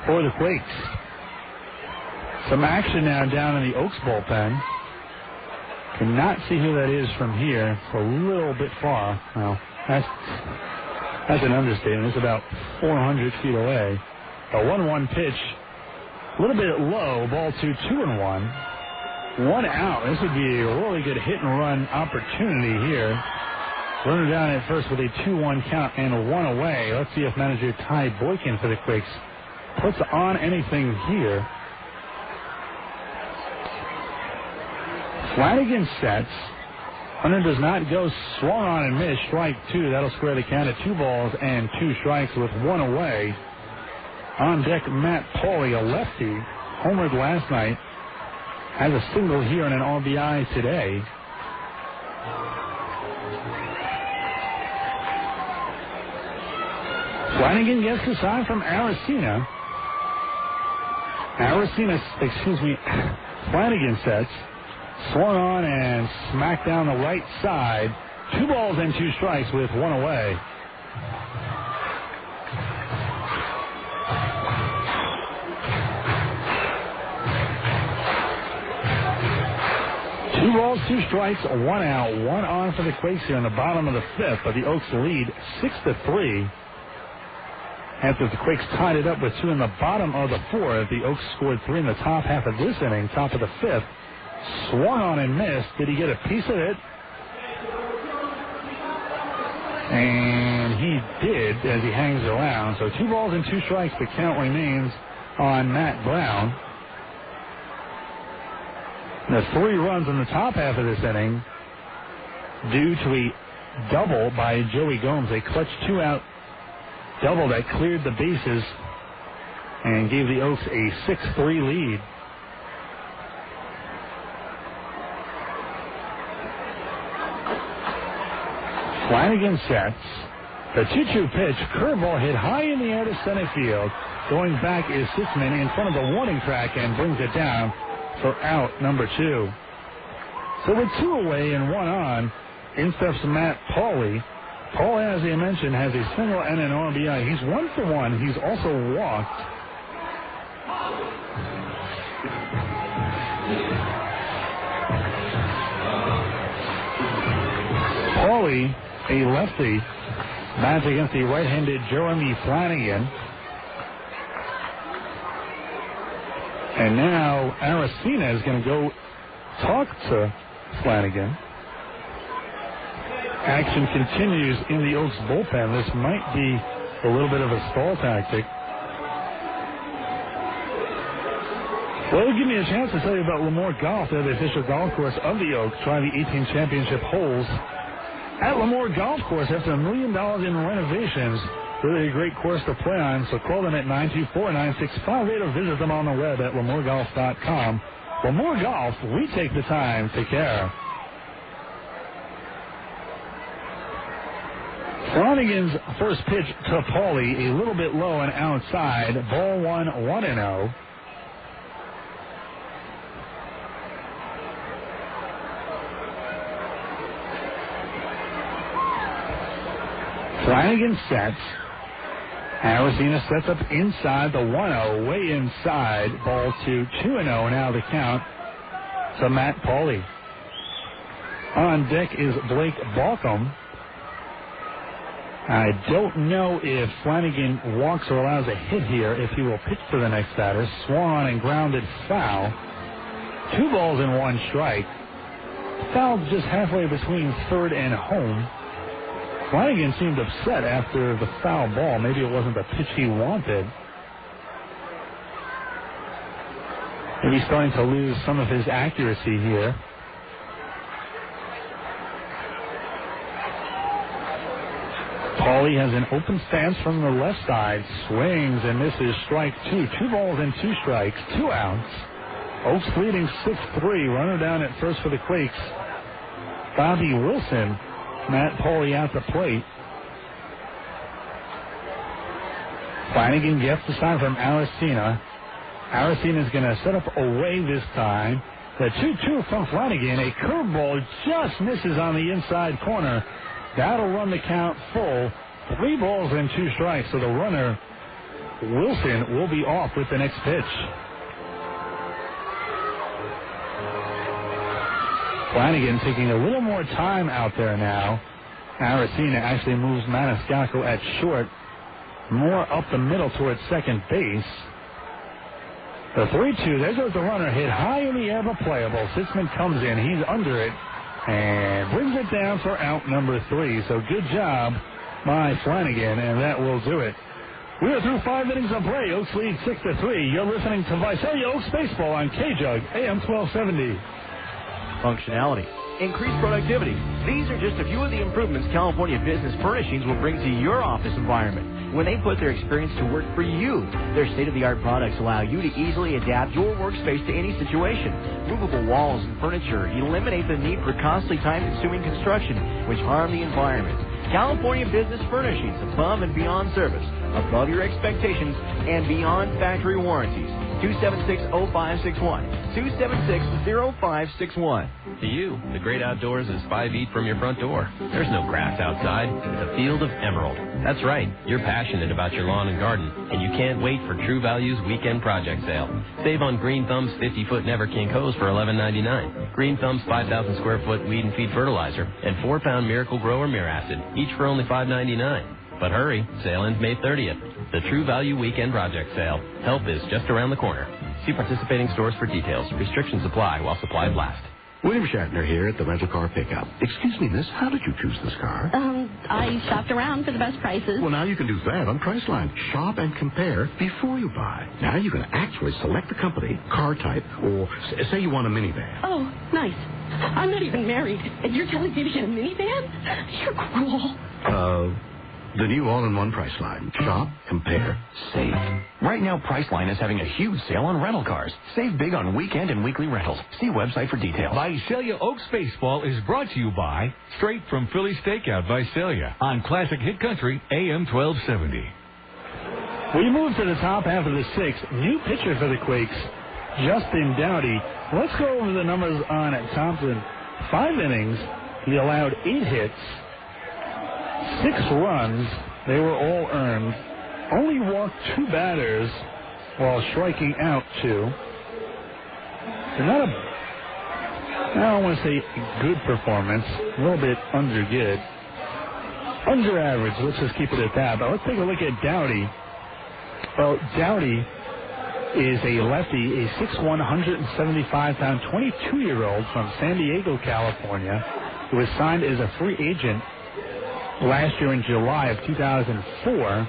for the Quakes. Some action now down in the Oaks bullpen. Cannot see who that is from here. It's a little bit far. Well, that's an understatement. It's about 400 feet away. A 1-1 pitch. A little bit low. Ball 2-1. 1 out. This would be a really good hit and run opportunity here. Runner down at first with a 2-1 count and 1 away. Let's see if manager Ty Boykin for the Quakes puts on anything here. Flanagan sets. Runner does not go. Swung on and missed. Strike two. That'll square the count at 2 balls and 2 strikes with 1 away. On deck, Matt Pauley, a lefty, homered last night, has a single here and an RBI today. Flanagan gets the sign from Aracena. Flanagan sets. Swung on and smacked down the right side. 2 balls and 2 strikes with 1 away. Two balls, 2 strikes, 1 out, 1 on for the Quakes here in the bottom of the 5th, but the Oaks lead 6-3. After the Quakes tied it up with 2 in the bottom of the 4th, the Oaks scored 3 in the top half of this inning, top of the 5th. Swung on and missed. Did he get a piece of it? And he did as he hangs around. So 2 balls and 2 strikes. The count remains on Matt Brown. The 3 runs in the top half of this inning due to a double by Joey Gomes, a clutch 2-out double that cleared the bases and gave the Oaks a 6-3 lead. Flanagan sets. The 2-2 pitch, curveball hit high in the air to center field. Going back is Sitzman in front of the warning track and brings it down for out number 2. So with 2 away and 1 on, in steps Matt Pauley. Paul, as I mentioned, has a single and an RBI. He's 1 for 1. He's also walked. Pauley, a lefty, bats against the right-handed Jeremy Flanagan. And now Aracena is going to go talk to Flanagan. Action continues in the Oaks bullpen. This might be a little bit of a stall tactic. Well, it'll give me a chance to tell you about Lemoore Golf. They're the official golf course of the Oaks. Try the 18 championship holes at Lemoore Golf Course after $1 million in renovations. Really a great course to play on, so call them at 924-9658 or visit them on the web at LemooreGolf.com. Lemoore Golf, we take the time to care. Flanagan's first pitch to Pauley, a little bit low and outside. Ball 1, 1-0. Flanagan sets. Aracena sets up inside the 1-0, way inside. Ball 2, 2-0. Now the count to Matt Pauley. On deck is Blake Balcom. I don't know if Flanagan walks or allows a hit here, if he will pitch for the next batter. Swan and grounded foul. 2 balls and 1 strike. Fouled just halfway between third and home. Flanagan seemed upset after the foul ball. Maybe it wasn't the pitch he wanted. Maybe starting to lose some of his accuracy here. Pauley has an open stance from the left side. Swings and misses. Strike 2. 2 balls and 2 strikes. 2 outs. Oaks leading 6-3. Runner down at first for the Quakes. Bobby Wilson. Matt Pauley at the plate. Flanagan gets the sign from Aracena. Aracena is going to set up away this time. The 2-2 from Flanagan. A curveball just misses on the inside corner. That'll run the count full. 3 balls and 2 strikes. So the runner, Wilson, will be off with the next pitch. Flanagan taking a little more time out there now. Aracena actually moves Maniscalco at short, more up the middle towards second base. The 3-2, there goes the runner, hit high in the air but playable. Sitzman comes in, he's under it, and brings it down for out number 3. So good job by Flanagan, and that will do it. We are through 5 innings of play. Oaks lead 6-3. You're listening to Visalia Oaks Baseball on KJUG AM 1270. Functionality. increased productivity. These are just a few of the improvements California Business Furnishings will bring to your office environment when they put their experience to work for you. Their state-of-the-art products allow you to easily adapt your workspace to any situation. Movable walls and furniture eliminate the need for costly, time-consuming construction, which harm the environment. California Business Furnishings, above and beyond service, above your expectations, and beyond factory warranties. 276-0561. 276-0561. To you, the great outdoors is 5 feet from your front door. There's no grass outside. It's a field of emerald. That's right. You're passionate about your lawn and garden, and you can't wait for True Value's weekend project sale. Save on Green Thumb's 50-foot Never King hose for $11.99. Green Thumb's 5,000 square foot weed and feed fertilizer, and 4-pound Miracle Grower Mere Acid, each for only $5.99. But hurry, sale ends May 30th. The True Value Weekend Project Sale. Help is just around the corner. See participating stores for details. Restrictions apply while supplies last. William Shatner here at the rental car pickup. Excuse me, miss, how did you choose this car? I shopped around for the best prices. Well, now you can do that on Priceline. Shop and compare before you buy. Now you can actually select the company, car type, or say you want a minivan. Oh, nice. I'm not even married, and you're telling me to get a minivan? You're cruel. The new all-in-one Priceline. Shop, compare, save. Right now, Priceline is having a huge sale on rental cars. Save big on weekend and weekly rentals. See website for details. Visalia Oaks Baseball is brought to you by Straight from Philly Steakout Visalia on Classic Hit Country AM 1270. We move to the top half of the sixth. New pitcher for the Quakes, Justin Dowdy. Let's go over the numbers on Thompson. 5 innings. He allowed 8 hits. 6 runs, they were all earned. Only walked 2 batters while striking out 2. Not a, I don't want to say good performance, a little bit under good. Under average, let's just keep it at that. But let's take a look at Dowdy. Well, Dowdy is a lefty, a 6'1", 175-pound, 22-year-old from San Diego, California, who was signed as a free agent last year in July of 2004.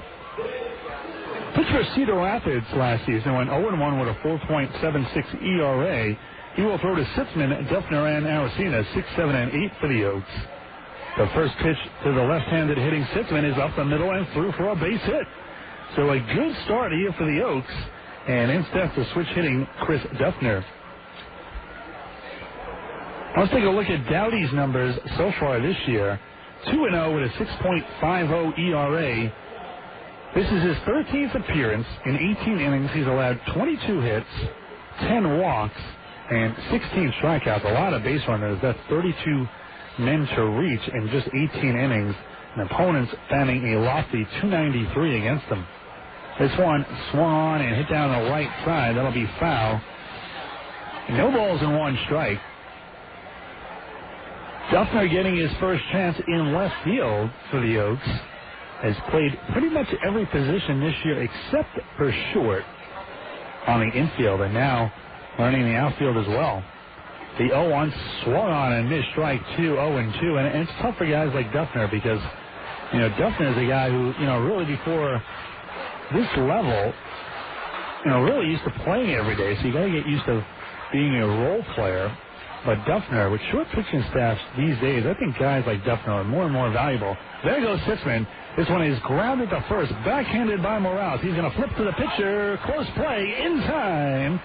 Pitched for Cedar Rapids last season, went 0-1 with a 4.76 ERA. He will throw to Sitzman, Duffner, and Aracena, 6, 7, and 8 for the Oaks. The first pitch to the left-handed hitting Sitzman is up the middle and through for a base hit. So a good start here for the Oaks. And instead the switch hitting Chris Duffner. Let's take a look at Dowdy's numbers so far this year. 2-0 with a 6.50 ERA. This is his 13th appearance. In 18 innings, he's allowed 22 hits, 10 walks, and 16 strikeouts. A lot of base runners. That's 32 men to reach in just 18 innings. And opponents batting a lofty 293 against him. This one swung on and hit down the right side. That'll be foul. No balls and 1 strike. Duffner getting his first chance in left field for the Oaks. Has played pretty much every position this year except for short on the infield, and now learning the outfield as well. The 0-1 swung on and missed strike 2, 0-2, and it's tough for guys like Duffner because, Duffner is a guy who, really before this level, really used to playing every day, so you got to get used to being a role player. But Duffner, with short pitching staffs these days, I think guys like Duffner are more and more valuable. There goes Sitzman. This one is grounded to first, backhanded by Morales. He's going to flip to the pitcher. Close play in time.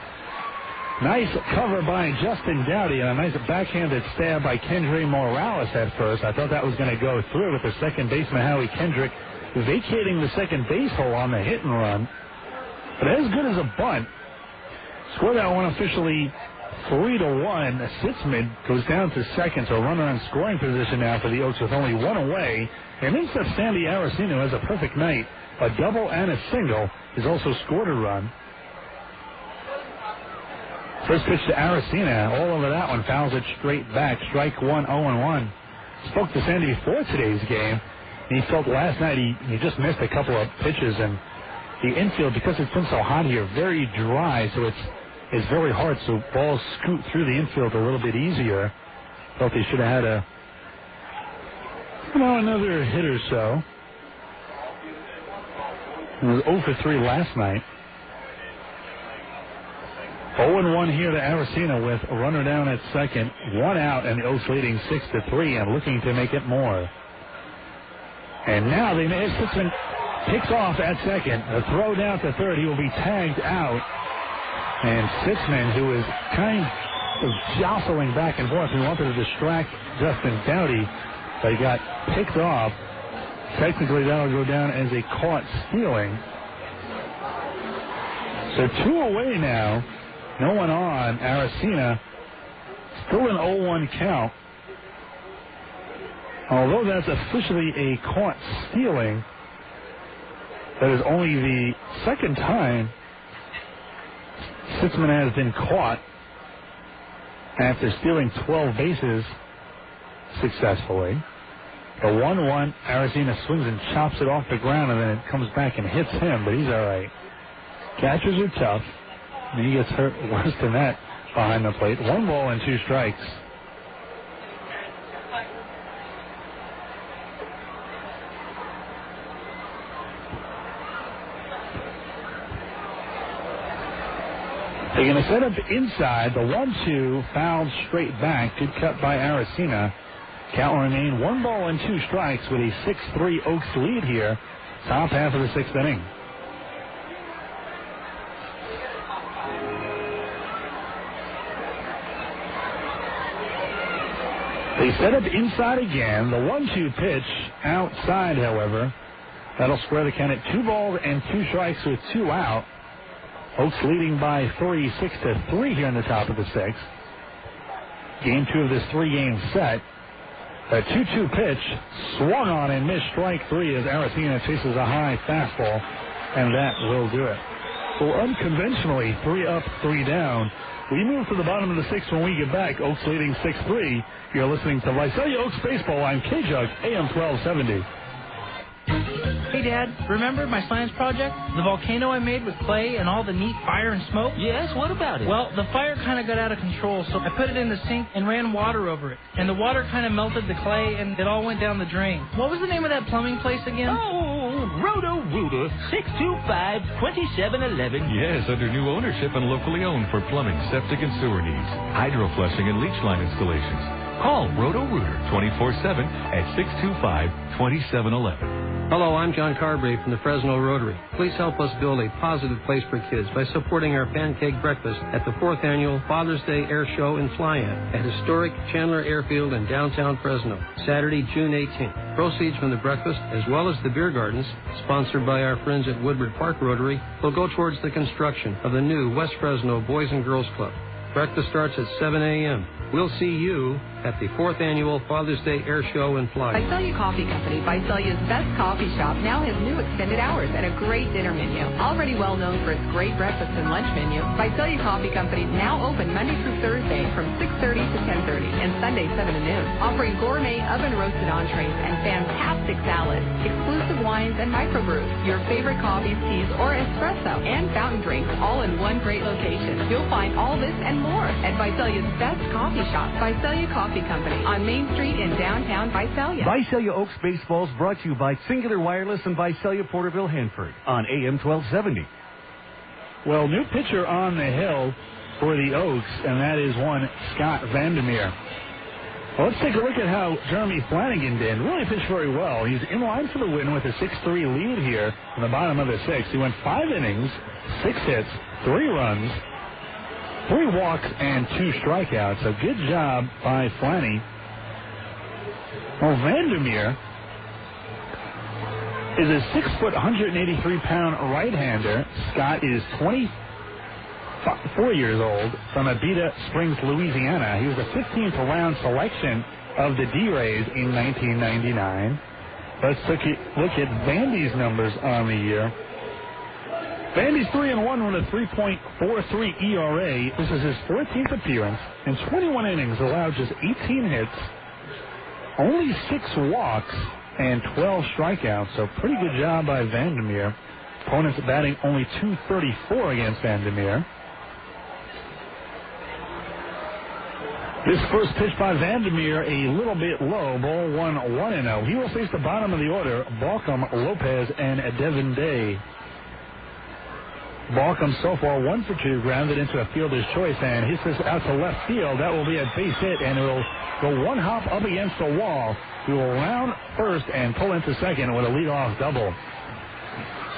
Nice cover by Justin Dowdy and a nice backhanded stab by Kendrys Morales at first. I thought that was going to go through with the second baseman, Howie Kendrick, vacating the second base hole on the hit and run. But as good as a bunt. Score that one officially 3-1. Sitzman goes down to second, so runner in scoring position now for the Oaks with only 1 away. And then Sandy Aracena has a perfect night. A double and a single. He's also scored a run. First pitch to Aracena. All over that one. Fouls it straight back. Strike 1, 0-1. Spoke to Sandy before today's game. And he felt last night he just missed a couple of pitches. And the infield, because it's been so hot here, very dry, so it's very hard. So balls scoot through the infield a little bit easier. Felt he should have had another hit or so. It was 0 for 3 last night. 0-1 here to Aracena with a runner down at second one out, and the Oaks leading 6-3 and looking to make it more. And now they may. Sitzman picks off at second. A throw down to third. He will be tagged out. And Sitzman, who is kind of jostling back and forth, he wanted to distract Justin Dowdy, but he got picked off. Technically, that'll go down as a caught stealing. So 2 away now. No one on. Aracena still an 0-1 count. Although that's officially a caught stealing, that is only the second time Sitzman has been caught after stealing 12 bases successfully. The 1-1, Aracena swings and chops it off the ground, and then it comes back and hits him, but he's all right. Catchers are tough, and he gets hurt worse than that behind the plate. 1 ball and 2 strikes. They're going to set up inside. The 1-2 fouled straight back. Good cut by Aracena. Count will remain 1 ball and 2 strikes with a 6-3 Oaks lead here. Top half of the 6th inning. They set up inside again. The 1-2 pitch outside, however. That'll square the count at 2 balls and 2 strikes with 2 out. Oaks leading by 3, 6-3 here in the top of the 6th. Game 2 of this 3-game set. A 2-2 pitch swung on and missed strike 3 as Aracena chases a high fastball, and that will do it. Well, unconventionally, 3 up, 3 down. We move to the bottom of the 6th when we get back. Oaks leading 6-3. You're listening to Visalia Oaks Baseball on KJUG AM 1270. Hey, Dad, remember my science project? The volcano I made with clay and all the neat fire and smoke? Yes, what about it? Well, the fire kind of got out of control, so I put it in the sink and ran water over it. And the water kind of melted the clay, and it all went down the drain. What was the name of that plumbing place again? Oh, Roto-Rooter, 625-2711. Yes, under new ownership and locally owned for plumbing, septic, and sewer needs. Hydro flushing and leach line installations. Call Roto-Rooter 24/7 at 625-2711. Hello, I'm John Carberry from the Fresno Rotary. Please help us build a positive place for kids by supporting our pancake breakfast at the 4th Annual Father's Day Air Show and Fly-In at historic Chandler Airfield in downtown Fresno, Saturday, June 18th. Proceeds from the breakfast, as well as the beer gardens, sponsored by our friends at Woodward Park Rotary, will go towards the construction of the new West Fresno Boys and Girls Club. Breakfast starts at 7 a.m. We'll see you at the 4th Annual Father's Day Air Show and Fly. Visalia Coffee Company, Visalia's best coffee shop, now has new extended hours and a great dinner menu. Already well known for its great breakfast and lunch menu, Visalia Coffee Company is now open Monday through Thursday from 6:30 to 10:30 and Sunday 7 to noon, offering gourmet oven-roasted entrees and fantastic salads, exclusive wines and microbrews, your favorite coffees, teas, or espresso, and fountain drinks, all in one great location. You'll find all this and more at Visalia's best coffee shop, Visalia Coffee Company, on Main Street in downtown Visalia. Visalia Oaks Baseball is brought to you by Singular Wireless and Visalia Porterville Hanford on AM 1270. Well, new pitcher on the hill for the Oaks, and that is one Scott Vandermeer. Well, let's take a look at how Jeremy Flanagan did. Really pitched very well. He's in line for the win with a 6-3 lead here in the bottom of the 6th. He went 5 innings, 6 hits, 3 runs, 3 walks and 2 strikeouts. A good job by Flanny. Well, Vandermeer is a 6-foot, 183-pound right-hander. Scott is 24 years old from Abita Springs, Louisiana. He was a 15th round selection of the D-Rays in 1999. Let's look at Vandy's numbers on the year. Vandy's 3-1 with a 3.43 ERA. This is his 14th appearance. In 21 innings, allowed just 18 hits, only 6 walks, and 12 strikeouts. So pretty good job by Vandermeer. Opponents batting only .234 against Vandermeer. This first pitch by Vandermeer, a little bit low, ball 1-0. He will face the bottom of the order, Balcom, Lopez, and Devin Day. Balcom so far 1 for 2, grounded into a fielder's choice, and hits this out to left field. That will be a base hit, and it will go one hop up against the wall. He will round first and pull into second with a leadoff double.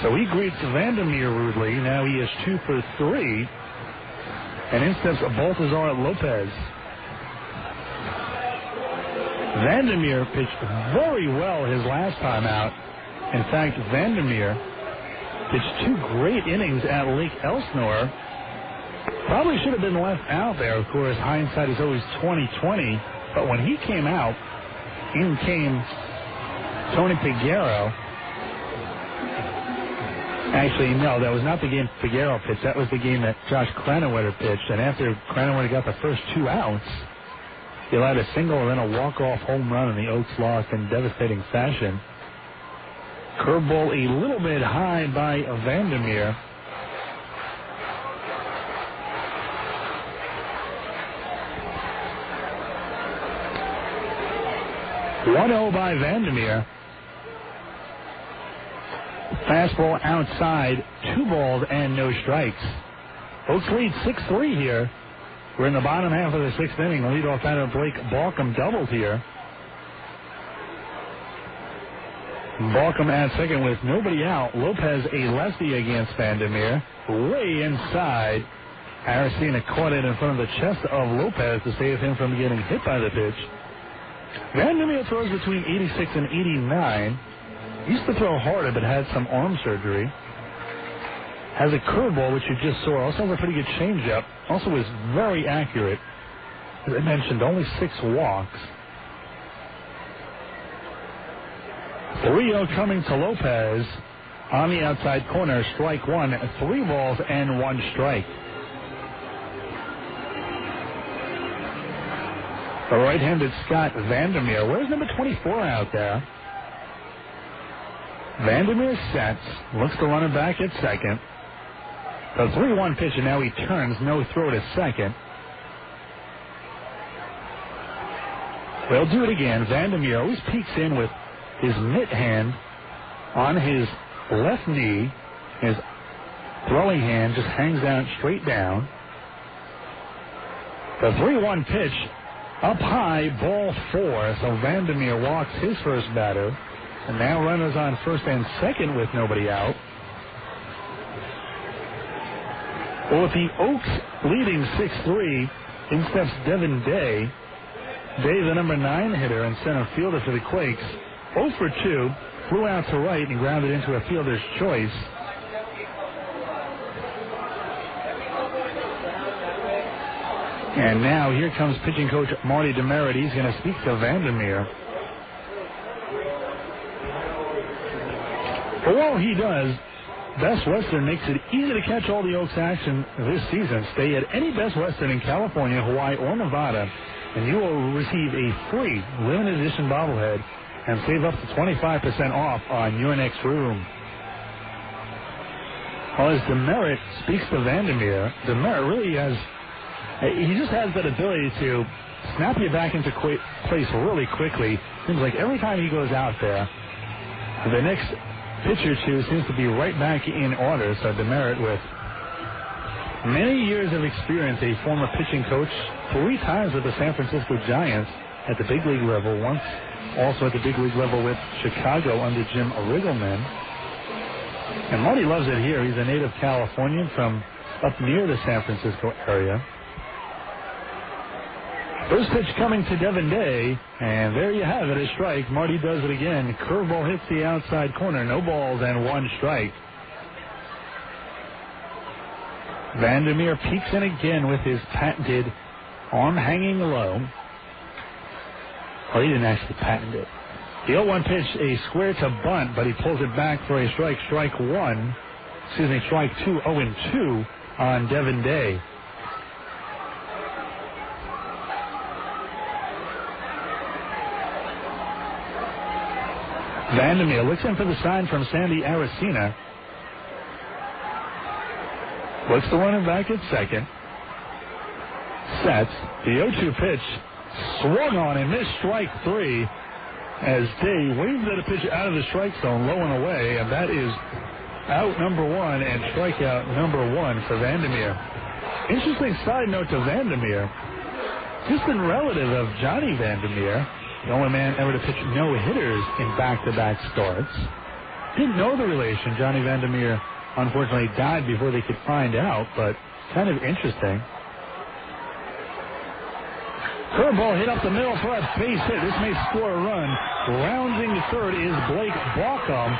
So he greets Vandermeer rudely. Now he is 2 for 3, and in steps Baltazar Lopez. Vandermeer pitched very well his last time out. In fact, Vandermeer pitched 2 great innings at Lake Elsinore. Probably should have been left out there. Of course, hindsight is always 20/20. But when he came out, in came Tony Figueroa. Actually, no, that was not the game Figueroa pitched. That was the game that Josh Cranwetter pitched. And after Cranwetter got the first 2 outs, he allowed a single and then a walk-off home run, and the Oaks lost in devastating fashion. Curveball a little bit high by Vandermeer. .1-0 by Vandermeer. Fastball outside, 2 balls and no strikes. Oaks lead 6-3 here. We're in the bottom half of the 6th inning. The leadoff batter Blake Balcom doubles here. Balcom at second with nobody out. Lopez a lefty against Vandermeer. Way inside. Aracena caught it in front of the chest of Lopez to save him from getting hit by the pitch. Vandermeer throws between 86 and 89. Used to throw harder, but had some arm surgery. Has a curveball, which you just saw. Also has a pretty good changeup. Also is very accurate. As I mentioned, only 6 walks. 3-0 coming to Lopez on the outside corner. Strike 1, 3 balls and 1 strike. The right-handed Scott Vandermeer. Where's number 24 out there? Vandermeer sets, looks to run it back at second. The 3-1 pitch, and now he turns, no throw to second. We'll do it again. Vandermeer always peeks in with his mitt hand on his left knee. His throwing hand just hangs out straight down. The 3-1 pitch up high, ball 4. So Vandermeer walks his first batter. And now runners on first and second with nobody out. Well, with the Oaks leading 6-3, in steps Devin Day. Day, the number 9 hitter and center fielder for the Quakes. 0 for 2, flew out to right and grounded into a fielder's choice. And now here comes pitching coach Marty Demerit. He's going to speak to Vandermeer. But while he does, Best Western makes it easy to catch all the Oaks action this season. Stay at any Best Western in California, Hawaii, or Nevada, and you will receive a free limited edition bobblehead and save up to 25% off on your next room. Well, as Demerit speaks to Vandermeer, Demerit really has, he just has that ability to snap you back into place really quickly. Seems like every time he goes out there, the next pitch or two seems to be right back in order. So Demerit, with many years of experience, a former pitching coach, 3 times with the San Francisco Giants at the big league level, once also at the big league level with Chicago under Jim Riggleman. And Marty loves it here. He's a native Californian from up near the San Francisco area. First pitch coming to Devin Day, and there you have it, a strike. Marty does it again. Curveball hits the outside corner. No balls and 1 strike. Vandermeer peeks in again with his patented arm hanging low. Well, he didn't actually patent it. The 0-1 pitch, a square to bunt, but he pulls it back for a strike. Strike 2, 0-2 on Devin Day. Vandermeer looks in for the sign from Sandy Aracena. Looks to run it back at second. Sets. The 0-2 pitch swung on and missed strike 3 as Day waves at a pitch out of the strike zone, low and away, and that is out number 1 and strikeout number 1 for Vandermeer. Interesting side note to Vandermeer. Distant relative of Johnny Vandermeer, the only man ever to pitch no-hitters in back-to-back starts. Didn't know the relation. Johnny Vandermeer unfortunately died before they could find out, but kind of interesting. Curveball hit up the middle for a base hit. This may score a run. Rounding third is Blake Balcom.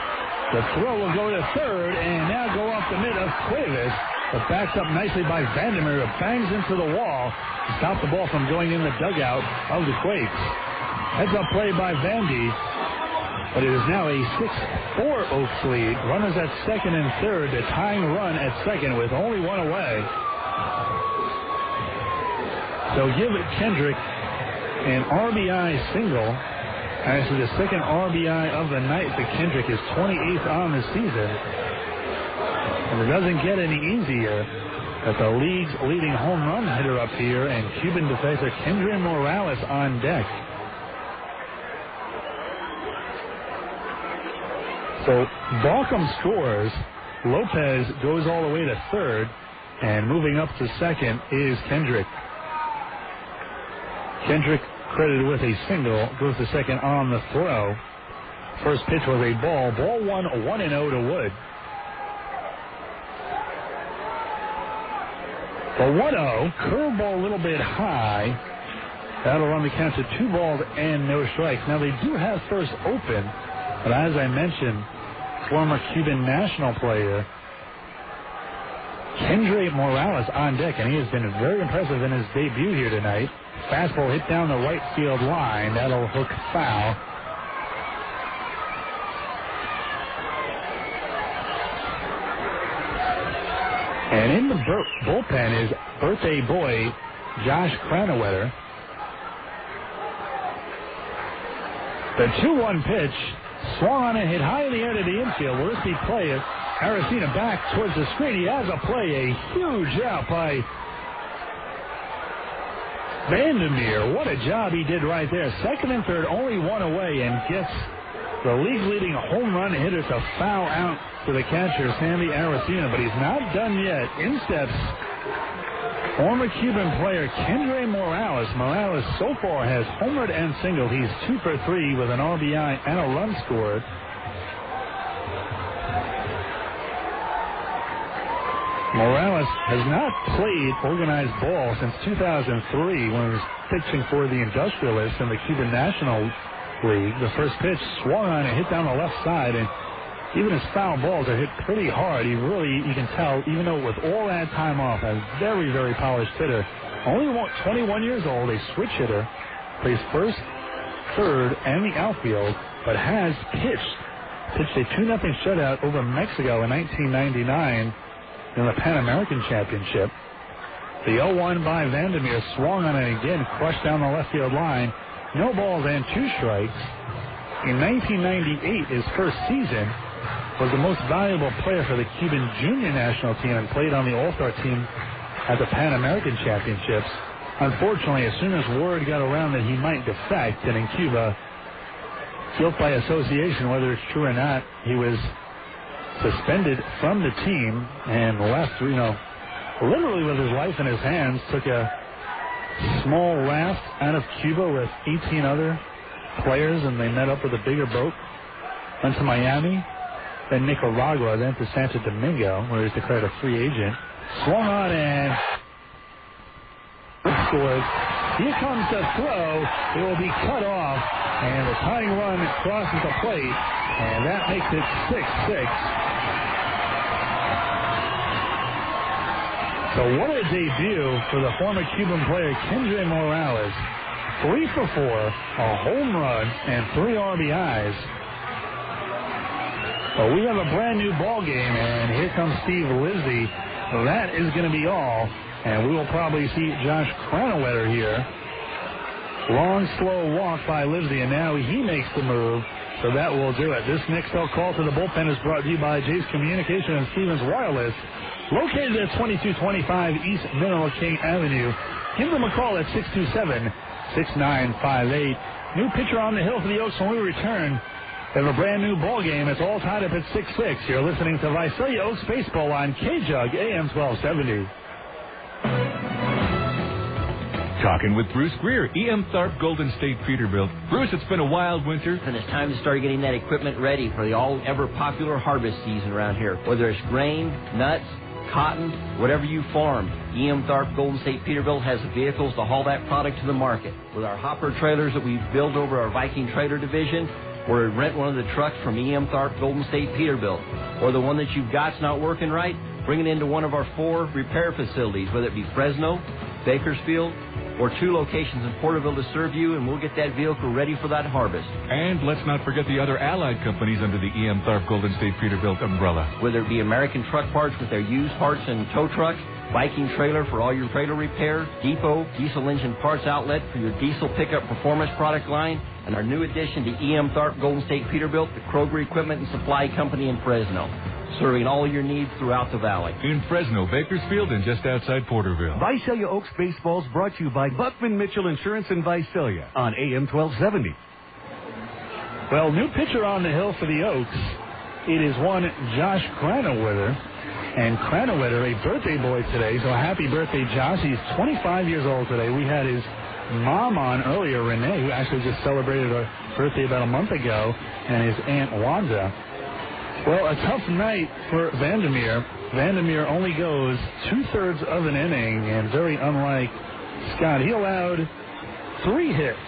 The throw will go to third and now go off the mid of Quakes. But backed up nicely by Vandermeer. It bangs into the wall to stop the ball from going in the dugout of the Quakes. Heads up play by Vandy. But it is now a 6-4 Oaks lead. Runners at second and third. The tying run at second with only one away. So give Kendrick an RBI single. Actually, the second RBI of the night for Kendrick is 28th on the season. And it doesn't get any easier at the league's leading home run hitter up here and Cuban defender Kendrys Morales on deck. So Balcom scores. Lopez goes all the way to third. And moving up to second is Kendrick. Kendrick credited with a single, goes to second on the throw. First pitch was a ball. Ball 1-0 to Wood. The 1-0, curveball a little bit high. That'll run the count to 2 balls and no strikes. Now they do have first open, but as I mentioned, former Cuban national player Kendrys Morales on deck, and he has been very impressive in his debut here tonight. Fastball hit down the right field line. That'll hook foul. And in the bullpen is birthday boy Josh Cranwetter. The 2-1 pitch swung on and hit high in the air to the infield. Will this be play? Aracena back towards the screen. He has a play. A huge out by Vandermeer. What a job he did right there. Second and third, only one away, and gets the league-leading home run hitter to foul out to the catcher, Sandy Aracena. But he's not done yet. In steps former Cuban player Kendrys Morales. Morales so far has homered and singled. He's 2 for 3 with an RBI and a run scored. Morales has not played organized ball since 2003 when he was pitching for the Industrialists in the Cuban National League. The first pitch swung on and hit down the left side, and even his foul balls are hit pretty hard. He really, you can tell, even though with all that time off, a very, very polished hitter. Only 21 years old, a switch hitter, plays first, third, and the outfield, but has pitched a 2-0 shutout over Mexico in 1999 in the Pan American Championship. The 0-1 by Vandermeer swung on it again, crushed down the left field line. No balls and 2 strikes. In 1998, his first season, was the most valuable player for the Cuban junior national team and played on the All-Star team at the Pan American Championships. Unfortunately, as soon as word got around that he might defect, and in Cuba, guilt by association, whether it's true or not, he was suspended from the team and left, literally with his life in his hands, took a small raft out of Cuba with 18 other players, and they met up with a bigger boat, went to Miami, then Nicaragua, then to Santo Domingo, where he's declared a free agent. Swung on and scored. Here comes the throw. It will be cut off, and the tying run crosses the plate, and that makes it 6-6. So what a debut for the former Cuban player Kendrys Morales. 3 for 4, a home run, and 3 RBIs. Well, we have a brand new ball game, and here comes Steve Lizzie. That is going to be all, and we will probably see Josh Cranwetter here. Long, slow walk by Lizzie, and now he makes the move, so that will do it. This next call to the bullpen is brought to you by Jay's Communication and Stevens Wireless, located at 2225 East Mineral King Avenue. Give them a call at 627-6958. New pitcher on the hill for the Oaks when we return. We have a brand new ball game. It's all tied up at 6-6. You're listening to Visalia Oaks Baseball on KJUG AM 1270. Talking with Bruce Greer, E.M. Tharp, Golden State Peterbilt. Bruce, it's been a wild winter. And it's time to start getting that equipment ready for the all-ever-popular harvest season around here. Whether it's grain, nuts, cotton, whatever you farm, E.M. Tharp Golden State Peterbilt has the vehicles to haul that product to the market. With our hopper trailers that we've built over our Viking trailer division, or rent one of the trucks from E.M. Tharp Golden State Peterbilt, or the one that you've got's not working right, bring it into one of our 4 repair facilities, whether it be Fresno, Bakersfield, or 2 locations in Porterville to serve you, and we'll get that vehicle ready for that harvest. And let's not forget the other allied companies under the E.M. Tharp Golden State Peterbilt umbrella. Whether it be American Truck Parts with their used parts and tow trucks, Viking Trailer for all your trailer repair, Depot, diesel engine parts outlet for your diesel pickup performance product line, and our new addition to E.M. Tharp Golden State Peterbilt, the Kroger Equipment and Supply Company in Fresno, serving all your needs throughout the valley. In Fresno, Bakersfield, and just outside Porterville. Visalia Oaks Baseball is brought to you by Buckman Mitchell Insurance in Visalia on AM 1270. Well, new pitcher on the hill for the Oaks. It is one Josh Cranowither. And Cranowither, a birthday boy today, so happy birthday, Josh. He's 25 years old today. We had his mom on earlier, Renee, who actually just celebrated her birthday about a month ago, and his Aunt Wanda. Well, a tough night for Vandermeer. Vandermeer only goes 2/3 of an inning, and very unlike Scott, he allowed 3 hits,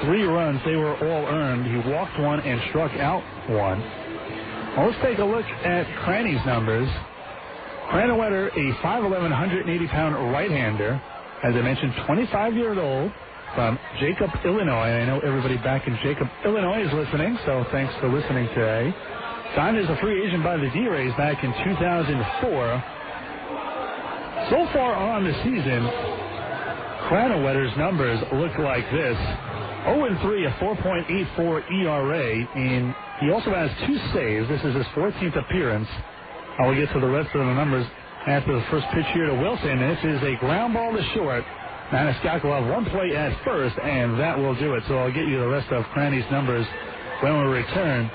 3 runs. They were all earned. He walked 1 and struck out 1. Well, let's take a look at Cranny's numbers. Cranowither, a 5'11", 180-pound right-hander. As I mentioned, 25 years old, from Jacob, Illinois. And I know everybody back in Jacob, Illinois is listening, so thanks for listening today. Signed as a free agent by the D-Rays back in 2004. So far on the season, Cranowither's numbers look like this. 0-3, a 4.84 ERA, and he also has 2 saves. This is his 14th appearance. I will get to the rest of the numbers after the first pitch here to Wilson. This is a ground ball to short. Maniscalco will have 1 play at first, and that will do it. So I'll get you the rest of Cranny's numbers when we return.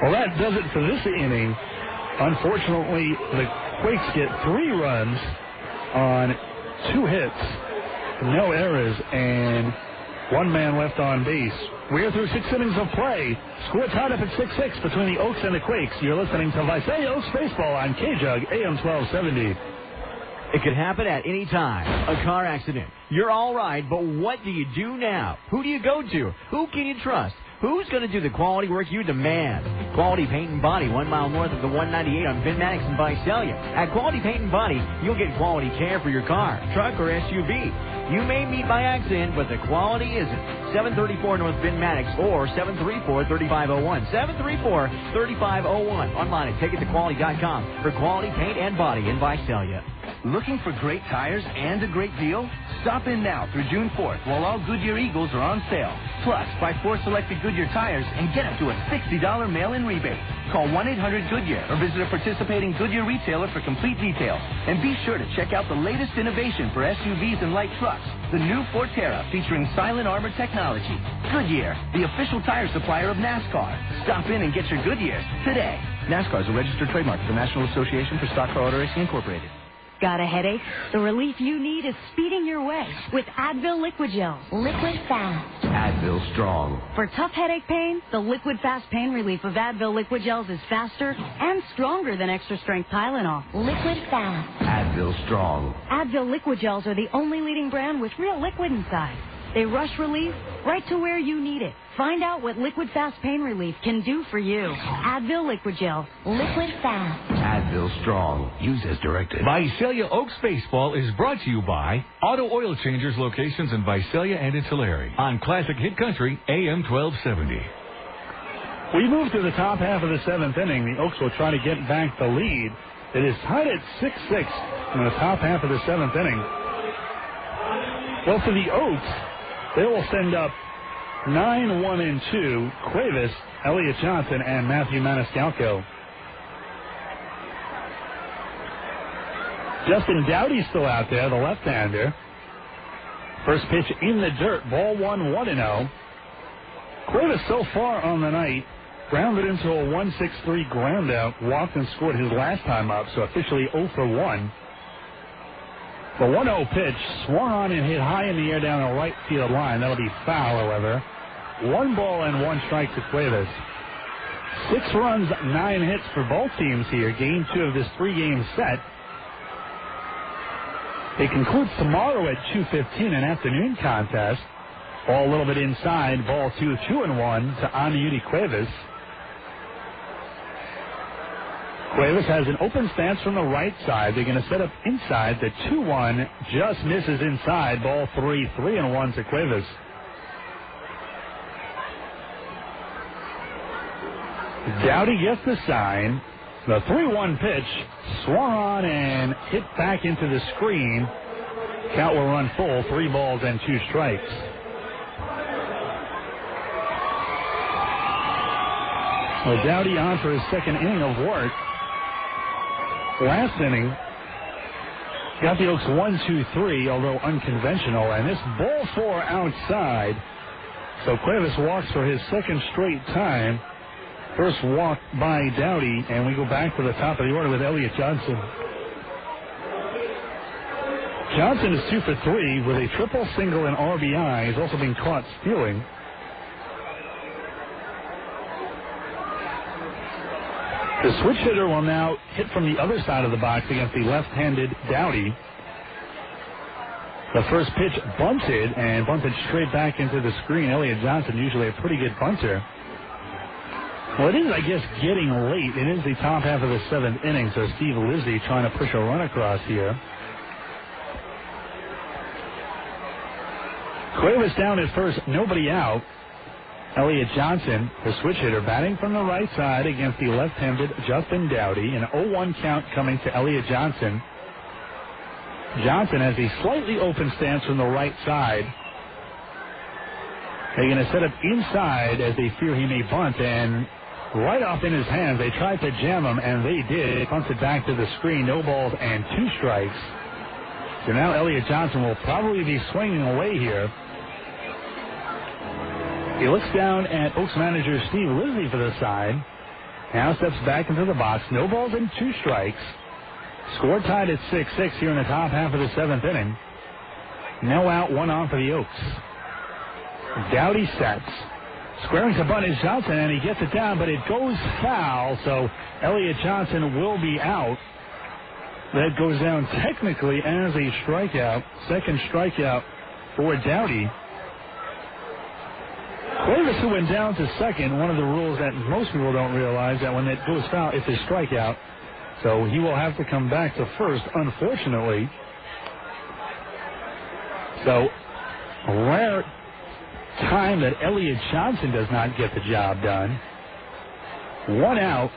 Well, that does it for this inning. Unfortunately, the Quakes get 3 runs on 2 hits, no errors, and 1 man left on base. We're through 6 innings of play. Score tied up at 6-6 between the Oaks and the Quakes. You're listening to Visalia Oaks Baseball on KJUG AM 1270. It could happen at any time. A car accident. You're all right, but what do you do now? Who do you go to? Who can you trust? Who's going to do the quality work you demand? Quality Paint and Body, 1 mile north of the 198 on Van Maddox and Visalia. At Quality Paint and Body, you'll get quality care for your car, truck, or SUV. You may meet by accident, but the quality isn't. 734 North Van Maddox or 734-3501. 734-3501. Online at TakeItToQuality.com for Quality Paint and Body in Visalia. Looking for great tires and a great deal? Stop in now through June 4th while all Goodyear Eagles are on sale. Plus, buy 4 selected Goodyear tires and get up to a $60 mail-in rebate. Call 1-800-GOODYEAR or visit a participating Goodyear retailer for complete details. And be sure to check out the latest innovation for SUVs and light trucks, the new Forterra featuring silent armor technology. Goodyear, the official tire supplier of NASCAR. Stop in and get your Goodyears today. NASCAR is a registered trademark of the National Association for Stock Car Auto Racing Incorporated. Got a headache? The relief you need is speeding your way with Advil Liquid Gel. Liquid Fast. Advil Strong. For tough headache pain, the Liquid Fast pain relief of Advil Liquid Gels is faster and stronger than extra strength Tylenol. Liquid Fast. Advil Strong. Advil Liquid Gels are the only leading brand with real liquid inside. They rush relief right to where you need it. Find out what Liquid Fast pain relief can do for you. Advil Liquid Gel. Liquid Fast. Advil Strong. Use as directed. Visalia Oaks Baseball is brought to you by Auto Oil Changers locations in Visalia and in Tulare on Classic Hit Country AM 1270. We move to the top half of the 7th inning. The Oaks will try to get back the lead. It is tied at 6-6 in the top half of the 7th inning. Well, for the Oaks, they will send up 9-1-2, Cuevas, Elliott Johnson, and Matthew Maniscalco. Justin Dowdy's still out there, the left-hander. First pitch in the dirt, ball 1, 1-0. Cuevas so far on the night grounded into a 1-6-3 ground out, walked and scored his last time up, so officially 0 for 1. The 1-0 pitch swung on and hit high in the air down the right field line. That'll be foul, however. 1 ball and 1 strike to Cuevas. 6 runs, 9 hits for both teams here. Game 2 of this 3-game set. It concludes tomorrow at 2:15, an afternoon contest. Ball a little bit inside. Ball 2-1 to Aniuti Cuevas. Cuevas has an open stance from the right side. They're going to set up inside. The 2-1 just misses inside. Ball 3-1 to Cuevas. Dowdy gets the sign. The 3-1 pitch swung on and hit back into the screen. Count will run full. 3 balls and 2 strikes. Well, Dowdy on for his second inning of work. Last inning got the Oaks 1-2-3, although unconventional, and this ball 4 outside. So Cuevas walks for his second straight time. First walk by Dowdy, and we go back to the top of the order with Elliot Johnson. Johnson is 2 for 3 with a triple, single, and RBI. He's also been caught stealing. The switch hitter will now hit from the other side of the box against the left-handed Dowdy. The first pitch bunted and bunted straight back into the screen. Elliot Johnson, usually a pretty good bunter. Well, it is, I guess, getting late. It is the top half of the 7th inning, so Steve Lizzie trying to push a run across here. Cuevas down at first, nobody out. Elliot Johnson, the switch hitter, batting from the right side against the left-handed Justin Dowdy. An 0-1 count coming to Elliot Johnson. Johnson has a slightly open stance from the right side. They're going to set up inside as they fear he may bunt, and right off in his hands, they tried to jam him, and they did. Bunted back to the screen, no balls and 2 strikes. So now Elliot Johnson will probably be swinging away here. He looks down at Oaks manager Steve Lizzie for the side. Now steps back into the box. No balls and 2 strikes. Score tied at 6-6 here in the top half of the 7th inning. No out, 1 on for the Oaks. Dowdy sets. Squaring to bunt is Johnson, and he gets it down, but it goes foul, so Elliot Johnson will be out. That goes down technically as a strikeout. Second strikeout for Dowdy. Cuevas, who went down to second, one of the rules that most people don't realize, that when it goes foul, it's a strikeout. So he will have to come back to first, unfortunately. So, a rare time that Elliot Johnson does not get the job done. 1 out.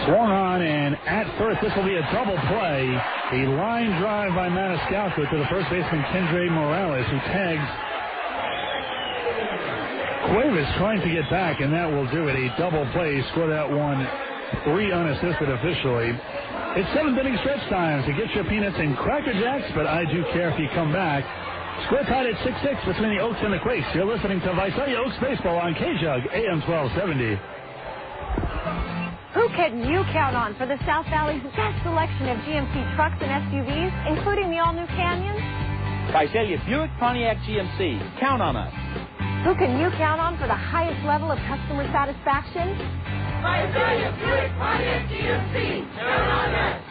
Swung on, and at first, this will be a double play. A line drive by Maniscalco to the first baseman, Kendrys Morales, who tags Cuevas trying to get back, and that will do it. A double play. Score that one 3 unassisted officially. It's 7th inning stretch time, so get your peanuts and Cracker Jacks, but I do care if you come back. Score tied at 6-6 between the Oaks and the Quakes. You're listening to Visalia Oaks Baseball on KJUG AM 1270. Who can you count on for the South Valley's best selection of GMC trucks and SUVs, including the all-new Canyons? Visalia Buick Pontiac GMC. Count on us. Who can you count on for the highest level of customer satisfaction? Visalia Buick Pontiac GMC. Count on us.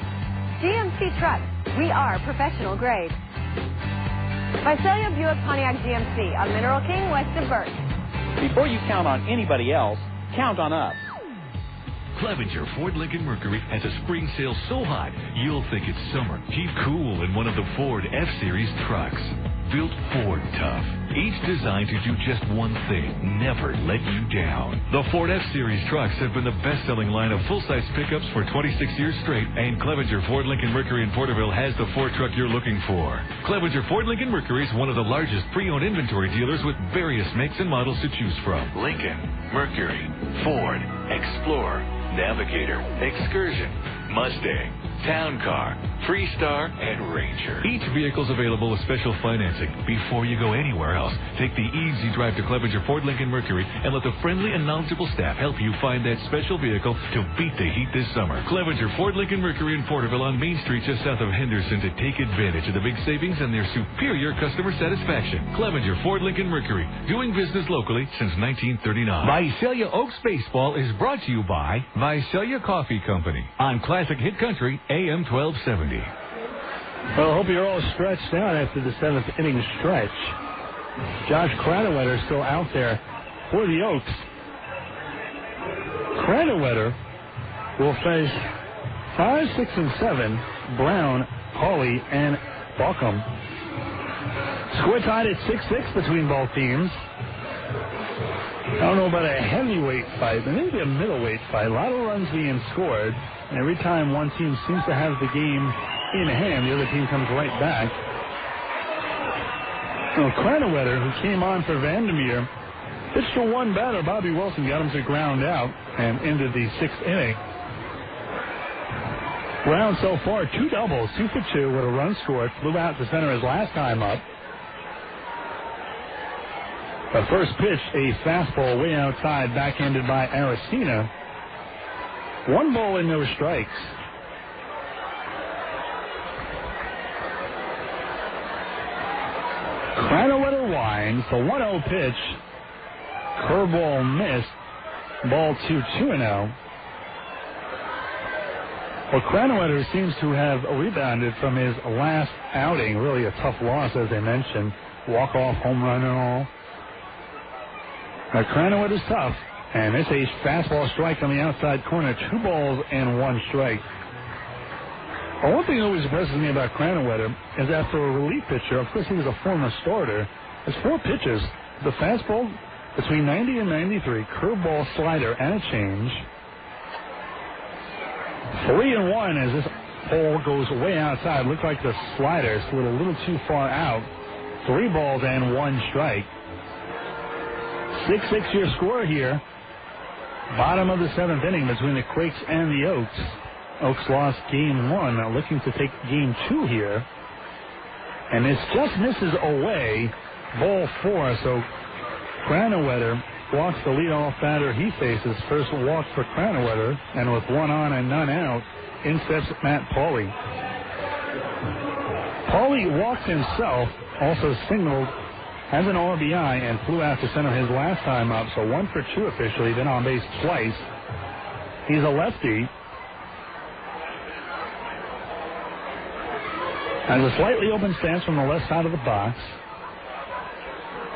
GMC trucks. We are professional grade. Visalia Buick Pontiac GMC on Mineral King, west of Burke. Before you count on anybody else, count on us. Clevenger Ford Lincoln Mercury has a spring sale so hot, you'll think it's summer. Keep cool in one of the Ford F-Series trucks. Built Ford tough. Each designed to do just one thing, never let you down. The Ford F-Series trucks have been the best-selling line of full-size pickups for 26 years straight, and Clevenger Ford Lincoln Mercury in Porterville has the Ford truck you're looking for. Clevenger Ford Lincoln Mercury is one of the largest pre-owned inventory dealers with various makes and models to choose from. Lincoln, Mercury, Ford, Explorer, Navigator, Excursion, Mustang, Town Car, Freestar, and Ranger. Each vehicle's available with special financing. Before you go anywhere else, take the easy drive to Clevenger Ford Lincoln Mercury and let the friendly and knowledgeable staff help you find that special vehicle to beat the heat this summer. Clevenger Ford Lincoln Mercury in Porterville on Main Street just south of Henderson to take advantage of the big savings and their superior customer satisfaction. Clevenger Ford Lincoln Mercury, doing business locally since 1939. Visalia Oaks Baseball is brought to you by Visalia Coffee Company on Classic Hit Country AM 1270. Well, I hope you're all stretched out after the 7th inning stretch. Josh Cranwetter still out there for the Oaks. Cranwetter will face 5, 6, and 7, Brown, Hawley, and Balcom. Score tied at 6-6 between both teams. I don't know about a heavyweight fight, but maybe a middleweight fight. A lot of runs being scored, and every time one team seems to have the game in hand, the other team comes right back. Well, Cranwetter, who came on for Vandermeer, pitched to one batter. Bobby Wilson got him to ground out and ended the 6th inning. Brown so far, 2 doubles, 2 for 2 with a run scored. Flew out to center his last time up. The first pitch, a fastball way outside, backhanded by Aracena. 1 ball and no strikes. Cranwetter winds. The 1-0 pitch. Curveball missed. Ball 2-2-0. Well, Cranwetter seems to have rebounded from his last outing. Really a tough loss, as I mentioned. Walk-off, home run and all. Cranwetter's tough. And it's a fastball strike on the outside corner. 2 balls and 1 strike. Well, one thing that always impresses me about Cranwetter is that for a relief pitcher, of course he was a former starter, there's 4 pitches. The fastball between 90 and 93, curveball, slider, and a change. 3-1 as this ball goes way outside. Looked like the slider slid a little too far out. 3 balls and 1 strike. 6-6 your score here. Bottom of the 7th inning between the Quakes and the Oaks. Oaks lost game 1, now looking to take game 2 here. And this just misses away. Ball 4, so Cranwetter walks the leadoff batter he faces. First walk for Cranwetter, and with 1 on and none out, in steps Matt Pauly. Pauly walks himself, also signaled as an RBI, and flew out to center his last time up, so 1 for 2 officially, been on base twice. He's a lefty. Has a slightly open stance from the left side of the box.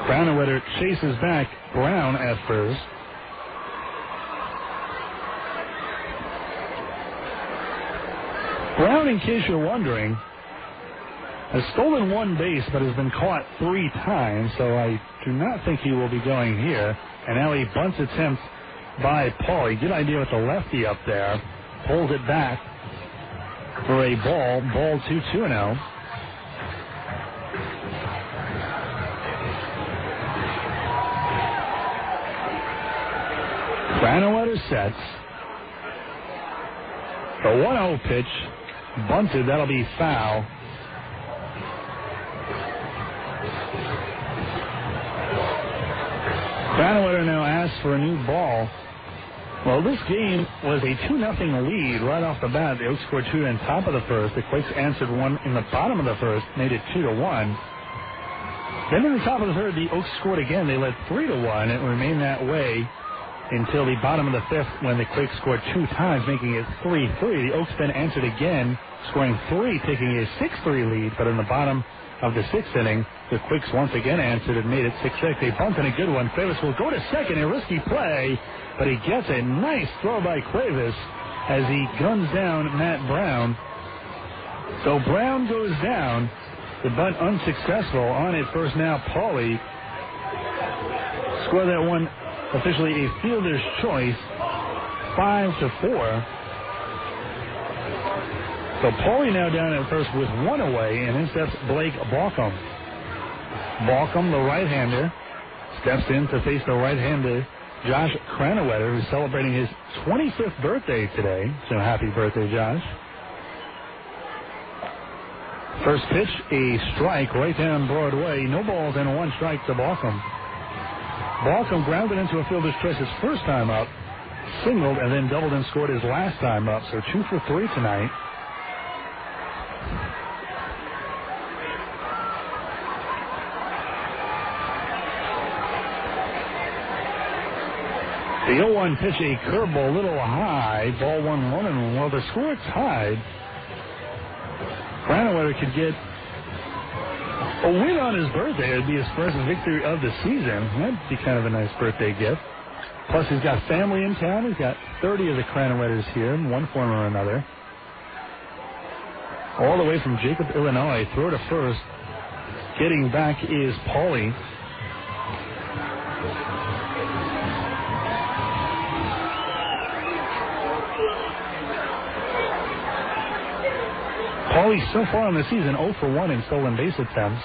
Cranwetter chases back Brown at first. Brown, in case you're wondering, has stolen 1 base but has been caught 3 times, so I do not think he will be going here. And now a bunt attempt by Pauly. Good idea with the lefty up there. Pulls it back for a ball. Ball 2-2-0. Cranwetter sets. The 1-0 pitch. Bunted. That'll be foul. Cranwetter now asks for a new ball. Well, this game was a 2-0 lead right off the bat. The Oaks scored 2 in top of the first. The Quakes answered 1 in the bottom of the first, made it 2-1. Then in the top of the third, the Oaks scored again. They led 3-1. It remained that way until the bottom of the 5th, when the Quakes scored 2 times, making it 3-3. The Oaks then answered again, scoring 3, taking a 6-3 lead. But in the bottom of the 6th inning, the Quakes once again answered and made it 6-6. They bumped in a good one. Cuevas will go to second, a risky play, but he gets a nice throw by Cuevas as he guns down Matt Brown. So Brown goes down. The bunt unsuccessful. On it first now, Pauly. Score that one officially a fielder's choice, 5-4. So Pauly now down at first with 1 away, and in steps Blake Balcom. Balcom, the right-hander, steps in to face the right-hander Josh Cranwetter, who's celebrating his 25th birthday today. So happy birthday, Josh. First pitch, a strike right down Broadway. No balls and 1 strike to Balcom. Balcom grounded into a fielder's choice his first time up, singled, and then doubled and scored his last time up. So 2 for 3 tonight. The 0-1 pitch, a curveball, a little high. Ball 1-1, well, the score tied. Cranwetter could get a win on his birthday. It would be his first victory of the season. That'd be kind of a nice birthday gift. Plus, he's got family in town. He's got 30 of the Cranwetters here in one form or another. All the way from Jacob, Illinois. Throw to first. Getting back is Paulie. Paulie so far in the season 0 for 1 in stolen base attempts.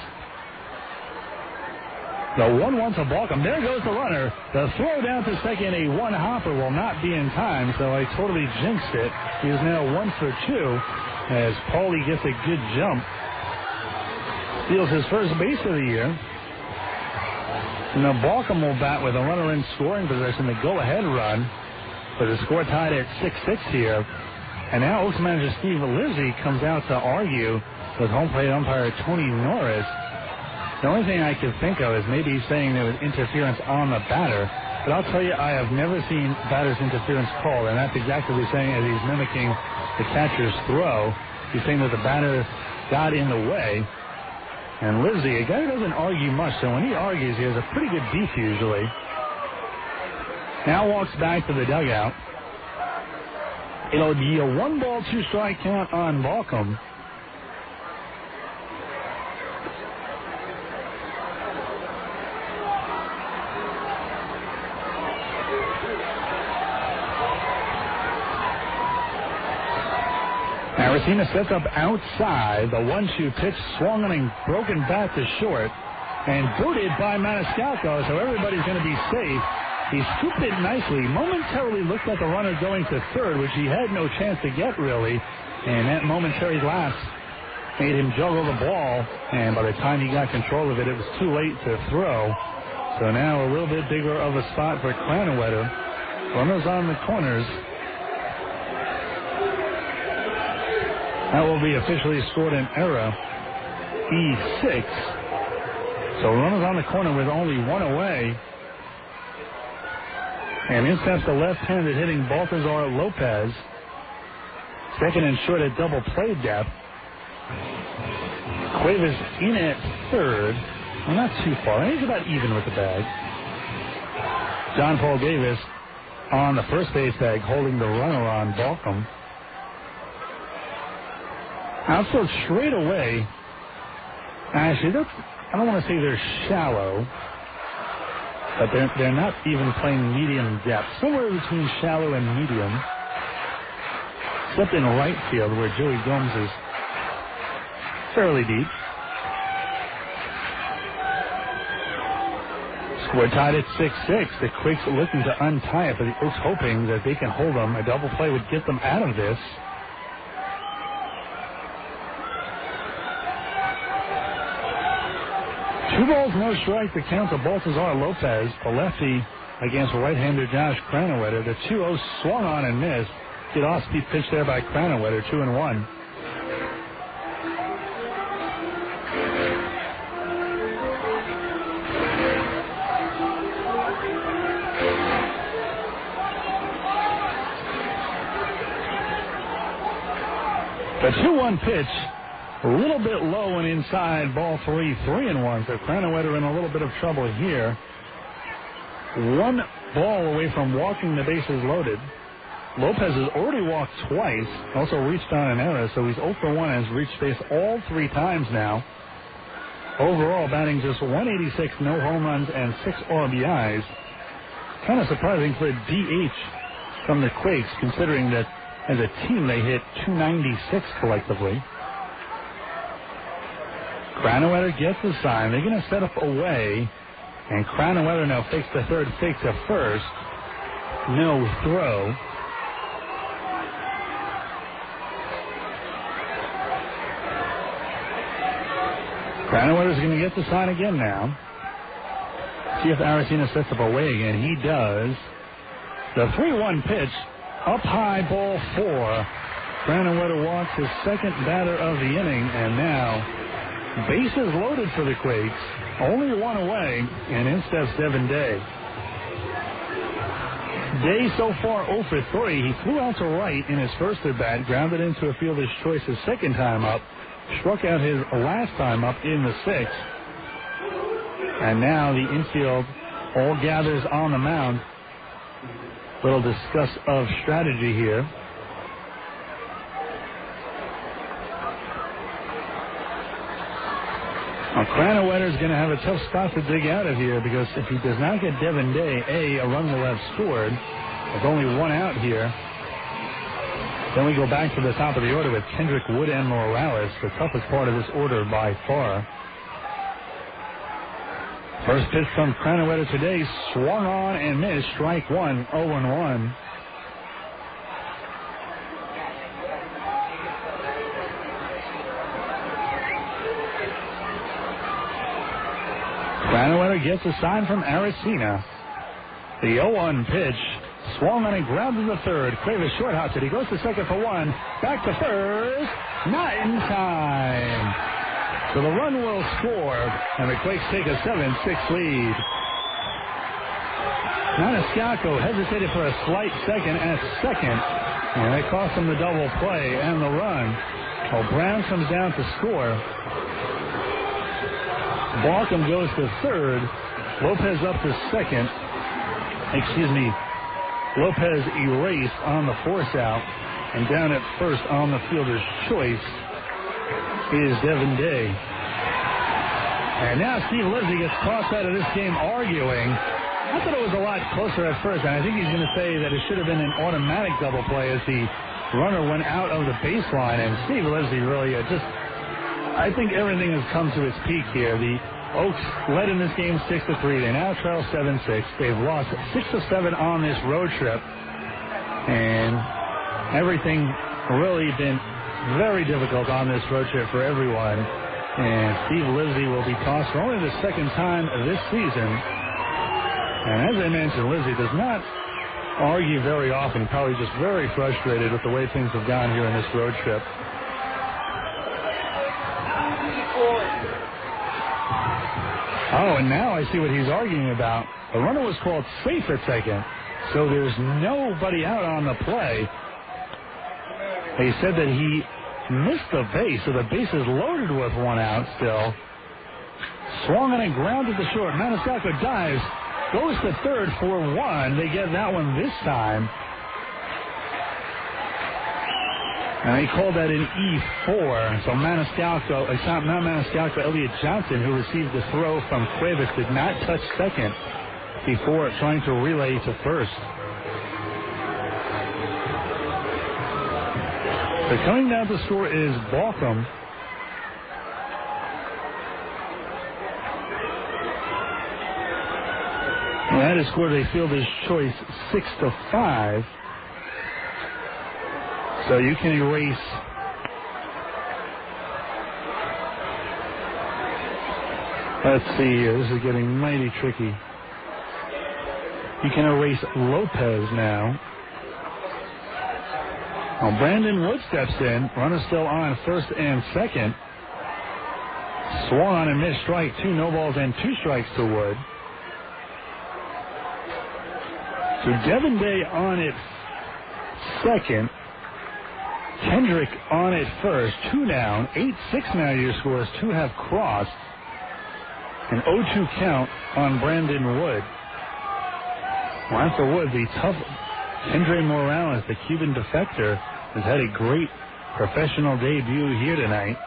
The 1-1 to Balcom. There goes the runner. The throw down to second, a one-hopper will not be in time, so I totally jinxed it. He is now 1 for 2 as Paulie gets a good jump. Steals his first base of the year. Now Balcom will bat with a runner in scoring position, the go-ahead run. But the score tied at 6-6 here. And now Oaks manager Steve Lizzie comes out to argue with home plate umpire Tony Norris. The only thing I could think of is maybe he's saying there was interference on the batter. But I'll tell you, I have never seen batter's interference called, and that's exactly what he's saying as he's mimicking the catcher's throw. He's saying that the batter got in the way. And Lizzie, a guy who doesn't argue much, so when he argues, he has a pretty good beef usually. Now walks back to the dugout. It'll be a 1-ball, 2-strike count on Balcom. Now Racina sets up outside. The 1-2 pitch swung on and broken back to short and booted by Maniscalco, so everybody's going to be safe. He scooped it nicely, momentarily looked at the runner going to third, which he had no chance to get, really. And that momentary lapse made him juggle the ball. And by the time he got control of it, it was too late to throw. So now a little bit bigger of a spot for Cranwetter. Runners on the corners. That will be officially scored an error. E6. So runners on the corner with only 1 away. And in steps the left-handed hitting Baltazar Lopez. Second and short at double play depth. Cuevas in at third. Well, not too far. He's about even with the bag. John Paul Davis on the first base bag holding the runner on Balcom. Outfield straight away. Actually, I don't want to say they're shallow. But they're not even playing medium depth. Somewhere between shallow and medium. Except in right field where Joey Gomes is fairly deep. Score tied at 6-6. The Quakes looking to untie it, but the Oaks hoping that they can hold them. A double play would get them out of this. Two balls, no strike to count to Baltazar Lopez, the lefty against right-hander Josh Cranwetter. The 2-0 swung on and missed. Good off-speed pitch there by Cranwetter, 2-1. The 2-1 pitch. A little bit low and inside, ball 3-1. So Cranwetter in a little bit of trouble here. 1 ball away from walking the bases loaded. Lopez has already walked twice, also reached on an error, so he's 0 for 1 and has reached base all 3 times now. Overall, batting just 186, no home runs, and 6 RBIs. Kind of surprising for a DH from the Quakes, considering that as a team they hit 296 collectively. Cranwetter gets the sign. They're going to set up away. And Cranwetter now fakes the third, fakes the first. No throw. Cranowetter's going to get the sign again now. See if Aracena sets up away again. He does. The 3-1 pitch. Up high, ball 4. Cranowetter walks his second batter of the inning, and now bases loaded for the Quakes. Only one away, and in steps Devin Day. Day so far 0 for 3. He flew out to right in his first at bat, grounded into a fielder's choice his second time up, struck out his last time up in the 6th. And now the infield all gathers on the mound. Little discuss of strategy here. Now, Cranowetter's going to have a tough spot to dig out of here because if he does not get Devin Day, a run will have scored. There's only one out here. Then we go back to the top of the order with Kendrick, Wood, and Morales, the toughest part of this order by far. First pitch from Cranowetter today, swung on and missed. Strike 1, 0-1. Cranowetter gets a sign from Aracena. The 0-1 pitch, swung on and grounded to third. Cuevas short hops it. He goes to second for 1. Back to first. Not in time. So the run will score, and the Quakes take a 7-6 lead. Maniscalco hesitated for a slight second at second, and it cost him the double play and the run. Well, Brown comes down to score. Balcom goes to third. Lopez up to second. Lopez erased on the force out, and down at first on the fielder's choice is Devin Day. And now Steve Livesey gets tossed out of this game arguing. I thought it was a lot closer at first, and I think he's going to say that it should have been an automatic double play as the runner went out of the baseline. And Steve Livesey really I think everything has come to its peak here. The Oaks led in this game 6-3. They now trail 7-6. They've lost 6 of 7 on this road trip. And everything really been very difficult on this road trip for everyone. And Steve Livesey will be tossed for only the second time this season. And as I mentioned, Livesey does not argue very often, probably just very frustrated with the way things have gone here in this road trip. Oh, and now I see what he's arguing about. The runner was called safe at second, so there's nobody out on the play. They said that he missed the base, so the base is loaded with one out still. Swung on and grounded to short. Maniscalco dives, goes to third for 1. They get that one this time. And he called that an E4. So Maniscalco, not Maniscalco, Elliott Johnson, who received the throw from Cuevas, did not touch second before trying to relay to first. So coming down to score is Balcom. Well, that has scored a fielder's choice 6-5. So you can erase let's see here. This is getting mighty tricky. You can erase Lopez now. Well, Brandon Wood steps in. Runner still on first and second. Swung on and missed. Strike 2. No balls and 2 strikes to Wood. So Devin Day on it second. Kendrick on it first. 2 down. 8-6 now your scores. 2 have crossed. An 0-2 count on Brandon Wood. Well, after Wood, the tough Kendrys Morales, the Cuban defector, has had a great professional debut here tonight.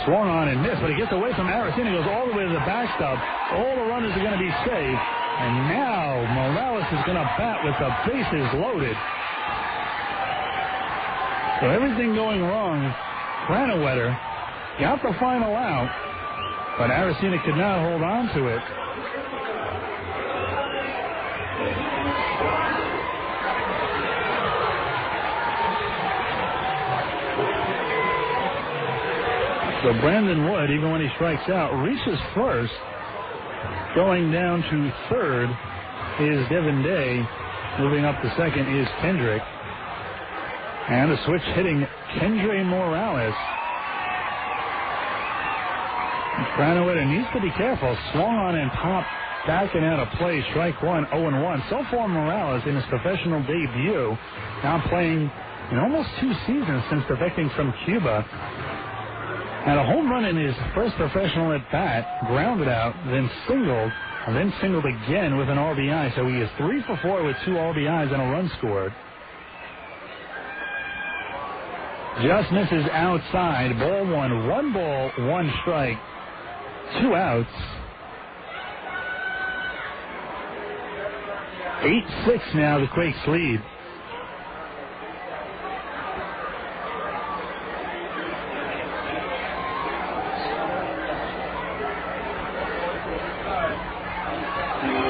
Swung on and missed, but he gets away from Aracena, goes all the way to the backstop. All the runners are going to be safe. And now Morales is going to bat with the bases loaded. So everything going wrong. Cranowetter got the final out, but Aracena could not hold on to it. So Brandon Wood, even when he strikes out, reaches first. Going down to third is Devin Day. Moving up to second is Kendrick. And a switch hitting Kendrys Morales. Brandon needs to be careful. Swung on and popped back and out of play. Strike one, 0-1. So far, Morales in his professional debut, now playing in almost 2 seasons since defecting from Cuba. Had a home run in his first professional at bat, grounded out, then singled again with an RBI. So he is 3 for 4 with 2 RBIs and a run scored. Just misses outside. Ball 1. 1 ball, 1 strike. 2 outs. 8-6 now, the Quakes lead.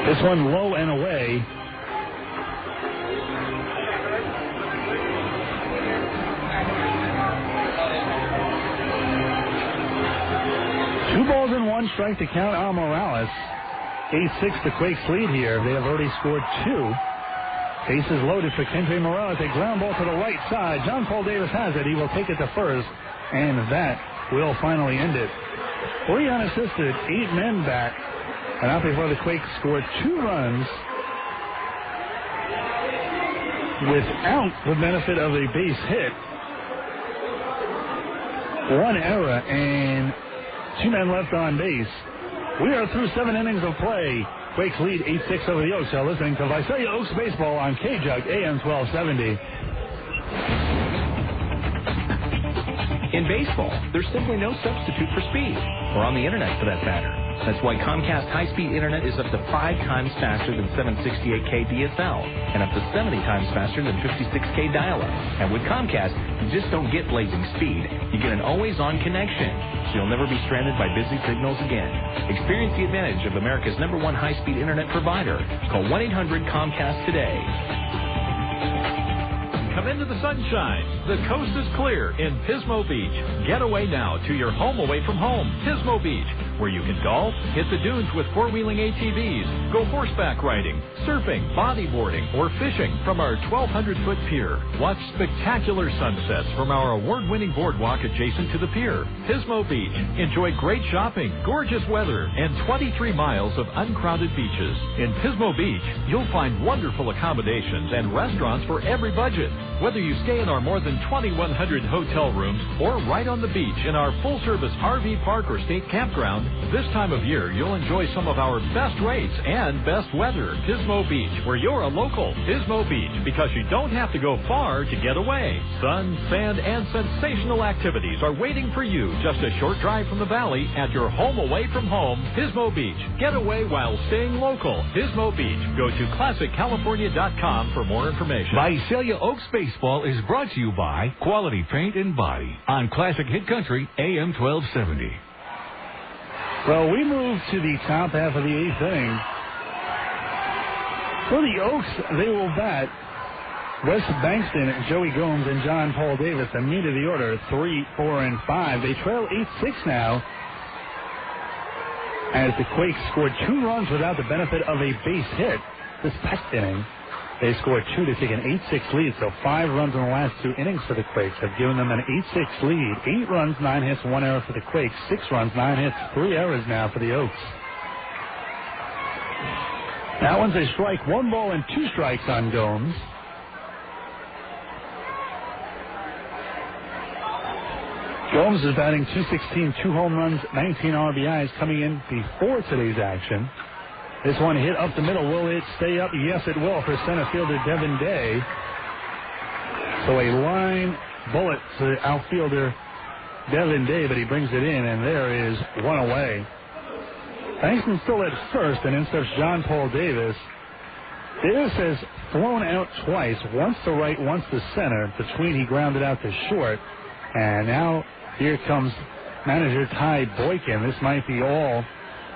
This one low and away. Two balls and 1 strike to count on Morales. 8-6 the Quakes lead here. They have already scored 2. Bases loaded for Kendrys Morales. A ground ball to the right side. John Paul Davis has it. He will take it to first, and that will finally end it. 3 unassisted, 8 men back. And out before the Quakes scored 2 runs without the benefit of a base hit. 1 error and 2 men left on base. We are through 7 innings of play. Quakes lead 8-6 over the Oaks. You're listening to Visalia Oaks Baseball on KJUG AM 1270. In baseball, there's simply no substitute for speed, or on the internet for that matter. That's why Comcast high-speed internet is up to 5 times faster than 768K DSL, and up to 70 times faster than 56K dial-up. And with Comcast, you just don't get blazing speed. You get an always-on connection, so you'll never be stranded by busy signals again. Experience the advantage of America's #1 high-speed internet provider. Call 1-800-COMCAST today. Come into the sunshine. The coast is clear in Pismo Beach. Get away now to your home away from home, Pismo Beach, where you can golf, hit the dunes with 4-wheeling ATVs, go horseback riding, surfing, bodyboarding, or fishing from our 1,200-foot pier. Watch spectacular sunsets from our award-winning boardwalk adjacent to the pier. Pismo Beach. Enjoy great shopping, gorgeous weather, and 23 miles of uncrowded beaches. In Pismo Beach, you'll find wonderful accommodations and restaurants for every budget. Whether you stay in our more than 2,100 hotel rooms or right on the beach in our full-service RV park or state campground, this time of year you'll enjoy some of our best rates and best weather. Pismo Beach, where you're a local. Pismo Beach, because you don't have to go far to get away. Sun, sand, and sensational activities are waiting for you just a short drive from the valley at your home away from home, Pismo Beach. Get away while staying local. Pismo Beach. Go to ClassicCalifornia.com for more information. Visalia Oaks Baseball is brought to you by Quality Paint and Body on Classic Hit Country AM 1270. Well, we move to the top half of the 8th inning. For the Oaks, they will bat Wes Bankston, Joey Gomes, and John Paul Davis. The meat of the order, 3, 4, and 5. They trail 8-6 now, as the Quakes scored 2 runs without the benefit of a base hit this past inning. They scored 2 to take an 8-6 lead, so 5 runs in the last 2 innings for the Quakes have given them an 8-6 lead. 8 runs, 9 hits, 1 error for the Quakes. 6 runs, 9 hits, 3 errors now for the Oaks. That one's a strike, 1 ball and 2 strikes on Gomes. Gomes is batting .216, 2 home runs, 19 RBIs coming in before today's action. This one hit up the middle. Will it stay up? Yes, it will for center fielder Devin Day. So a line bullet to outfielder Devin Day, but he brings it in, and there is 1 away. Bankston still at first, and in steps John Paul Davis. Davis has thrown out twice, once to right, once to center. Between, he grounded out to short. And now here comes manager Ty Boykin. This might be all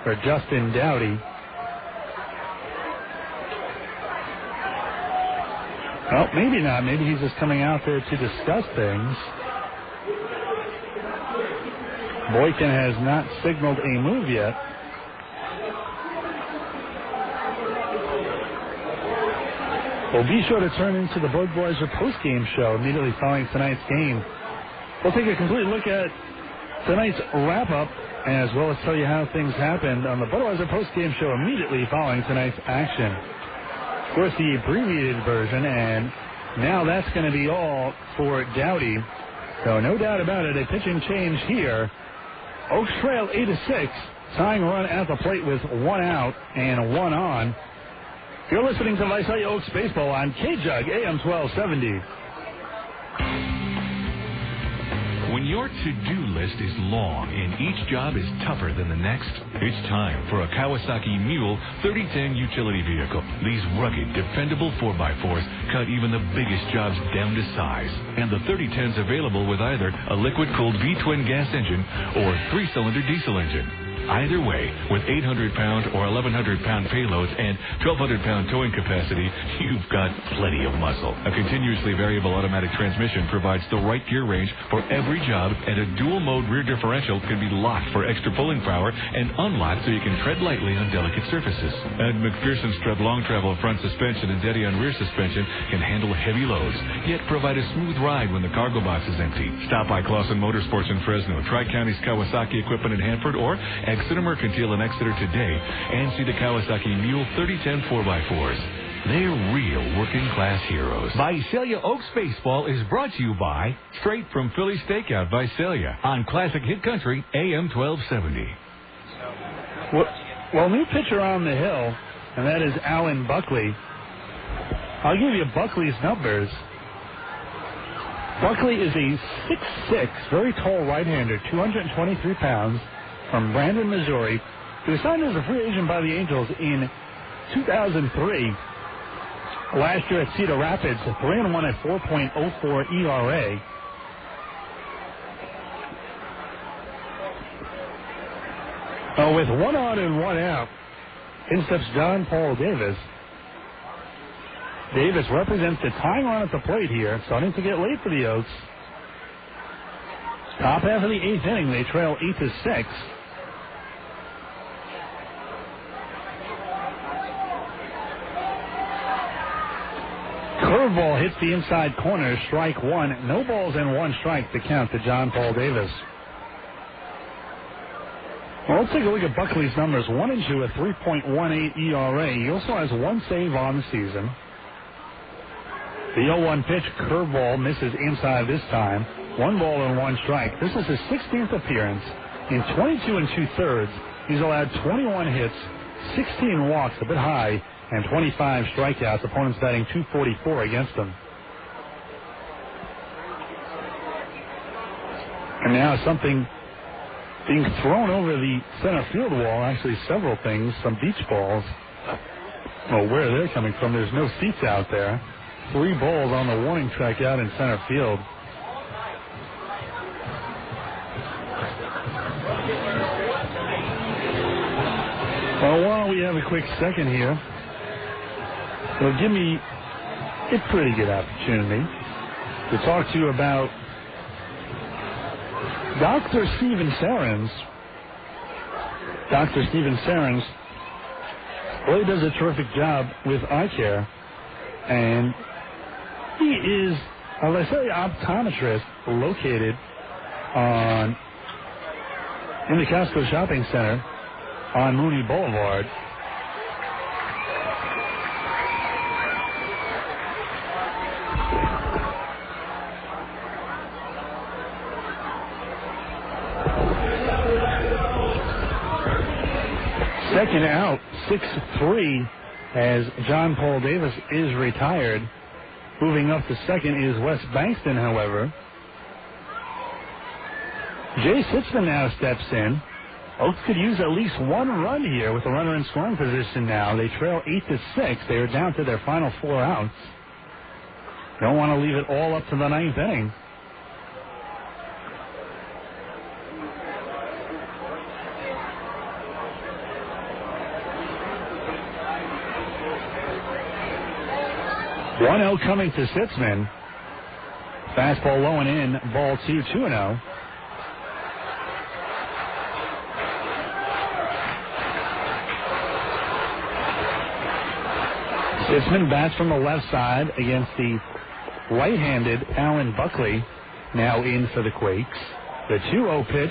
for Justin Dowdy. Well, maybe not. Maybe he's just coming out there to discuss things. Boykin has not signaled a move yet. Well, be sure to turn into the Budweiser postgame show immediately following tonight's game. We'll take a complete look at tonight's wrap-up, as well as tell you how things happened on the Budweiser postgame show immediately following tonight's action. Of course, the abbreviated version, and now that's going to be all for Dowdy. So no doubt about it, a pitching change here. Oaks trail 8-6, tying run at the plate with 1 out and 1 on. You're listening to Visalia Oaks Baseball on KJUG AM 1270. When your to-do list is long and each job is tougher than the next, it's time for a Kawasaki Mule 3010 utility vehicle. These rugged, dependable 4x4s cut even the biggest jobs down to size. And the 3010's available with either a liquid-cooled V-twin gas engine or 3-cylinder diesel engine. Either way, with 800-pound or 1,100-pound payloads and 1,200-pound towing capacity, you've got plenty of muscle. A continuously variable automatic transmission provides the right gear range for every job, and a dual-mode rear differential can be locked for extra pulling power and unlocked so you can tread lightly on delicate surfaces. And McPherson strut long travel front suspension and Dedion rear suspension can handle heavy loads, yet provide a smooth ride when the cargo box is empty. Stop by Clausen Motorsports in Fresno, Tri-County's Kawasaki equipment in Hanford, or Exeter Mercantile in Exeter today, and see the Kawasaki Mule 3010 4x4s. They're real working-class heroes. Visalia Oaks Baseball is brought to you by Straight from Philly Steakout Visalia on Classic Hit Country AM 1270. Well, new pitcher on the hill, and that is Alan Buckley. I'll give you Buckley's numbers. Buckley is a 6'6", very tall right-hander, 223 pounds, from Brandon, Missouri. He was signed as a free agent by the Angels in 2003. Last year at Cedar Rapids, 3-1 at 4.04 ERA. With 1 on and 1 out, in steps John Paul Davis. Davis represents the tying run at the plate here, starting to get late for the Oaks. Top half of the 8th inning, they trail 8-6. Curveball hits the inside corner, strike 1. No balls and 1 strike to count to John Paul Davis. Well, let's take a look at Buckley's numbers. 1-2 at 3.18 ERA. He also has 1 save on the season. The 0-1 pitch, curveball, misses inside this time. 1 ball and 1 strike. This is his 16th appearance. In 22 2/3, he's allowed 21 hits, 16 walks, a bit high, and 25 strikeouts. Opponents batting .244 against him. And now something being thrown over the center field wall. Actually, several things. Some beach balls. Well, where they're coming from, there's no seats out there. 3 balls on the warning track out in center field. Well, while we have a quick second here, it'll give me a pretty good opportunity to talk to you about Dr. Steven Sarens. Dr. Steven Sarens really does a terrific job with eye care, and he is a Visalia optometrist located in the Costco Shopping Center on Mooney Boulevard. Second out, 6-3, as John Paul Davis is retired. Moving up to second is Wes Bankston, however. Jay Sitzman now steps in. Oaks could use at least 1 run here with a runner in scoring position now. They trail 8-6. They are down to their final 4 outs. Don't want to leave it all up to the 9th inning. One 0 coming to Sitzman. Fastball low and in. Ball 2, 2-0. Sisman bats from the left side against the right-handed Alan Buckley, now in for the Quakes. The 2-0 pitch,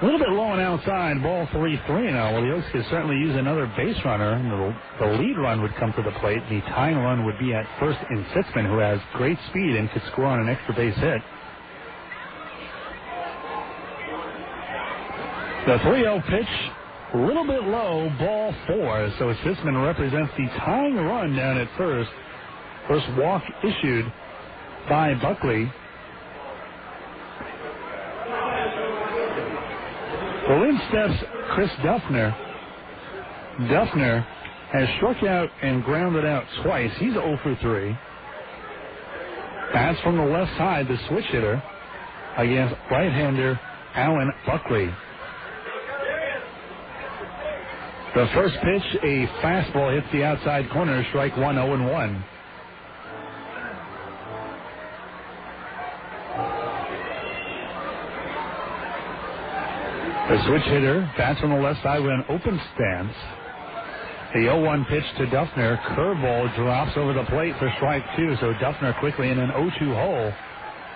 a little bit low and outside, ball 3-3 now. Well, the Oaks could certainly use another base runner, and the lead run would come to the plate. The tying run would be at first in Sisman, who has great speed and could score on an extra base hit. The 3-0 pitch, a little bit low, ball 4. So Sisman represents the tying run down at first. First walk issued by Buckley. Well, in steps Chris Duffner. Duffner has struck out and grounded out twice. He's 0 for 3. Bats from the left side, the switch hitter, against right-hander Alan Buckley. The first pitch, a fastball, hits the outside corner, strike 1, 0-1. The switch hitter bats from the left side with an open stance. The 0-1 pitch to Duffner. Curveball drops over the plate for strike 2, so Duffner quickly in an 0-2 hole.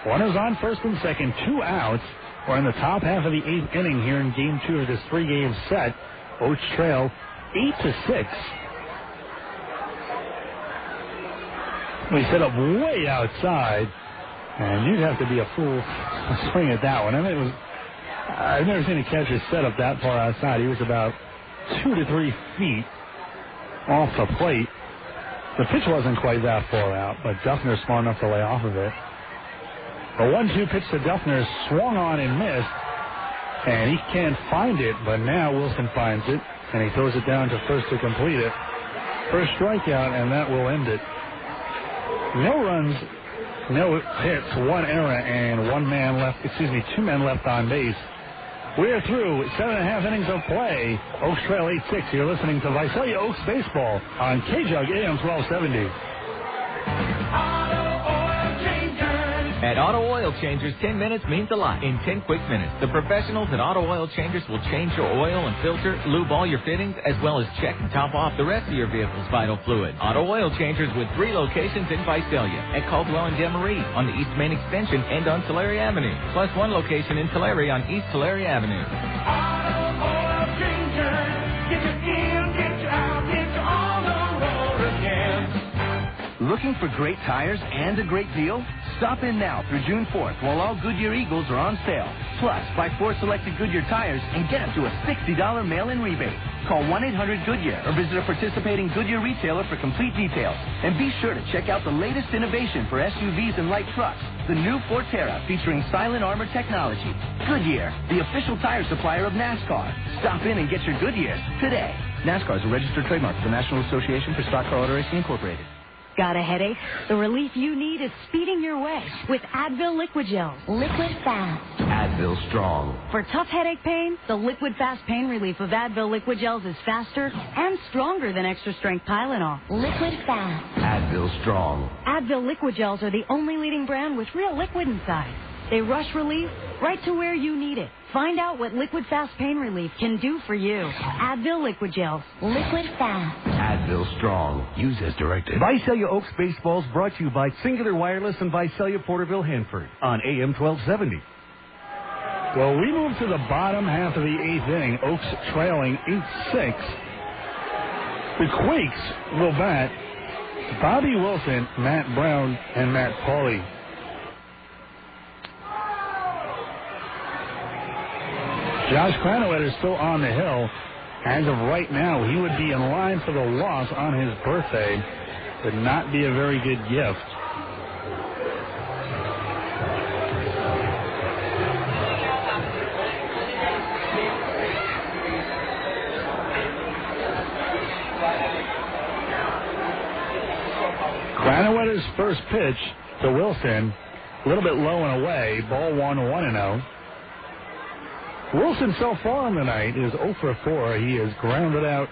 Runners on first and second, 2 outs. We're in the top half of the 8th inning here in Game 2 of this 3-game set. Oaks trail 8-6. We set up way outside, and you'd have to be a fool to swing at that one. I mean, I've never seen a catcher set up that far outside. He was about 2 to 3 feet off the plate. The pitch wasn't quite that far out, but Duffner smart enough to lay off of it. The 1-2 pitch to Duffner swung on and missed. And he can't find it, but now Wilson finds it, and he throws it down to first to complete it. First strikeout, and that will end it. No runs, no hits, 1 error, and 2 men left on base. We're through 7.5 innings of play. Oaks trail 8-6. You're listening to Visalia Oaks Baseball on KJUG AM 1270. At Auto Oil Changers, 10 minutes means a lot. In 10 quick minutes, the professionals at Auto Oil Changers will change your oil and filter, lube all your fittings, as well as check and top off the rest of your vehicle's vital fluid. Auto Oil Changers with 3 locations in Visalia, at Caldwell and Demaree, on the East Main Extension, and on Tulare Avenue, plus 1 location in Tulare on East Tulare Avenue. Auto Oil Changers, get you in, get you out, get you on the road again. Looking for great tires and a great deal? Stop in now through June 4th while all Goodyear Eagles are on sale. Plus, buy 4 selected Goodyear tires and get up to a $60 mail-in rebate. Call 1-800-GOODYEAR or visit a participating Goodyear retailer for complete details. And be sure to check out the latest innovation for SUVs and light trucks, the new Forterra featuring silent armor technology. Goodyear, the official tire supplier of NASCAR. Stop in and get your Goodyears today. NASCAR is a registered trademark for the National Association for Stock Car Auto Racing Incorporated. Got a headache? The relief you need is speeding your way with Advil Liquid Gel. Liquid Fast. Advil Strong. For tough headache pain, the Liquid Fast pain relief of Advil Liquid Gels is faster and stronger than extra-strength Tylenol. Liquid Fast. Advil Strong. Advil Liquid Gels are the only leading brand with real liquid inside. They rush relief right to where you need it. Find out what Liquid Fast pain relief can do for you. Advil Liquid Gels. Liquid Fast. Advil Strong. Use as directed. Visalia Oaks Baseball is brought to you by Singular Wireless and Visalia Porterville Hanford on AM 1270. Well, we move to the bottom half of the 8th inning. Oaks trailing 8-6. The Quakes will bat Bobby Wilson, Matt Brown, and Matt Pauley. Josh Cranowet is still on the hill. As of right now, he would be in line for the loss on his birthday. Would not be a very good gift. Cranowet's first pitch to Wilson, a little bit low and away. Ball 1-0. Wilson so far on the night is 0 for 4. He has grounded out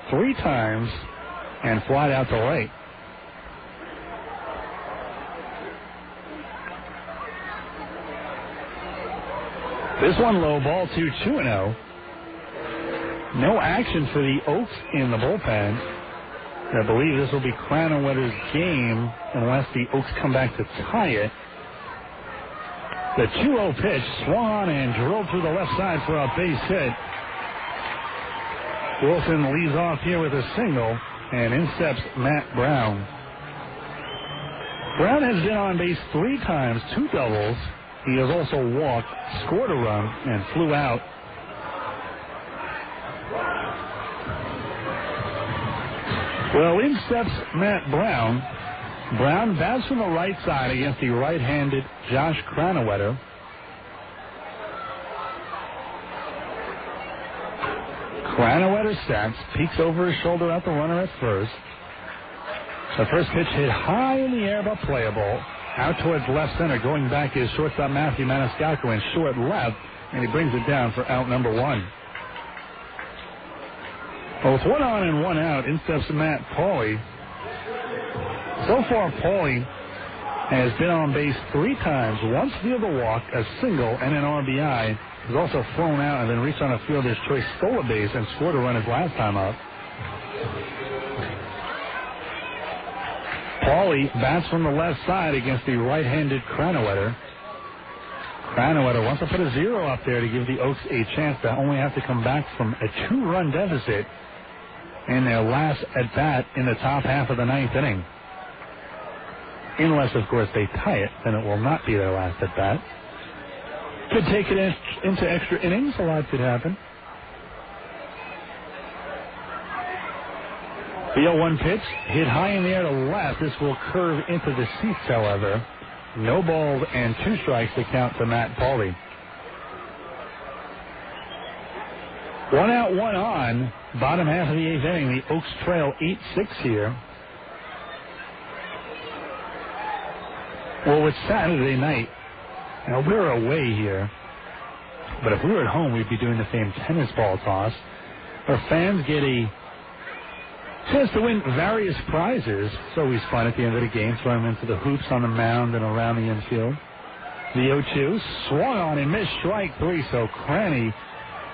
3 times and flied out to right. This one low, ball 2-0. No action for the Oaks in the bullpen. I believe this will be Cranowetter's game unless the Oaks come back to tie it. The 2-0 pitch swung on and drilled through the left side for a base hit. Wilson leads off here with a single, and in steps Matt Brown. Brown has been on base 3 times, 2 doubles. He has also walked, scored a run, and flew out. Well, in steps Matt Brown. Brown bats from the right side against the right-handed Josh Cranowetter. Cranowetter sets, peeks over his shoulder at the runner at first. The first pitch hit high in the air but playable. Out towards left center, going back is shortstop Matthew Maniscalco in short left, and he brings it down for out number 1. Well, with 1 on and 1 out, in steps Matt Pauley. So far, Pauley has been on base 3 times, once via the walk, a single, and an RBI. He's also flown out and then reached on a fielder's choice, stole a base, and scored a run his last time up. Pauley bats from the left side against the right-handed Cranowetter. Cranowetter wants to put a 0 up there to give the Oaks a chance to only have to come back from a 2-run deficit in their last at-bat in the top half of the 9th inning. Unless, of course, they tie it, then it will not be their last at-bat. Could take it into extra innings. A lot could happen. The 0-1 pitch hit high in the air to left. This will curve into the seats, however. No balls and 2 strikes to count to Matt Pauley. 1 out, 1 on. Bottom half of the 8th inning. The Oaks trail 8-6 here. Well, it's Saturday night. Now, we're away here. But if we were at home, we'd be doing the same tennis ball toss. Our fans get a chance to win various prizes. It's always fun at the end of the game, throwing them into the hoops on the mound and around the infield. The 0-2 swung on and missed strike 3, so Cranny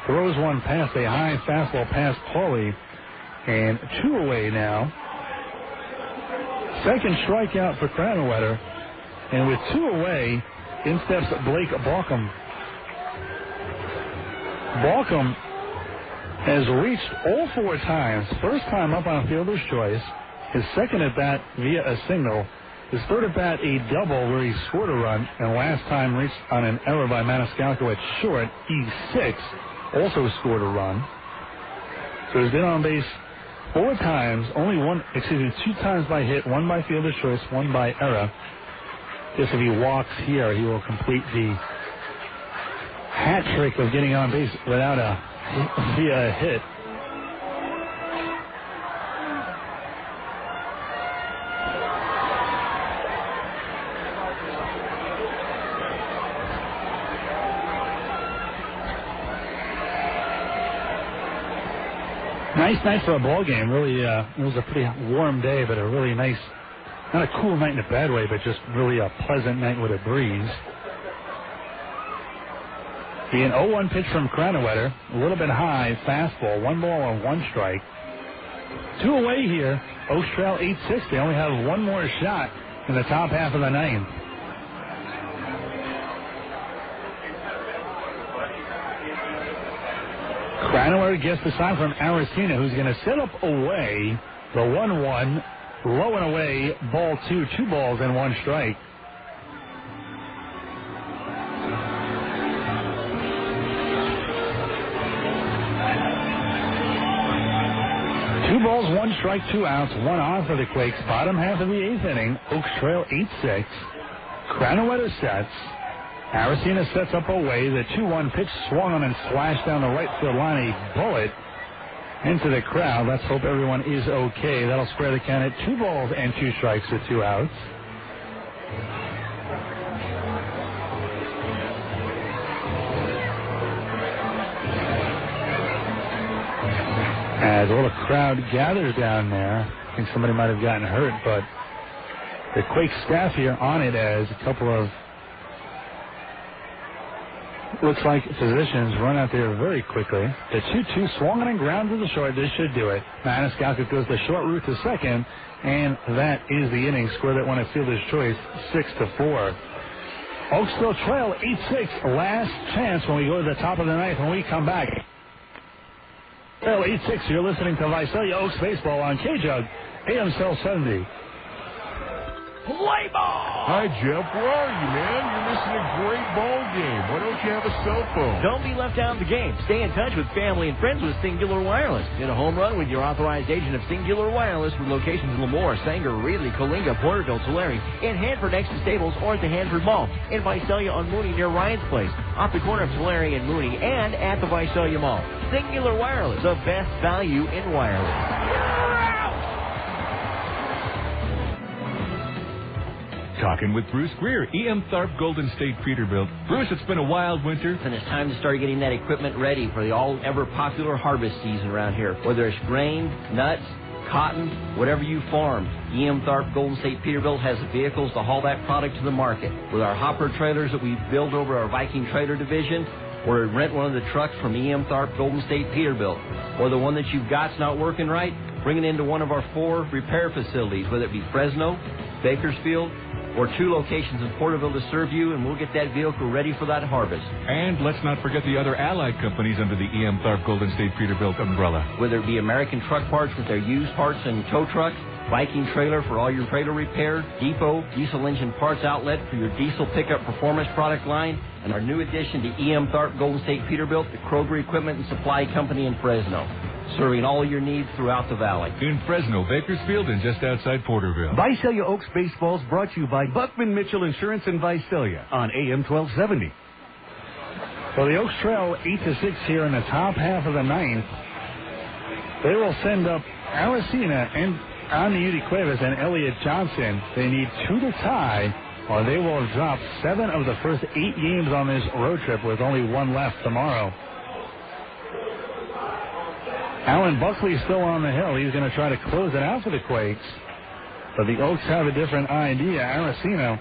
throws one past a high fastball past Pauley. And 2 away now. Second strikeout for Cranowetter. And with 2 away, in steps Blake Balcom. Balcom has reached all 4 times. First time up on a fielder's choice. His second at bat via a single. His third at bat a double where he scored a run. And last time reached on an error by Maniscalco at short. E6 also scored a run. So he's been on base 4 times. Only 2 times by hit. 1 by fielder's choice. 1 by error. Guess if he walks here, he will complete the hat trick of getting on base without a hit. Nice night for a ball game. Really, it was a pretty warm day, but a really nice, not a cool night in a bad way, but just really a pleasant night with a breeze. The 0-1 pitch from Cranowetter, a little bit high, fastball, 1 ball and 1 strike. 2 away here. Oaks trail 8-6. They only have 1 more shot in the top half of the 9th. Cranowetter gets the sign from Aracena, who's going to set up away the 1-1, low and away, ball 2, 2 balls and 1 strike. Two balls, 1 strike, 2 outs, 1 on for the Quakes. Bottom half of the 8th inning. Oaks trail 8-6. Cranowetter sets. Aracena sets up away. The 2-1 pitch swung on and slashed down the right field line. A bullet into the crowd. Let's hope everyone is okay. That'll square the count at 2 balls and 2 strikes with 2 outs. As all the crowd gathers down there, I think somebody might have gotten hurt, but the Quakes staff here on it as a couple of Looks like positions run out there very quickly. The 2-2 swung and ground to the short. This should do it. Maniscalco goes the short route to second, and that is the inning. Score that won a fielder's choice, 6-4. Oaks still trail 8-6. Last chance when we go to the top of the ninth when we come back. Trail 8-6. You're listening to Visalia Oaks Baseball on KJUG, AM 1270. Play ball! Hi, Jeff. Where are you, man? You're missing a great ball game. Why don't you have a cell phone? Don't be left out of the game. Stay in touch with family and friends with Singular Wireless. Get a home run with your authorized agent of Singular Wireless with locations in Lemoore, Sanger, Reedley, Coalinga, Porterville, Tulare, in Hanford next to Stables, or at the Hanford Mall, in Visalia on Mooney near Ryan's Place, off the corner of Tulare and Mooney, and at the Visalia Mall. Singular Wireless, the best value in wireless. Talking with Bruce Greer, E.M. Tharp, Golden State Peterbilt. Bruce, it's been a wild winter. And it's time to start getting that equipment ready for the all-ever-popular harvest season around here. Whether it's grain, nuts, cotton, whatever you farm, E.M. Tharp, Golden State Peterbilt has the vehicles to haul that product to the market. With our hopper trailers that we build over our Viking trailer division, or rent one of the trucks from E.M. Tharp, Golden State Peterbilt, or the one that you've got's not working right, bring it into one of our 4 repair facilities, whether it be Fresno, Bakersfield, or 2 locations in Porterville to serve you, and we'll get that vehicle ready for that harvest. And let's not forget the other allied companies under the E.M. Tharp Golden State Peterbilt umbrella. Whether it be American Truck Parts with their used parts and tow trucks, Viking Trailer for all your trailer repair, Depot, diesel engine parts outlet for your diesel pickup performance product line, and our new addition to E.M. Tharp Golden State Peterbilt, the Kroger Equipment and Supply Company in Fresno, serving all your needs throughout the valley. In Fresno, Bakersfield, and just outside Porterville. Visalia Oaks Baseball is brought to you by Buckman Mitchell Insurance in Visalia on AM 1270. So the Oaks trail 8-6 here in the top half of the ninth. They will send up Aracena and Aniudi Cuevas and Elliot Johnson. They need 2 to tie, or they will drop 7 of the first 8 games on this road trip with only 1 left tomorrow. Alan Buckley still on the hill. He's going to try to close it out for the Quakes. But the Oaks have a different idea. Aracena,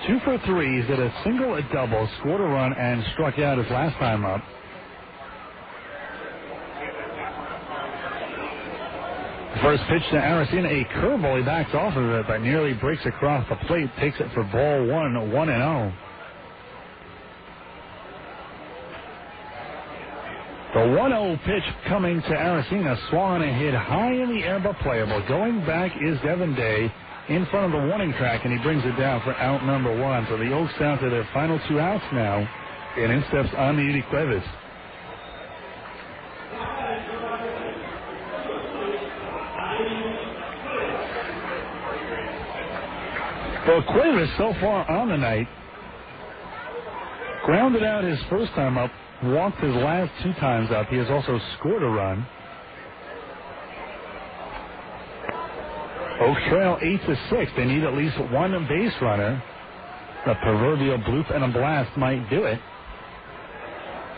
2 for 3. He's got a single, a double, scored a run, and struck out his last time up. First pitch to Aracena, a curveball. He backs off of it, but nearly breaks across the plate. Takes it for ball 1, 1-0. The 1-0 pitch coming to Aracena. Swung and hit high in the air, but playable. Going back is Devin Day in front of the warning track, and he brings it down for out number 1. So the Oaks down to their final 2 outs now. And in steps Aniudi Cuevas. Well, Cuevas so far on the night grounded out his first time up, walked his last 2 times up. He has also scored a run. Oaks trail 8-6. They need at least 1 base runner. The proverbial bloop and a blast might do it.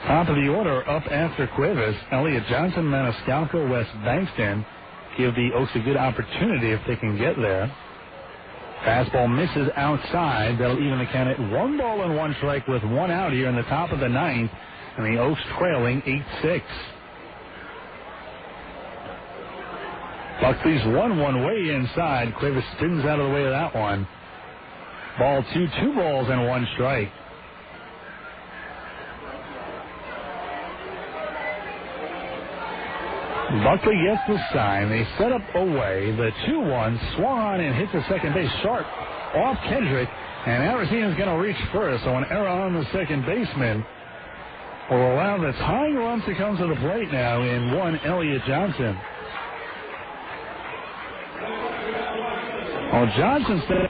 Top of the order up after Cuevas. Elliot Johnson, Maniscalco, West Bankston give the Oaks a good opportunity if they can get there. Fastball misses outside. That'll even the count at 1 ball and 1 strike with 1 out here in the top of the ninth. And the Oaks trailing 8-6. Buckley's 1-1 way inside. Cuevas spins out of the way of that one. Ball 2, 2 balls and 1 strike. Buckley gets the sign. They set up away. The 2-1 swung on and hit the second base sharp off Kendrick. And Arizona's going to reach first. So an error on the second baseman will allow the tying run to come to the plate now in 1, Elliot Johnson. Well, Johnson said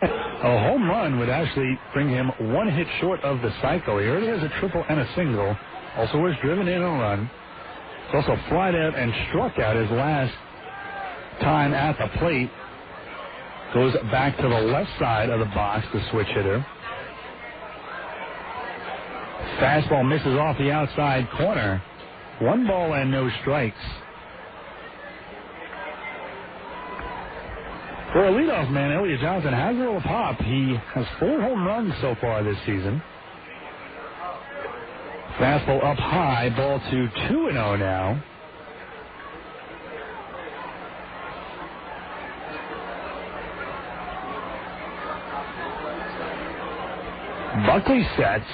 a home run would actually bring him 1 hit short of the cycle. He already has a triple and a single. Also was driven in a run. He's also flied out and struck out his last time at the plate. Goes back to the left side of the box, the switch hitter. Fastball misses off the outside corner. 1 ball and no strikes. For a leadoff man, Elliot Johnson has a little pop. He has 4 home runs so far this season. Fastball up high, ball to 2-0 now. Buckley sets.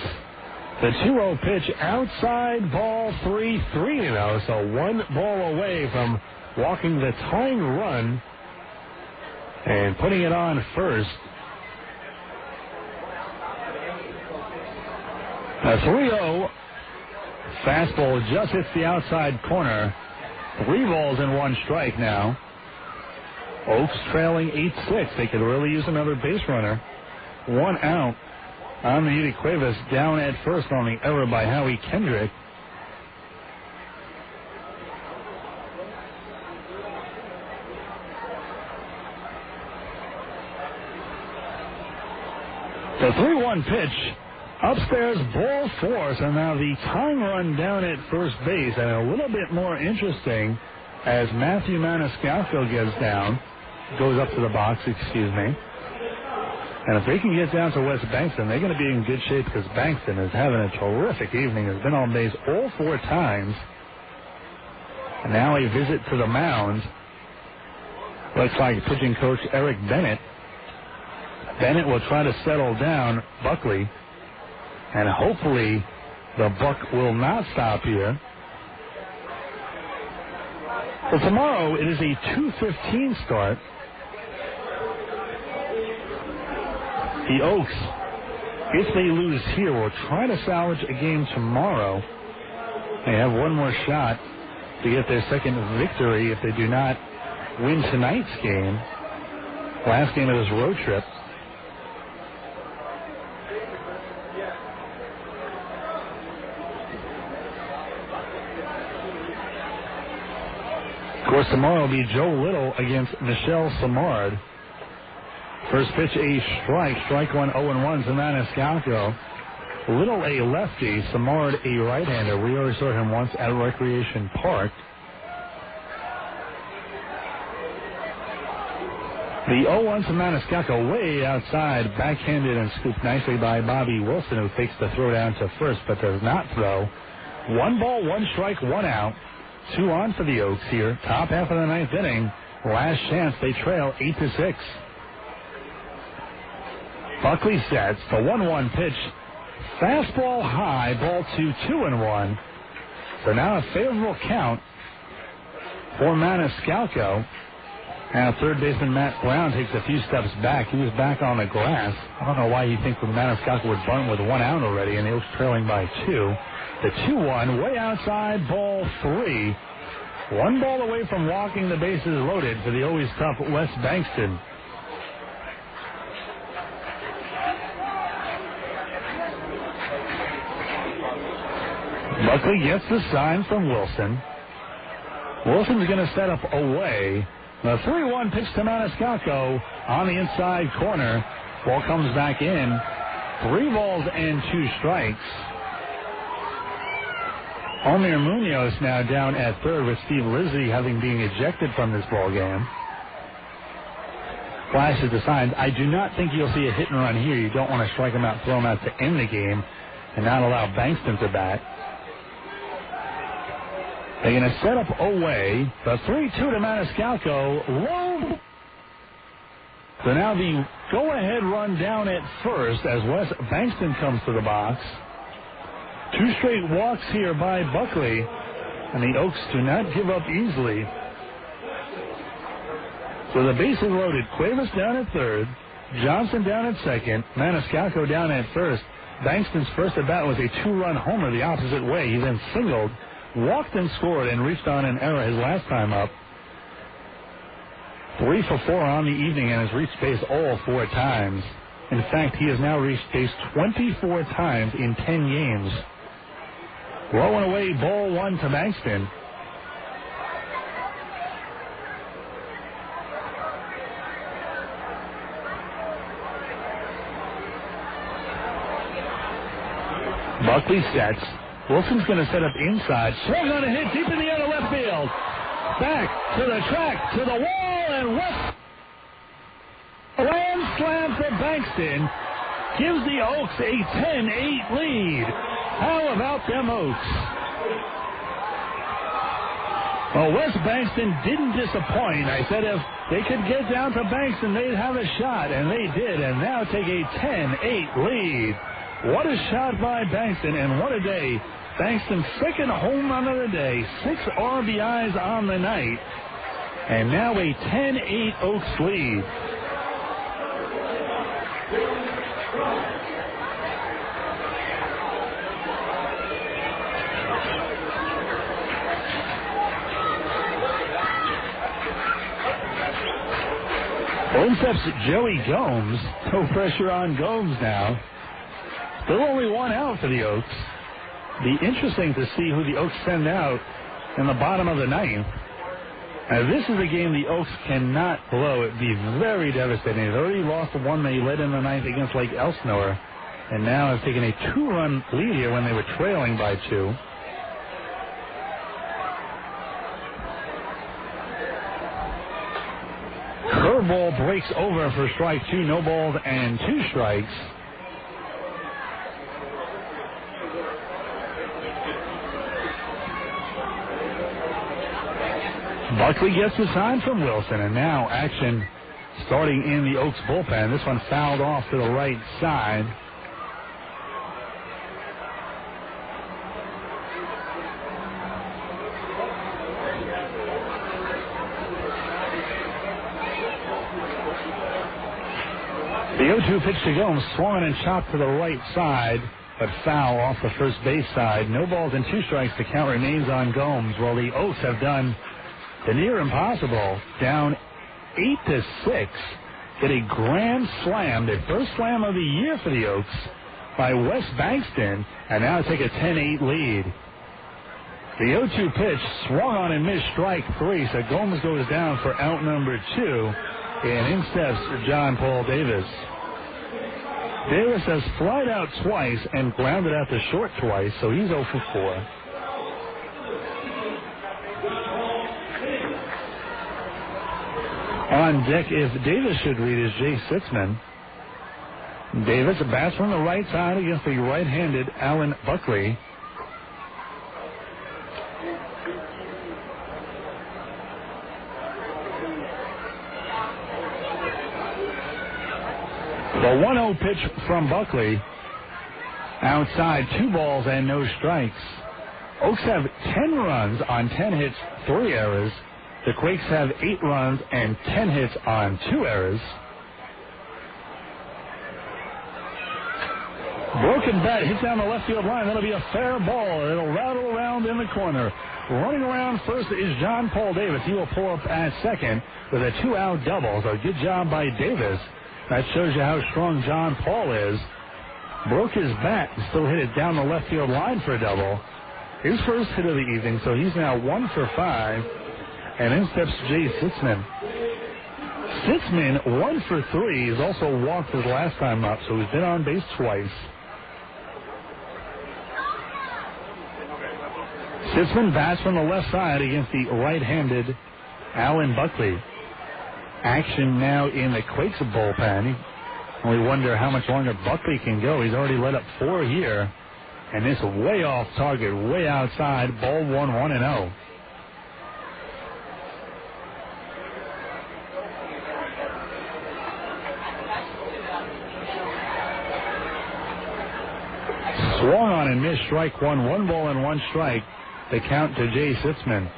The 2-0 pitch outside, ball 3-0. So one ball away from walking the tying run and putting it on first. A 3-0 fastball just hits the outside corner. 3 balls and 1 strike now. Oaks trailing 8-6. They could really use another base runner. 1 out. Amayuti Cuevas down at first on the error by Howie Kendrick. The 3-1 pitch. Upstairs, ball 4. So now the tying run down at first base, and a little bit more interesting as Matthew Maniscalco gets down, goes up to the box, And if they can get down to West Bankston, they're going to be in good shape because Bankston is having a terrific evening. Has been on base all 4 times. And now a visit to the mound. Looks like pitching coach Eric Bennett. Bennett will try to settle down Buckley. And hopefully the buck will not stop here. Well, tomorrow it is a 2:15 start. The Oaks, if they lose here, will try to salvage a game tomorrow. They have one more shot to get their second victory if they do not win tonight's game. Last game of this road trip. Of course, tomorrow will be Joe Little against Michelle Samard. First pitch, a strike. Strike 1, 0-1 to Maniscalco. Little a lefty, Samard a right-hander. We already saw him once at Recreation Park. The 0-1 to Maniscalco way outside, backhanded and scooped nicely by Bobby Wilson, who takes the throw down to first but does not throw. 1 ball, 1 strike, 1 out. 2 on for the Oaks here. Top half of the 9th inning. Last chance, they trail 8-6. Buckley sets the 1-1 pitch. Fastball high, ball 2-1. So now a favorable count for Maniscalco. Now third baseman Matt Brown takes a few steps back. He was back on the grass. I don't know why you think Maniscalco would bunt with 1 out already, and the Oaks trailing by 2. The 2-1 way outside, ball 3. 1 ball away from walking the bases loaded for the always tough West Bankston. Buckley gets the sign from Wilson. Wilson's going to set up away. The 3-1 pitch to Maniscalco on the inside corner. Ball comes back in. 3 balls and 2 strikes. Omer Munoz now down at third with Steve Lizzie having been ejected from this ball game. Flashes the signs. I do not think you'll see a hit and run here. You don't want to strike him out, throw him out to end the game, and not allow Bankston to bat. They're going to set up away. The 3-2 to Maniscalco. Low. So now the go-ahead run down at first as Wes Bankston comes to the box. 2 straight walks here by Buckley, and the Oaks do not give up easily. So the bases loaded. Cuevas down at third. Johnson down at second. Maniscalco down at first. Bankston's first at bat was a 2-run homer the opposite way. He then singled, walked and scored, and reached on an error his last time up. 3 for 4 on the evening and has reached base all 4 times. In fact, he has now reached base 24 times in 10 games. Rolling away, ball 1 to Bankston. Buckley sets. Wilson's going to set up inside. Swung on a hit deep in the other left field. Back to the track, to the wall, and West. Land slam for Bankston gives the Oaks a 10-8 lead. How about them Oaks? Well, West Bankston didn't disappoint. I said if they could get down to Bankston, they'd have a shot, and they did, and now take a 10-8 lead. What a shot by Bankston, and what a day. Bankston's second home run of the day, 6 RBIs on the night, and now a 10-8 Oaks lead. Steps Joey Gomes. No pressure on Gomes now. Still only one out for the Oaks. Be interesting to see who the Oaks send out in the bottom of the ninth. Now, this is a game the Oaks cannot blow. It'd be very devastating. They've already lost the one they led in the ninth against Lake Elsinore, and now have taken a 2-run lead here when they were trailing by 2. Curveball breaks over for strike 2, no balls and 2 strikes. Buckley gets the sign from Wilson, and now action starting in the Oaks bullpen. This one fouled off to the right side. The 0-2 pitch to Gomes, swung and chopped to the right side, but foul off the first base side. No balls and 2 strikes. The count remains on Gomes. Well, the Oaks have done the near impossible. Down 8-6. Get a grand slam, the first slam of the year for the Oaks by West Bankston, and now take a 10-8 lead. The 0-2 pitch swung on and missed strike 3, so Gomes goes down for out number 2. And in steps John Paul Davis. Davis has flied out twice and grounded out to short twice, so he's 0 for 4. On deck, if Davis should read, is Jay Sitzman. Davis bats from the right side against the right-handed Alan Buckley. The 1-0 pitch from Buckley. Outside, 2 balls and no strikes. Oaks have 10 runs on 10 hits, 3 errors. The Quakes have 8 runs and 10 hits on 2 errors. Broken bat hits down the left field line. That'll be a fair ball. It'll rattle around in the corner. Running around first is John Paul Davis. He will pull up at second with a 2-out double. So good job by Davis. That shows you how strong John Paul is. Broke his bat and still hit it down the left field line for a double. His first hit of the evening, so he's now 1 for 5. And in steps Jay Sitzman. Sitzman, 1 for 3. He's also walked his last time up, so he's been on base twice. Sitzman bats from the left side against the right-handed Alan Buckley. Action now in the Quakes bullpen. We wonder how much longer Buckley can go. He's already let up 4 here. And this way off target, way outside. Ball 1, 1-0. Swung on and missed strike 1. 1 ball and 1 strike. The count to Jay Sitzman.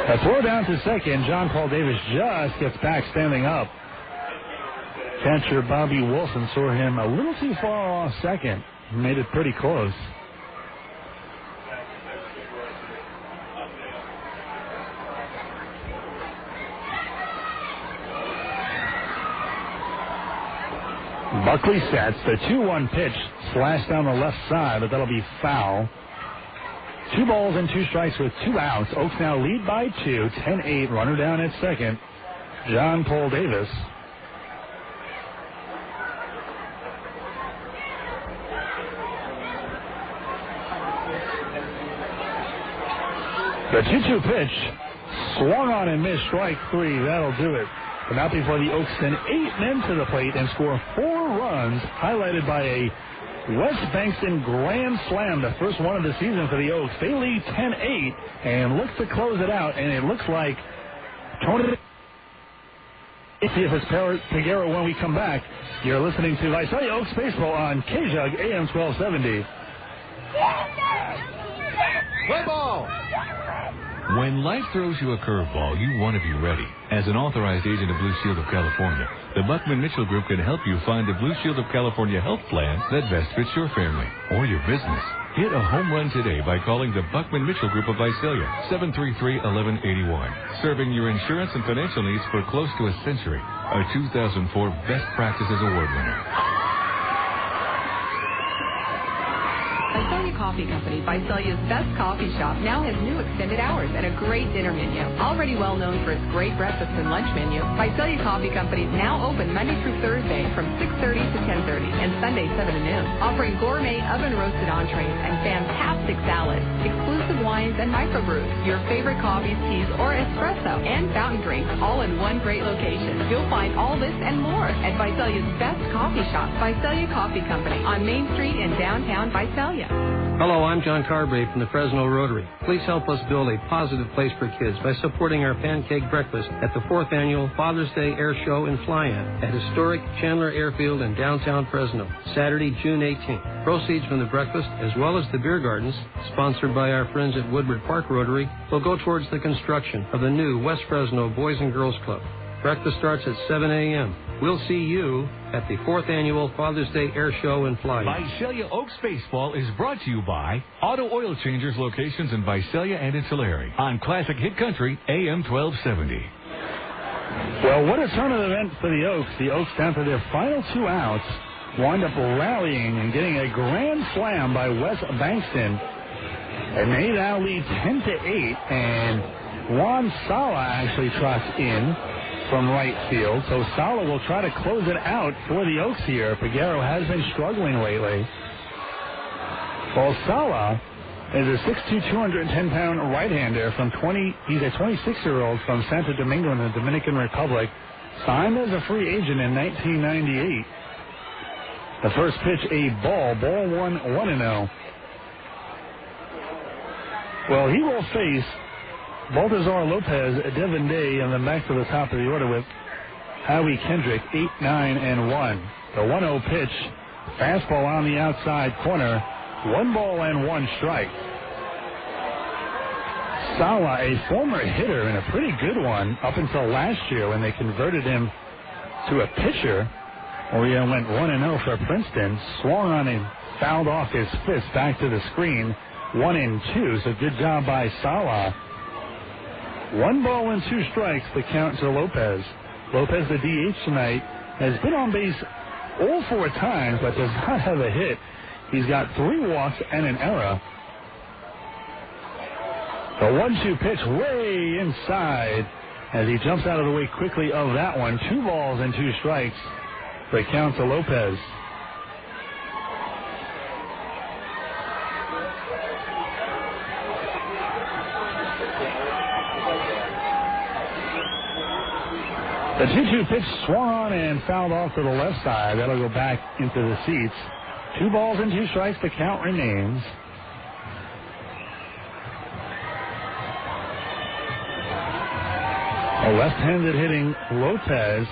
A throw down to second. John Paul Davis just gets back standing up. Catcher Bobby Wilson saw him a little too far off second. Made it pretty close. Buckley sets the 2-1 pitch, slashed down the left side, but that'll be foul. 2 balls and 2 strikes with 2 outs. Oaks now lead by 2, 10-8. Runner down at second, John Paul Davis. The 2-2 pitch swung on and missed. Strike 3. That'll do it. But not before the Oaks send 8 men to the plate and score 4 runs, highlighted by a West Bankston grand slam, the first one of the season for the Oaks. They lead 10-8 and look to close it out, and it looks like Tony. See if it's Piguero when we come back. You're listening to Visalia Oaks Baseball on KJUG AM 1270. Play ball! When life throws you a curveball, you want to be ready. As an authorized agent of Blue Shield of California, the Buckman Mitchell Group can help you find a Blue Shield of California health plan that best fits your family or your business. Hit a home run today by calling the Buckman Mitchell Group of Visalia, 733-1181. Serving your insurance and financial needs for close to a century. A 2004 Best Practices Award winner. Visalia Coffee Company, Visalia's best coffee shop, now has new extended hours and a great dinner menu. Already well known for its great breakfast and lunch menu, Visalia Coffee Company is now open Monday through Thursday from 6:30 to 10:30 and Sunday 7 to noon, offering gourmet oven-roasted entrees and fantastic salads, exclusive wines and microbrews, your favorite coffees, teas, or espresso, and fountain drinks, all in one great location. You'll find all this and more at Visalia's best coffee shop, Visalia Coffee Company, on Main Street in downtown Visalia. Hello, I'm John Carberry from the Fresno Rotary. Please help us build a positive place for kids by supporting our pancake breakfast at the 4th Annual Father's Day Air Show and Fly-In at historic Chandler Airfield in downtown Fresno, Saturday, June 18th. Proceeds from the breakfast, as well as the beer gardens, sponsored by our friends at Woodward Park Rotary, will go towards the construction of the new West Fresno Boys and Girls Club. Breakfast starts at 7 a.m. We'll see you at the 4th Annual Father's Day Air Show and Fly-In. Visalia Oaks Baseball is brought to you by Auto Oil Changers locations in Visalia and in Tulare on Classic Hit Country AM 1270. Well, what a turn of events for the Oaks. The Oaks, down to their final 2 outs, wind up rallying and getting a grand slam by Wes Bankston. And they now lead 10-8, and Juan Salas actually trots in from right field. So Salas will try to close it out for the Oaks here. Piguero has been struggling lately. Well, Salas is a 6'2", 210-pound right-hander from he's a 26-year-old from Santo Domingo in the Dominican Republic, signed as a free agent in 1998. The first pitch, a ball 1-0. Well, he will face Baltazar Lopez, Devin Day, and then back to the top of the order with Howie Kendrick, 8-9-1. The 1-0 pitch, fastball on the outside corner, 1 strike. Salas, a former hitter and a pretty good one up until last year when they converted him to a pitcher. We went 1-0 for Princeton, swung on and fouled off his fist back to the screen, 1-2. So good job by Salas. 1 strikes, the count to Lopez. Lopez, the DH tonight, has been on base all 4 times, but does not have a hit. He's got 3 walks and an error. The 1-2 pitch way inside as he jumps out of the way quickly of that one. 2 strikes, the count to Lopez. The 2-2 pitch swung on and fouled off to the left side. That'll go back into the seats. 2 strikes. The count remains. A left-handed hitting Lopez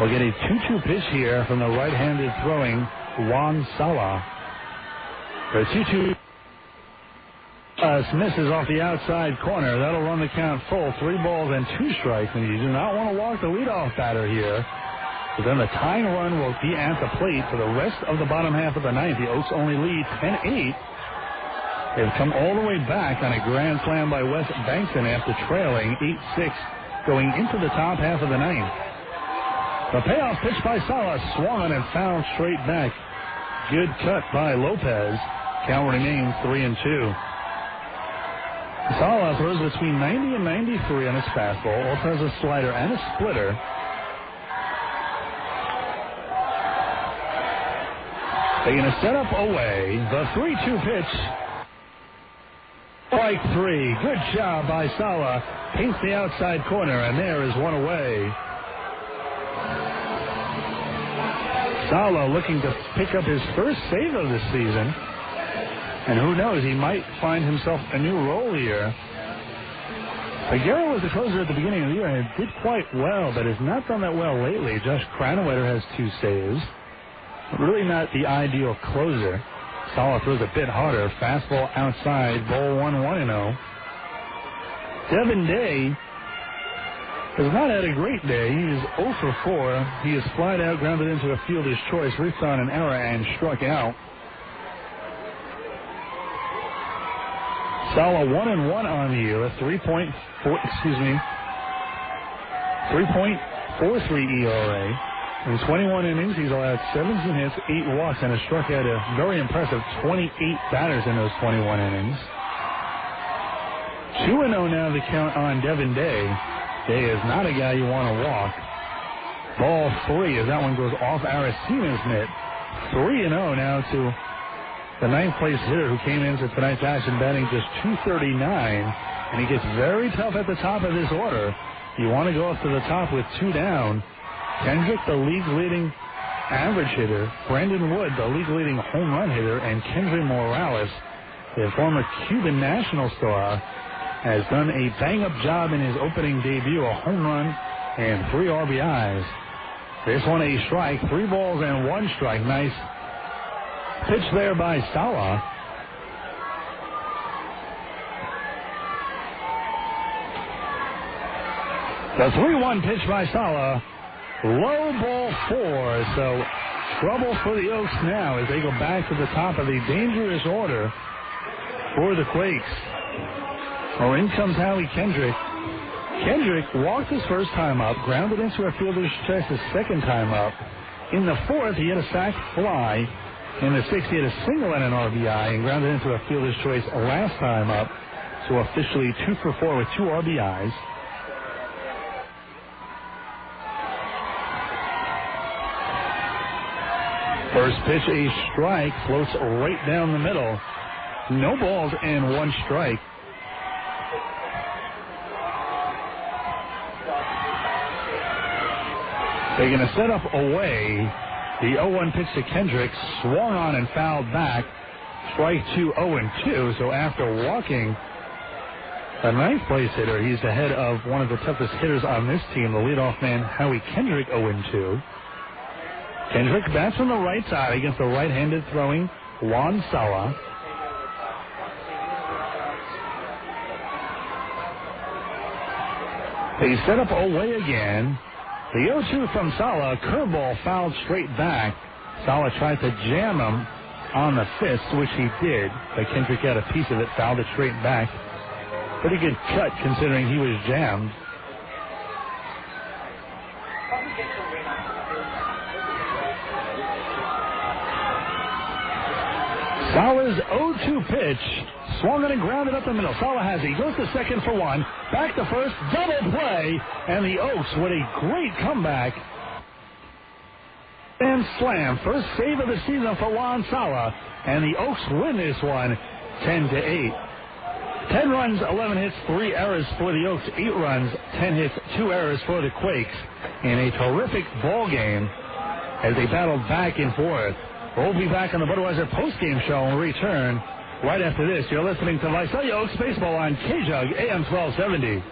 will get a 2-2 pitch here from the right-handed throwing Juan Salas. The 2-2 misses off the outside corner. That'll run the count full. 3 strikes, and you do not want to walk the leadoff batter here. But then the tying run will be at the plate for the rest of the bottom half of the ninth. The Oaks only lead 10-8. They've come all the way back on a grand slam by Wes Bankston after trailing 8-6 going into the top half of the ninth. The payoff pitch by Salas, swung and fouled straight back. Good cut by Lopez. Count remains 3-2. Salas throws between 90 and 93 on his fastball. Also has a slider and a splitter. Taking a setup away. The 3-2 pitch by Strike three. Good job by Salas. Paints the outside corner, and there is one away. Salas looking to pick up his first save of the season. And who knows, he might find himself a new role here. Aguero was the closer at the beginning of the year and did quite well, but has not done that well lately. Josh Cranwetter has 2 saves. Really not the ideal closer. Salas throws a bit harder. Fastball outside. Ball 1-1-0. Devin Day has not had a great day. He is 0 for 4. He is flied out, grounded into a fielder's choice, reached on an error, and struck out. Salas 1-1 on the year, a 3.43 ERA. In 21 innings, he's allowed 17 hits, 8 walks, and has struck out a very impressive 28 batters in those 21 innings. 2-0 now the count on Devin Day. Day is not a guy you want to walk. Ball 3 as that one goes off Aracina's mitt. 3-0 now to the 9th place hitter who came into tonight's action batting just .239, and he gets very tough at the top of this order. You want to go up to the top with 2 down. Kendrick, the league leading average hitter. Brandon Wood, the league leading home run hitter. And Kendrys Morales, the former Cuban national star, has done a bang-up job in his opening debut, a home run and 3 RBIs. This one a strike, 3 balls and 1 strike. Nice pitch there by Salas. The 3-1 pitch by Salas. Low ball 4. So trouble for the Oaks now as they go back to the top of the dangerous order for the Quakes. Oh, in comes Howie Kendrick. Kendrick walked his first time up, grounded into a fielder's chest his second time up. In the 4th, he had a sac fly. In the 6th, he had a single and an RBI and grounded into a fielder's choice last time up. So officially 2 for 4 with 2 RBIs. First pitch, a strike, floats right down the middle. No balls and 1 strike. Taking a setup away. The 0-1 pitch to Kendrick, swung on and fouled back. Strike 2, 0-2. So after walking the 9th place hitter, he's ahead of one of the toughest hitters on this team, the leadoff man, Howie Kendrick, 0-2. Kendrick bats on the right side against the right-handed throwing Juan Salas. They set up away again. The 0-2 from Salas, curveball fouled straight back. Salas tried to jam him on the fist, which he did, but Kendrick got a piece of it, fouled it straight back. Pretty good cut considering he was jammed. Salas' 0-2 pitch, swung and grounded up the middle. Salas has it. He goes to second for 1. Back to first, double play, and the Oaks with a great comeback. And slam, first save of the season for Juan Salas, and the Oaks win this one 10-8. 10 runs, 11 hits, 3 errors for the Oaks, 8 runs, 10 hits, 2 errors for the Quakes in a terrific ball game as they battled back and forth. We'll be back on the Budweiser postgame show and return right after this. You're listening to Visalia Oaks Baseball on KJUG AM 1270.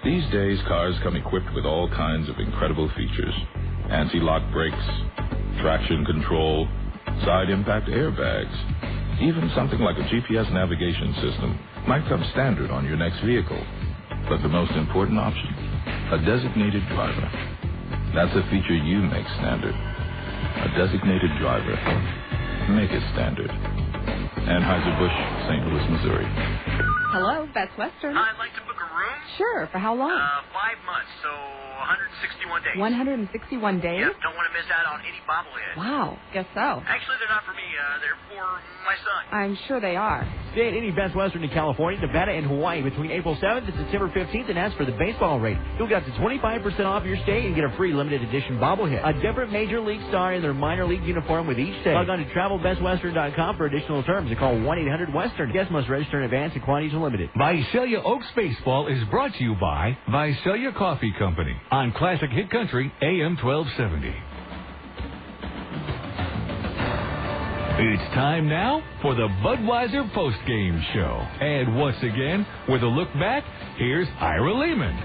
These days, cars come equipped with all kinds of incredible features. Anti-lock brakes, traction control, side impact airbags. Even something like a GPS navigation system might come standard on your next vehicle. But the most important option, a designated driver. That's a feature you make standard. A designated driver. Make it standard. Anheuser-Busch, St. Louis, Missouri. Hello, Best Western. I'd like to book a room. Sure, for how long? 5 months, so 161 days. 161 days? Yeah, don't want to miss out on any bobbleheads. Wow, guess so. Actually, they're not for me. They're for my son. I'm sure they are. Stay at any Best Western in California, Nevada, and Hawaii between April 7th and September 15th and ask for the baseball rate. You'll get up to 25% off your stay and get a free limited edition bobblehead. A different Major League star in their minor league uniform with each stay. Log on to TravelBestWestern.com for additional terms and call 1-800-WESTERN. Guests must register in advance and quantities are limited. Visalia Oaks Baseball is brought to you by Visalia Coffee Company on Classic Hit Country AM 1270. It's time now for the Budweiser postgame show. And once again, with a look back, here's Ira Lehman.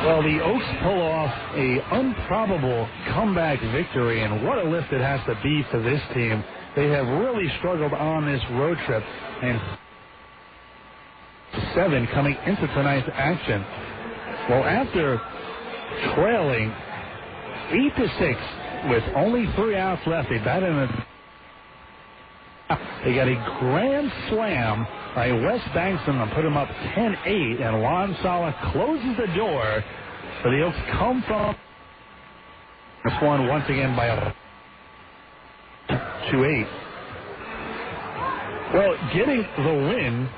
Well, the Oaks pull off a improbable comeback victory, and what a lift it has to be for this team. They have really struggled on this road trip, and 7 coming into tonight's action. Well, after trailing 8-6 with only 3 outs left, they bat in they got a grand slam by Wes Bankston to put him up 10-8, and Juan Salas closes the door. So the Oaks come from this one once again by a 2-8. Well, getting the win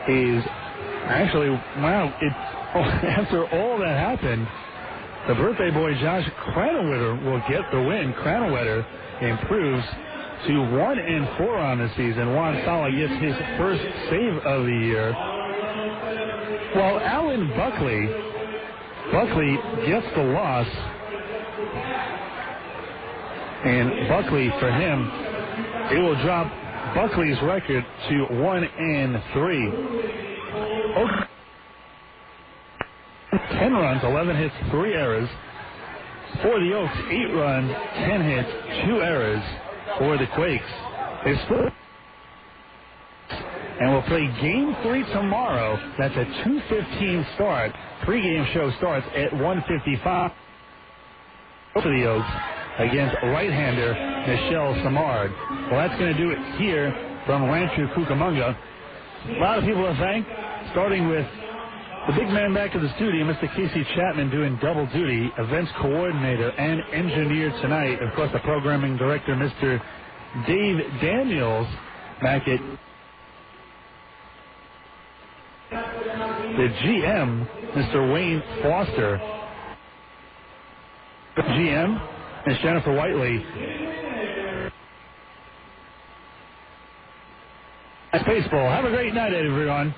is actually, wow, after all that happened, the birthday boy Josh Cranwetter will get the win. Cranwetter improves to 1-4 on the season. Juan Salas gets his first save of the year. While Alan Buckley gets the loss. And Buckley, for him, it will drop Buckley's record to 1-3. 10 runs, 11 hits, 3 errors. For the Oaks, 8 runs, 10 hits, 2 errors. For the Quakes, they split and will play Game 3 tomorrow. That's a 2:15 start. Pre-game show starts at 1:55 for the Oaks against right-hander Michelle Samard. Well, that's going to do it here from Rancho Cucamonga. A lot of people to thank, starting with the big man back at the studio, Mr. Casey Chapman, doing double duty, events coordinator and engineer tonight. Of course, the programming director, Mr. Dave Daniels, back at the GM, Mr. Wayne Foster. The GM, Ms. Jennifer Whiteley. That's baseball. Have a great night, everyone.